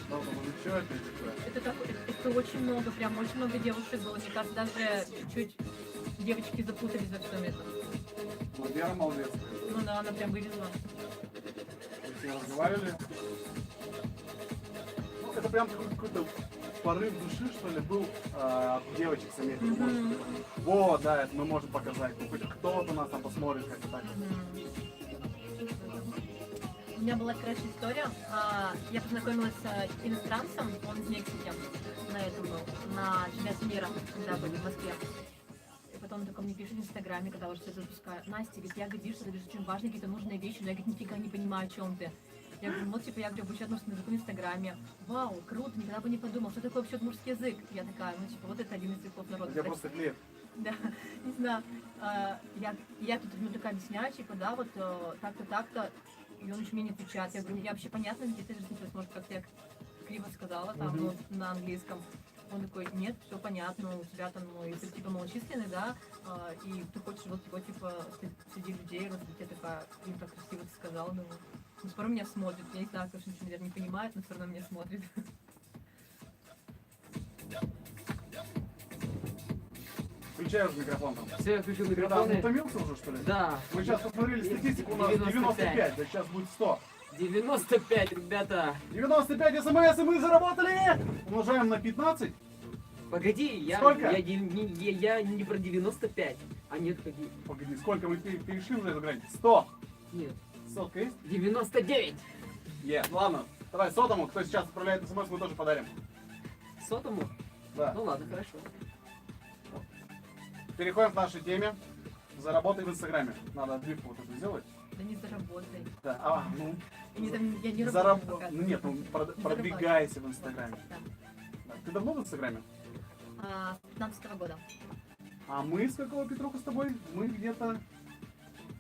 ну, думаю, ну что это такое? Это очень много, прям очень много девушек было. Мне кажется, даже чуть-чуть девочки запутались во всем этом. Ну, Вера молодец. Ну да, она прям вывезла. Мы с ней разговаривали. Ну, это прям какой-то порыв души, что ли, был от девочек самих. Вот, да, это мы можем показать. Ну, хоть кто-то нас там посмотрит, как-то так. У меня была, короче, история. Я познакомилась с иностранцем, он из Мексики, на этом был, на чемпионате мира, когда были в Москве. И потом он такой мне пишет в Инстаграме, когда уже все запускаю. Настя, говорит, я годишься, ты говоришь, очень важные какие-то нужные вещи, но я, говорит, нифига не понимаю, о чем ты. Я говорю, ну, типа, я говорю, обучаю русскому языку в Инстаграме. Вау, круто, никогда бы не подумал, что такое вообще мужский язык. Я такая, ну, типа, вот это один из языков народа. Я просто клеит. Да, не знаю. Я тут ему такая объясняю, типа, да, вот так-то, так-то. И он еще мне не отвечает. Я говорю, я вообще понятно, где ты разница, может, как я криво сказала, там, ну, на английском. Он такой, нет, все понятно, у тебя там, ну, язык типа малочисленный, да, и ты хочешь вот его, типа, среди людей, вот я такая, им так красиво ты сказала, ну, скоро меня смотрит, я не знаю, конечно, ничего, наверное, не понимает, но все равно меня смотрит. Включаю уже микрофон там. Все, я включил Ты микрофоны. там утомился уже, что ли? Да. Мы сейчас посмотрели статистику, у нас 95, да сейчас будет 100. 95, ребята. 95 смс, и мы заработали! Умножаем на 15. Погоди, я Сколько? не про 95, а А нет, погоди. Погоди, сколько мы перешли уже эту грань? 100! Нет. Сотка есть? 99! Ладно. Давай сотому, кто сейчас отправляет смс, мы тоже подарим. Сотому? Да. Ну ладно, хорошо. Переходим к нашей теме. Заработай в Инстаграме. Надо отбивку вот эту сделать. Да не заработай. Да, ну. Я не Зараб- работаю пока. Ну нет, ну продвигайся в Инстаграме. Да. Да. Ты давно в Инстаграме? С 15 года. А мы с какого, Петруха, с тобой? Мы где-то...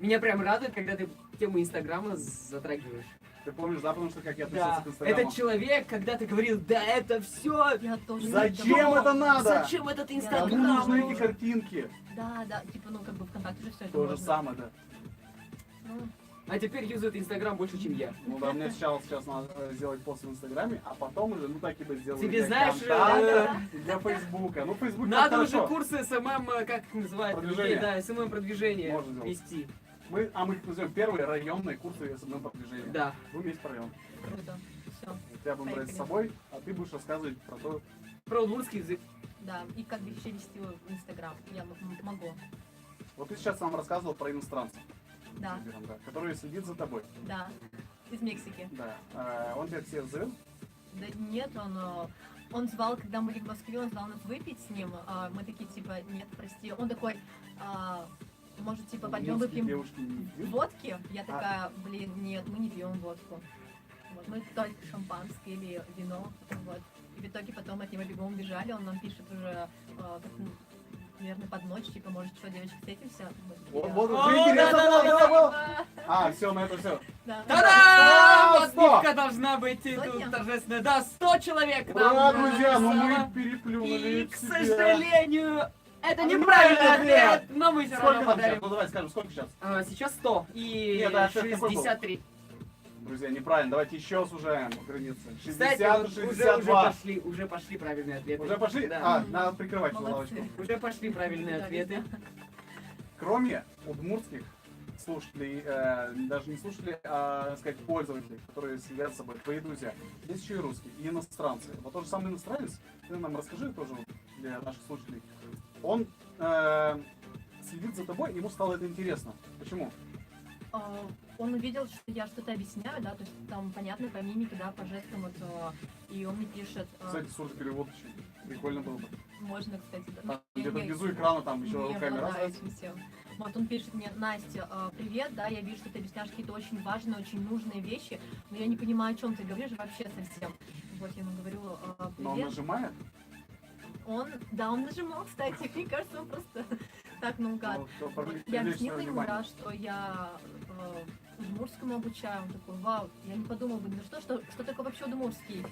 Меня прям радует, когда ты тему Инстаграма затрагиваешь. Ты помнишь, да, потому что как я относился Да, к Инстаграму? этот человек, когда ты говорил, да это все, Я тоже. Зачем это надо? зачем этот Кому Инстаграм? нужны эти картинки? Да, типа, ну как бы ВКонтакте же все это То же можно. самое, да. Ну, А теперь юзает Инстаграм больше, чем я. Ну да, мне сейчас надо сделать пост в Инстаграме, а потом уже, ну так и бы сделаю. Тебе для знаешь, ВКонтакта, для Фейсбука. Ну, Фейсбук Надо хорошо. уже курсы СММ, как их называют, Продвижение. людей, да, СММ продвижение Можно сделать. вести. Мы их назовем первые районные курсы СММ продвижения. Да. Будем есть по району. круто. Все. Я буду брать с собой, а ты будешь рассказывать про то. Про удмуртский язык. Да, и как бы еще вести в Инстаграм. Я могу. Вот ты сейчас нам рассказывал про иностранца, Да, который следит за тобой. да. Из Мексики. Да. Он тебя к себе зовет? Да нет, он звал, когда мы были в Москве, он звал нас выпить с ним. Мы такие, типа, нет, прости. Он такой, может, типа, пойдем Удмуртские выпьем девушки не пьют? водки? Я такая, блин, нет, мы не пьем водку. Вот, мы только шампанское или вино. Вот. И в итоге потом от него бегом бежали, он нам пишет уже, как, наверное, под ночь, типа, может, что, девочки, встретимся? Мы такие, Вот, О, уже интересно да-да-да-да. было. Все, на это все. да. Та-дам! 100! Отбивка должна быть и тут Сотня? торжественная. Да, 100 человек Ура, нам друзья, ну написало. мы переплюнули И, к себя. сожалению, это Неправильный неправильный ответ. ответ, но мы все Сколько равно там сейчас? подарим. Ну давай скажем, сколько сейчас? Сейчас 100 и Нет, а ответ какой был? 63. Друзья, неправильно, давайте еще сужаем границы. 60 Кстати, и вот 62. уже пошли правильные ответы. Уже пошли? Да. Надо прикрывать эту Молодцы. лавочку. Уже пошли правильные Да, ответы. Кроме удмуртских слушателей, даже не слушателей, а, так сказать, пользователей, которые следят за собой, твои друзья, есть еще и русские, и иностранцы. Вот тот же самый иностранец, ты нам расскажи тоже вот для наших слушателей. Он следит за тобой, ему стало это интересно. Почему? Он увидел, что я что-то объясняю, да, то есть там понятно по мимике, да, по жестам, вот, и он мне пишет, Кстати, сурдоперевод очень прикольно было бы. можно, кстати, да. Там Я где-то не- внизу экрана там еще не руками раз. обладаю этим всем. Вот он пишет мне: Настя, привет, да, я вижу, что ты объясняешь какие-то очень важные, очень нужные вещи, но я не понимаю, о чем ты говоришь вообще совсем. Вот я ему говорю, Но он привет. нажимает. Он нажимал, кстати, мне кажется, он просто так наугад. Ну, то Вот привлечь я объяснила свое ему, внимание. да, что я удмуртскому обучаю. Он такой, вау, я не подумал бы, ну что такое вообще удмуртский?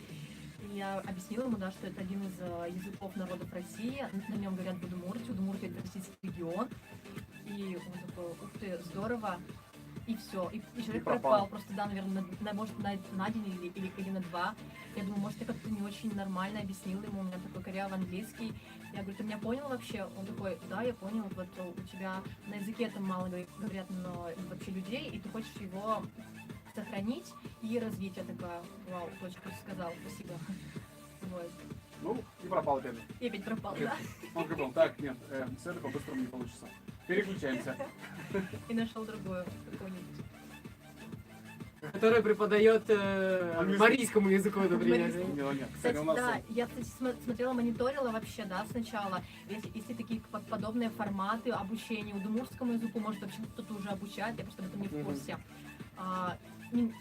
И я объяснила ему, да, что это один из языков народов России, на нем говорят в Удмуртии, Удмуртия — это российский регион. И он такой, ух ты, здорово. И все, и человек пропал. Просто, да, наверное, может, на день или на два. Я думаю, может, я как-то не очень нормально объяснила ему, у меня такой корявый английский. Я говорю, ты меня понял вообще? Он такой, да, я понял, вот у тебя на языке там мало говорят, но вообще людей, и ты хочешь его сохранить и развить. Я такая, вау, очень круто сказал, спасибо. Вот. Ну, и пропал опять же. И опять пропал, да. Он говорил, так, нет, все это по-быстрому не получится. Переключаемся. И нашел другую какую-нибудь. Который преподает Английский. марийскому языку, например. Нет, Кстати, у нас да, я, кстати, смотрела, мониторила вообще, да, сначала. Если такие подобные форматы обучения удмуртскому языку, может, вообще кто-то уже обучает, я просто об этом не в курсе.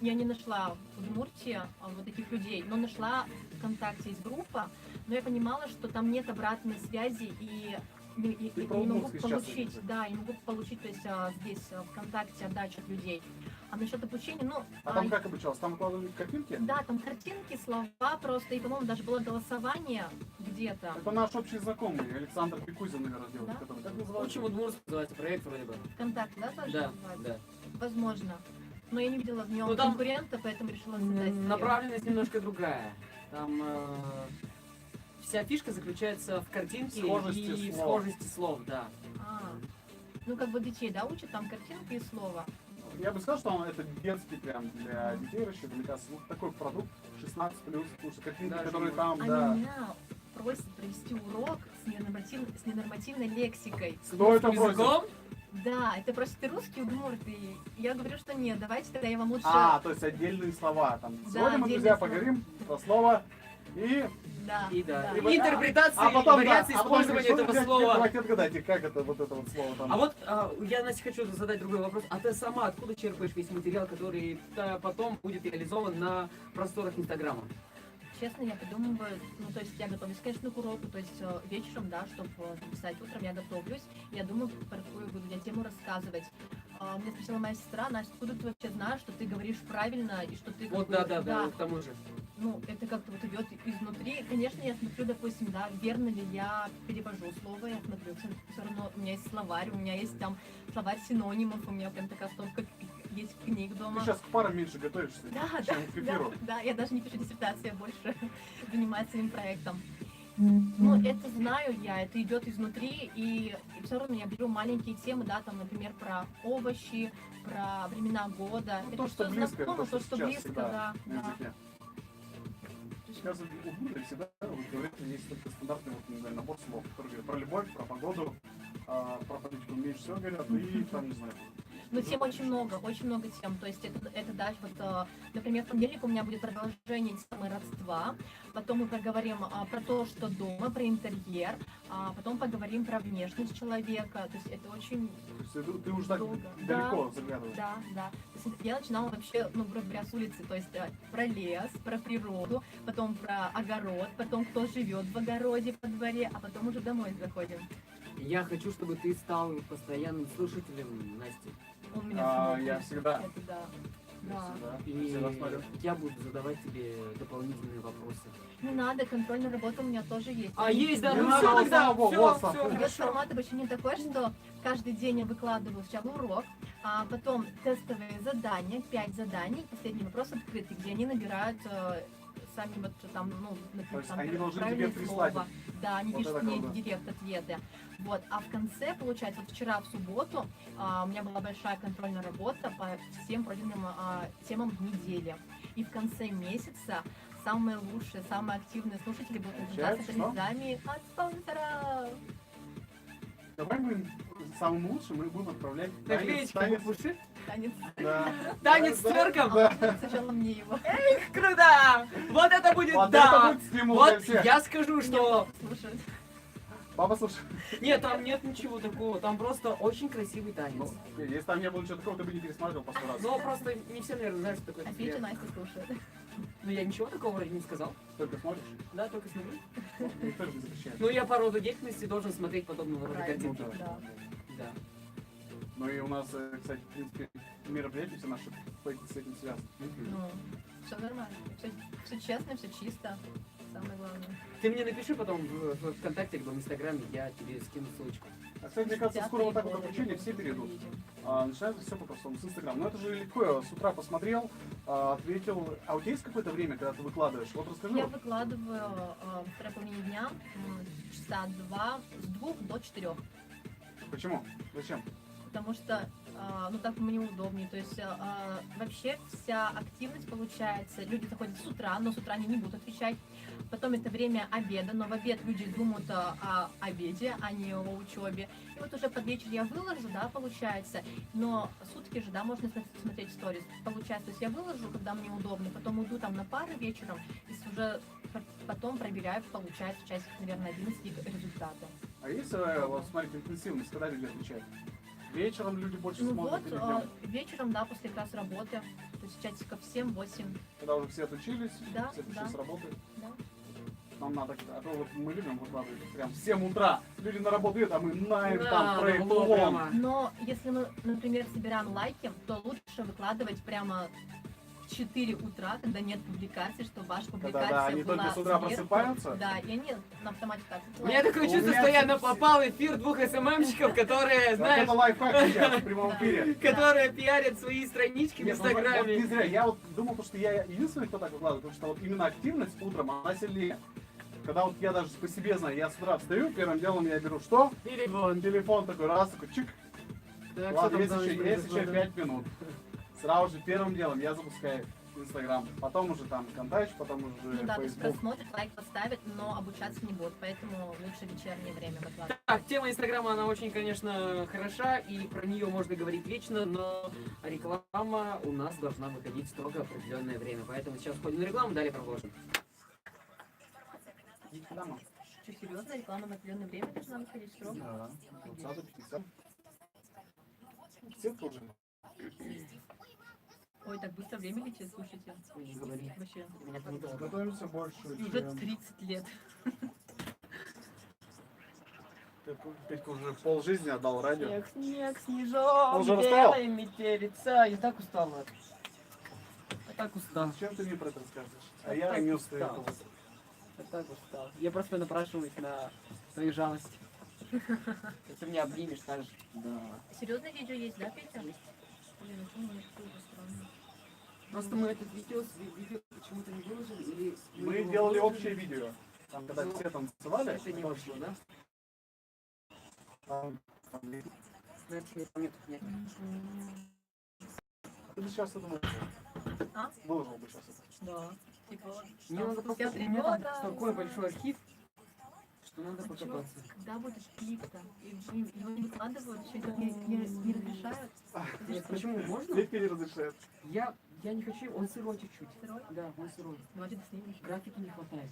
Я не нашла в Удмуртии вот таких людей, но нашла ВКонтакте есть группа, но я понимала, что там нет обратной связи и не могу получить, да, не могу получить, то есть здесь ВКонтакте отдачу от людей. А насчет обучения, ну... А там как обучалась? Там выкладывали картинки? Да, там картинки, слова просто, и, по-моему, даже было голосование где-то. Это наш общий знакомый, Александр Пикузин, наверное, делает. Да? Который, как В называется? общем, удмуртский называется проект вроде бы. ВКонтакте, да, тоже Да, называется? да. Возможно. Но я не видела в нем Ну, там конкурента, поэтому решила создать свою. Направленность немножко другая. Там вся фишка заключается в картинке Схожести и в слов. схожести слов, да. Ну, как бы детей, да, учат там картинки и слова. Я бы сказал, что это детский прям для детей рассчитан. Мне кажется, вот такой продукт 16+, потому что картинки, Даже которые может. там, А да. меня просит провести урок с ненормативной лексикой. Кто это Языком? просит? Да, это просто ты русский удмурт, и я говорю, что нет, давайте тогда я вам лучше... То есть отдельные слова. Там. Да, Сегодня мы, отдельные друзья, слова. поговорим про слово и... Да, И да. да. И интерпретации, А потом, вариации да, а потом использования что этого теперь слова. Давайте отгадайте, как это вот это вот слово там. А вот я, Настя, хочу задать другой вопрос. А ты сама откуда черпаешь весь материал, который потом будет реализован на просторах Инстаграма? Честно, я придумываю, ну, то есть я готовлюсь, конечно, к уроку, то есть вечером, да, чтобы записать утром, я готовлюсь, я думаю, про какую буду я тему рассказывать. Меня спросила моя сестра: Настя, откуда ты вообще знаешь, что ты говоришь правильно и что ты... Вот, как бы, да, к тому же. Ну, это как-то вот идет изнутри. Конечно, я смотрю, допустим, да, верно ли я перевожу слово, я смотрю, все равно у меня есть словарь, у меня есть там словарь синонимов, у меня прям такая стопка есть книг Ты дома. сейчас к парам меньше готовишься, Да, чем к эфиру. да, я даже не пишу диссертацию, я больше занимаюсь своим проектом. Ну, это знаю я, это идет изнутри, и все равно я беру маленькие темы, да, там, например, про овощи, про времена года. Ну, это то, что всё близко, знакомо, то, то, что что сейчас близко, всегда да. на языке. Сейчас у Будды всегда, вот, говорится, есть только стандартный вот, не знаю, набор слов, который говорит про любовь, про погоду, про политику меньше всего говорят, и там, не знаю. Ну, тем очень много тем. То есть это даже вот, например, в понедельник у меня будет продолжение темы родства, потом мы поговорим про то, что дома, про интерьер, потом поговорим про внешность человека. То есть это очень То есть ты уже так долго. далеко заглядываешь. Да. То есть я начинала вообще, ну, грубо говоря, с улицы, то есть про лес, про природу, потом про огород, потом кто живет в огороде, по дворе, а потом уже домой заходим. Я хочу, чтобы ты стал постоянным слушателем Насти. У меня Я всегда. Это да. Да. И Всегда смотрю. я буду задавать тебе дополнительные вопросы. Не надо, контрольная работа у меня тоже есть. Есть, да, Не ну надо, все тогда, вот, все, вот, все, Идет формат обучения такой, что каждый день я выкладываю сначала урок, а потом тестовые задания, 5 заданий, последний вопрос открытый, где они набирают сами вот там, ну, То есть там, они должны правильное тебе прислать. слово. Да, они Вот пишут это мне круто. директ ответы. Вот. А в конце, получается, вот вчера в субботу у меня была большая контрольная работа по всем пройденным темам недели. И в конце месяца самые лучшие, самые активные слушатели будут награждаться Получается, что? призами от спонсора. Давай мы самым лучшим мы будем отправлять Наклеечка в уши. Танец. Да. Танец с Да, тверком. да. Сначала мне его. Круто! Вот это будет, Вот да! это будет стимул для Вот всех. я скажу, что... Слушай. Папа, слушай. Нет, там нет ничего такого, там просто очень красивый танец. Ну, если там не было ничего такого, ты бы не пересматривал по 100 раз. Но просто не все, наверное, знают, что такое А Петя цвет. Настя слушает. Ну я ничего такого вроде не сказал. Только смотришь, Да, только смотрю. никто же не запрещает. Ну я по роду деятельности должен смотреть подобного рода Правильно. картинки. Да. Да. Ну и у нас, кстати, в принципе, мероприятия все наши с этим связаны. Ну, все нормально. Все честно, все чисто. Самое главное. Ты мне напиши потом в ВКонтакте, либо в Инстаграме, я тебе скину ссылочку. А, кстати, мне кажется, скоро вот так вот обучение все перейдут. Начинается все по-простому с Инстаграма. Но это же легко, я с утра посмотрел, ответил. А у тебя есть какое-то время, когда ты выкладываешь? Вот расскажи. Я вот. выкладываю второй половине дня, часа 2, с 2 до 4. Почему? Зачем? Потому что, ну, так мне удобнее. То есть, вообще вся активность получается. Люди заходят с утра, но с утра они не будут отвечать. Потом это время обеда, но в обед люди думают о обеде, а не о учебе. И вот уже под вечер я выложу, да, получается. Но сутки же, да, можно смотреть сторис. Получается, то есть я выложу, когда мне удобно, потом уйду там на пары вечером, и уже потом проверяю, получается, часик, наверное, 11 результаты. А есть, вот смотрите, интенсивность, когда люди отвечают? Вечером люди больше Ну смотрят вот, или днем? вечером, да, после как раз работы, то есть часиков 7-8, Когда уже все отучились, Да, все пришли да. с работы. да. Нам надо, а то вот мы любим выкладывать прям в 7 утра. Люди на работу идут, а мы наем Да, там да, проект было лом. прямо. Но если мы, например, собираем лайки, то лучше выкладывать прямо в 4 утра, когда нет публикации, чтобы ваша публикация Да, они была только с утра сверху. просыпаются. Да, и они на автомате так. У меня такое чувство, меня что я все- попал в эфир двух СММщиков, которые, Так знаешь, это лайфхак сейчас в прямом Да. эфире. которые пиарят свои странички в Нет, ну, вот Инстаграме. не зря. Я вот думал, что я единственный, кто так выкладывает, потому что вот именно активность утром, она сильнее. Когда вот я даже по себе знаю, я с утра встаю, первым делом я беру что? Телефон. Телефон такой, раз, такой, чик. Так, Ладно, что там есть за еще произошло, да? 5 минут. Сразу же первым делом я запускаю Инстаграм, потом уже там ВКонтакте, потом уже Ну да, то есть Фейсбук. просмотрит, лайк поставит, но обучаться не будет, поэтому лучше вечернее время выкладывать. Так, тема Инстаграма, она очень, конечно, хороша, и про нее можно говорить вечно, но реклама у нас должна выходить строго определенное время. Поэтому сейчас входим на рекламу, далее продолжим. Идите к дамам. Что, серьезно, реклама на определенное время должна выходить строго? Да, 20-50. Сетка уже. Ой, так быстро время летит, слушайте. Не говори. Вообще. Меня там тоже. Готовимся больше, Уже чем... 30 лет. Петька уже полжизни отдал радио. Снег, снег, снежок, Он уже расстал? белый метелица. Я так устал, Влад. Я так устал. Зачем ты мне про это рассказываешь? А Я я так не устал. устаю. Я так устал. Я просто напрашиваюсь на твою жалость. Если меня обнимешь, скажешь. Да. Серьезное видео есть, да, Петя? Блин, ну что у меня такое странное. Просто мы это видео почему-то не выложили, или... Мы его делали выложили? общее видео. Там, когда все танцевали. Это не вошло, да? Там, Наверное, не помню, тут нет. ты бы сейчас это выложил. А? Выложил бы сейчас это. Да. Типа, Мне надо спустя покопаться. 3 У меня там года. такой большой архив, что надо А чё? покопаться. Когда будет клип-то? Его не выкладывают, еще никак не разрешают. Нет, почему? Можно? Лепки не разрешает. Я не хочу, он сырой чуть-чуть. Сырой? Да, он сырой. Давайте доснимем. Графики не хватает.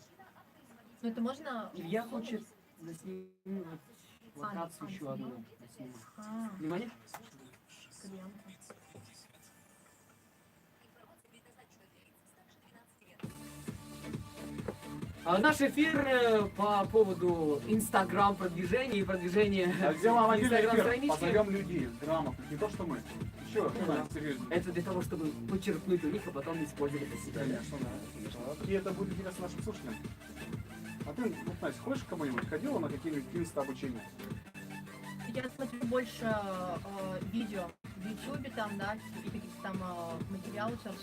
Ну это можно... Илья хочет заснимать локацию а, еще одну. снимал? Заснимать. А, Внимание. кальянка. Наш эфир по поводу Инстаграм продвижения и продвижения А сделаем отдельный эфир, Инстаграм-странички. позовем людей, грамотных, не то что мы. Еще, Да. серьезно. Это для того, чтобы подчеркнуть у них, а потом использовать для себя. Конечно, да. И это будет интересно нашим слушателям. А ты, вот, Настя, хочешь кому-нибудь ходила на какие-нибудь инста-обучения? Я смотрю больше видео в Ютубе там, да, и какие-то там материалы сейчас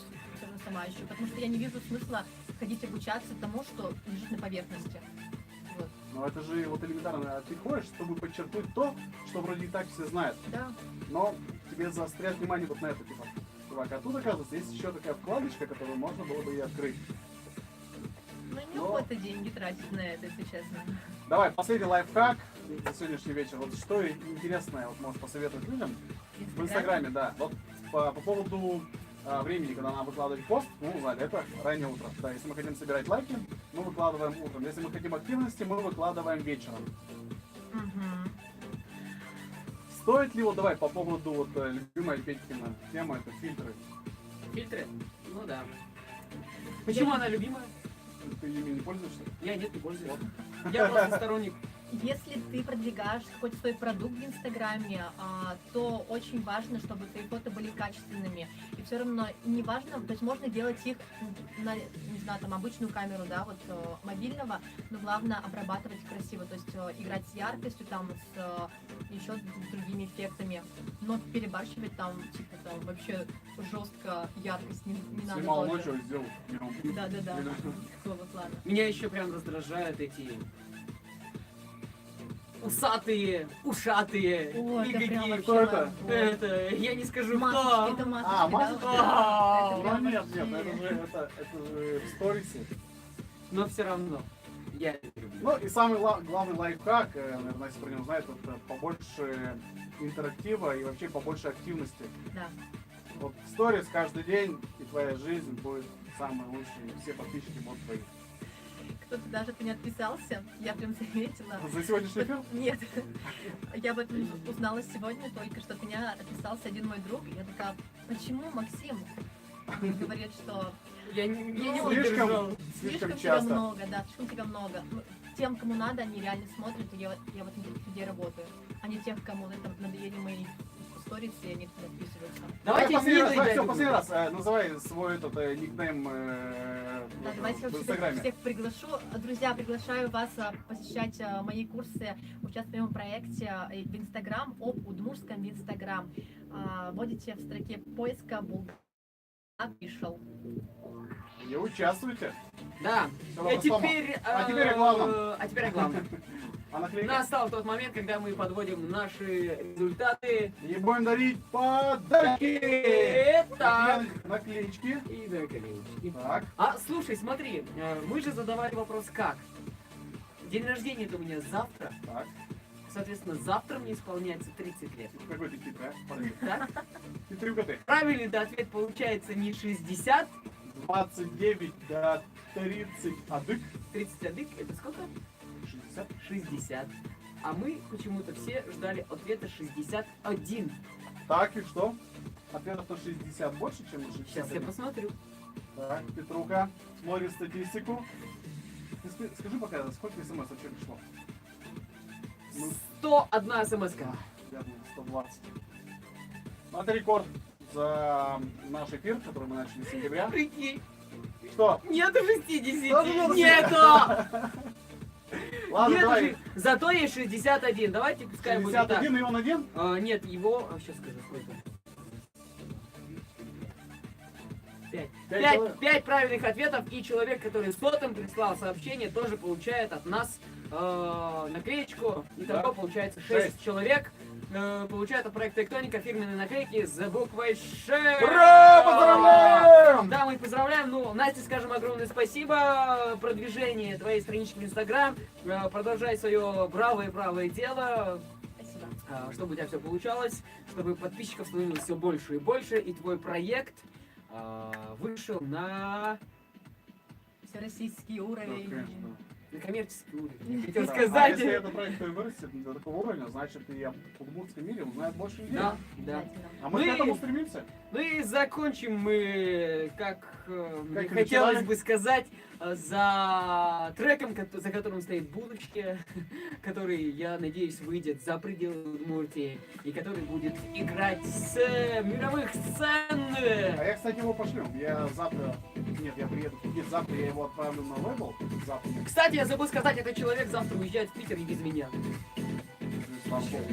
сама ищу, потому что я не вижу смысла ходить обучаться тому, что лежит на поверхности. Вот. Ну это же вот элементарно. Ты ходишь, чтобы подчеркнуть то, что вроде и так все знают. Да. Но тебе заостряют внимание вот на это, типа. Чувак, а тут, оказывается, есть еще такая вкладочка, которую можно было бы и открыть. Ну неохота деньги тратить на это, если честно. Давай, последний лайфхак на сегодняшний вечер. Вот что интересное вот можешь посоветовать людям в Инстаграме, да. Вот по поводу времени, когда надо выкладывать пост, мы узнали, это раннее утро. Да, если мы хотим собирать лайки, мы выкладываем утром. Если мы хотим активности, мы выкладываем вечером. Угу. Стоит ли, вот давай, по поводу вот любимая Петькина тема, это фильтры. Фильтры? Ну да. Почему она любимая? Ты ими не пользуешься? Я нет, не пользуюсь. Я просто сторонник. Если ты продвигаешь какой-то свой продукт в Инстаграме, то очень важно, чтобы твои фото были качественными. И все равно не важно, то есть можно делать их на, не знаю, там обычную камеру, да, вот мобильного, но главное обрабатывать красиво, то есть играть с яркостью, там, с еще другими эффектами, но перебарщивать там, типа, там, вообще жестко яркость не надо Снимал тоже. ночью, сделал днем. Да. Такого плана. Меня еще прям раздражают эти усатые, ушатые, Ой, это прям никакие. вообще Кто это? моя боль. Это, я не скажу Масочки, кто. это масочки, А, да, масочки? вот, да. Это Ну прям нет, вообще- это же в сторисе. Но все равно. Я это люблю. Ну и самый главный лайфхак, наверное, Настя про него знает, это побольше интерактива и вообще побольше активности. Да. Вот сторис каждый день, и твоя жизнь будет самой лучшей, и все подписчики будут твои. Кто-то даже от меня отписался, я прям заметила. За сегодняшний эфир? Нет, я об этом узнала сегодня только, что от меня отписался один мой друг. Я такая, почему, Максим? Он говорит, что Я не Ну, выдержал. Слишком тебя часто. много, да, слишком тебя много. Ну, тем, кому надо, они реально смотрят, и я в этом где работаю. А не тех, кому это надоели мои сторис, и они туда отписываются. Давайте последний раз, милый давай, дядя все, последний будет. раз, называй свой этот никнейм Да, давайте я в всех, Инстаграме. всех приглашу. Друзья, приглашаю вас посещать мои курсы, участвовать в моем проекте в Инстаграм, об удмуртском в Инстаграм. Вводите в строке поиска Official. Не участвуйте. Да. Всё, А вопрос теперь, А теперь о главном. А теперь о главном. А наклейки? Настал тот момент, когда мы подводим наши результаты. И будем дарить подарки! Так. Наклеечки. И наклеечки. Так. А, слушай, смотри, мы же задавали вопрос как. День рождения-то у меня завтра. Так. Соответственно, завтра мне исполняется 30 лет. Какой ты хитрый, а? Парень. Так? Хитрюга ты. Правильный ответ получается не 60, 29 до 30 адык. 30 адык, это сколько? 60. 60. А мы почему-то все ждали ответа 61. Так, и что? Ответов на 60 больше, чем на 60? Сейчас я посмотрю. Так, Петруха, смотрит статистику. Ты скажи пока, сколько смс вообще пришло? Ну, 101 смс-ка. верно, 120. Ну, это рекорд за наш эфир, который мы начали с сентября. Прикинь, Что? нету 60. Ладно, Нету! Ладно, Нету давай. же- Зато есть 61. Давайте пускай будет так. 61 и он один? Нет, его... Сейчас скажу, сколько. 5 правильных ответов, и человек, который сотым прислал сообщение, тоже получает от нас наклеечку. И Да. того получается 6 Шесть. человек. Получают от проекта Тектоника фирменные наклейки с буквой Ш. Ура! Поздравляем! Да, мы поздравляем. Ну, Насте скажем огромное спасибо. Продвижение твоей странички в Инстаграм. Продолжай свое правое дело. Спасибо. Чтобы у тебя все получалось, чтобы подписчиков становилось все больше и больше, и твой проект вышел на Всероссийский Да, уровень. конечно. коммерческий уровень. Хотел Да. А сказать. если этот проект вырастет до такого уровня, значит и о удмуртском мире узнают больше людей. Да, да. А мы к этому стремимся. Ну и закончим мы, как мне и хотелось начинали. бы сказать, за треком, за которым стоит будущее, который, я надеюсь, выйдет за пределы Удмуртии, и который будет играть с мировых сцен. А я, кстати, его пошлю. Я завтра... Нет, я приеду в Питер. Завтра я его отправлю на лейбл. Завтра. Кстати, я забыл сказать, этот человек завтра уезжает в Питер и без меня. Слава богу.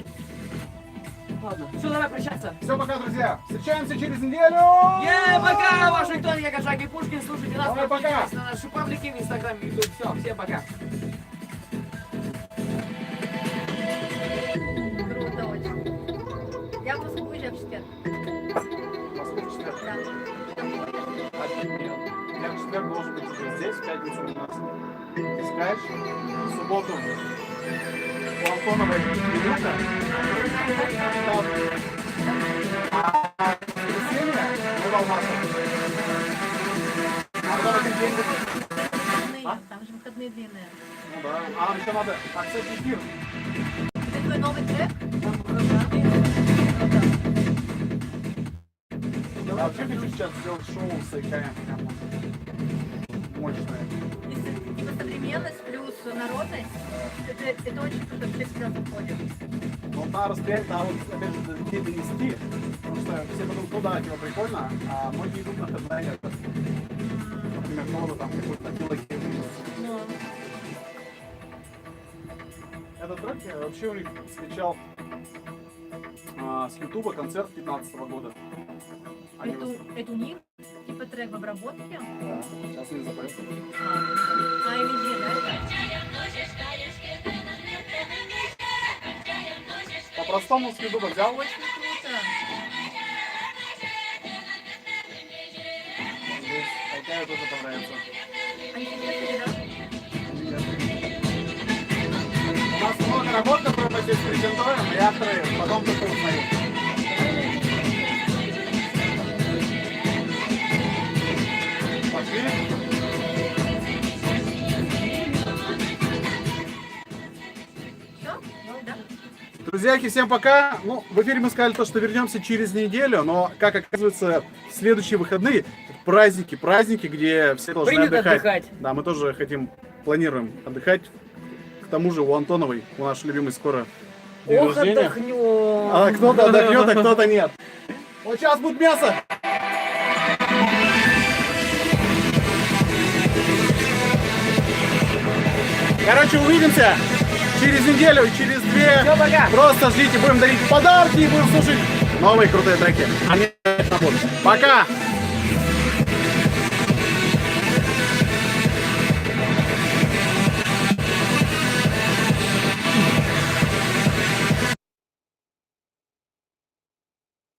Ладно, все, давай прощаться. Все, пока, друзья. Встречаемся через неделю. Пока, Вашингтон, я Кошак и Пушкин. Слушайте нас, Давай, пока. подписывайтесь на наши паблики в Инстаграме, Ютуб. Все, всем пока. Круто очень. Я в Москву уезжаю в четверг. Москва в четверг. Да. Я в четверг должен быть уже здесь, в пятницу у нас. Искаешь? В субботу у Антоновой Илюха. А в воскресенье мы в Алматах. А в этот день будет- А? Там же выходные длинные. Ну да. А нам еще надо. А, кстати, эфир. Это твой новый трек? Я вообще хочу сейчас сделать шоу с ИКМ. Прямо мощное. Если типа современность плюс народность, это очень круто, все всегда заходит. Но вот надо распределять, надо вот, опять же, до людей донести, потому что все потом, ну да, типа прикольно, а многие идут на хедлайнер. Например, кого-то там какой-то килограмм. Этот трек я вообще у них скачал с Ютуба концерт 15-го года. Они Это у них типа трек в обработке? Да, сейчас не запомню. AMG, да? По-простому с Ютуба взял. Очень круто. Здесь такая тоже понравится. Они сейчас У нас много работ, которые мы здесь презентуем, и авторы потом только узнают. Пошли. Все? Да? Друзьяки, всем пока. Ну, в эфире мы сказали то, что вернемся через неделю, но, как оказывается, в следующие выходные праздники, где все должны Принято отдыхать. Да, мы тоже планируем отдыхать. К тому же у Антоновой, у нашей любимой, скоро день Ох, рождения. отдохнем. А кто-то отдохнет, а кто-то нет. Вот сейчас будет мясо. Короче, увидимся через неделю, через 2. Всё, пока. Просто ждите, будем дарить подарки и будем слушать новые крутые треки. Они будут. Пока!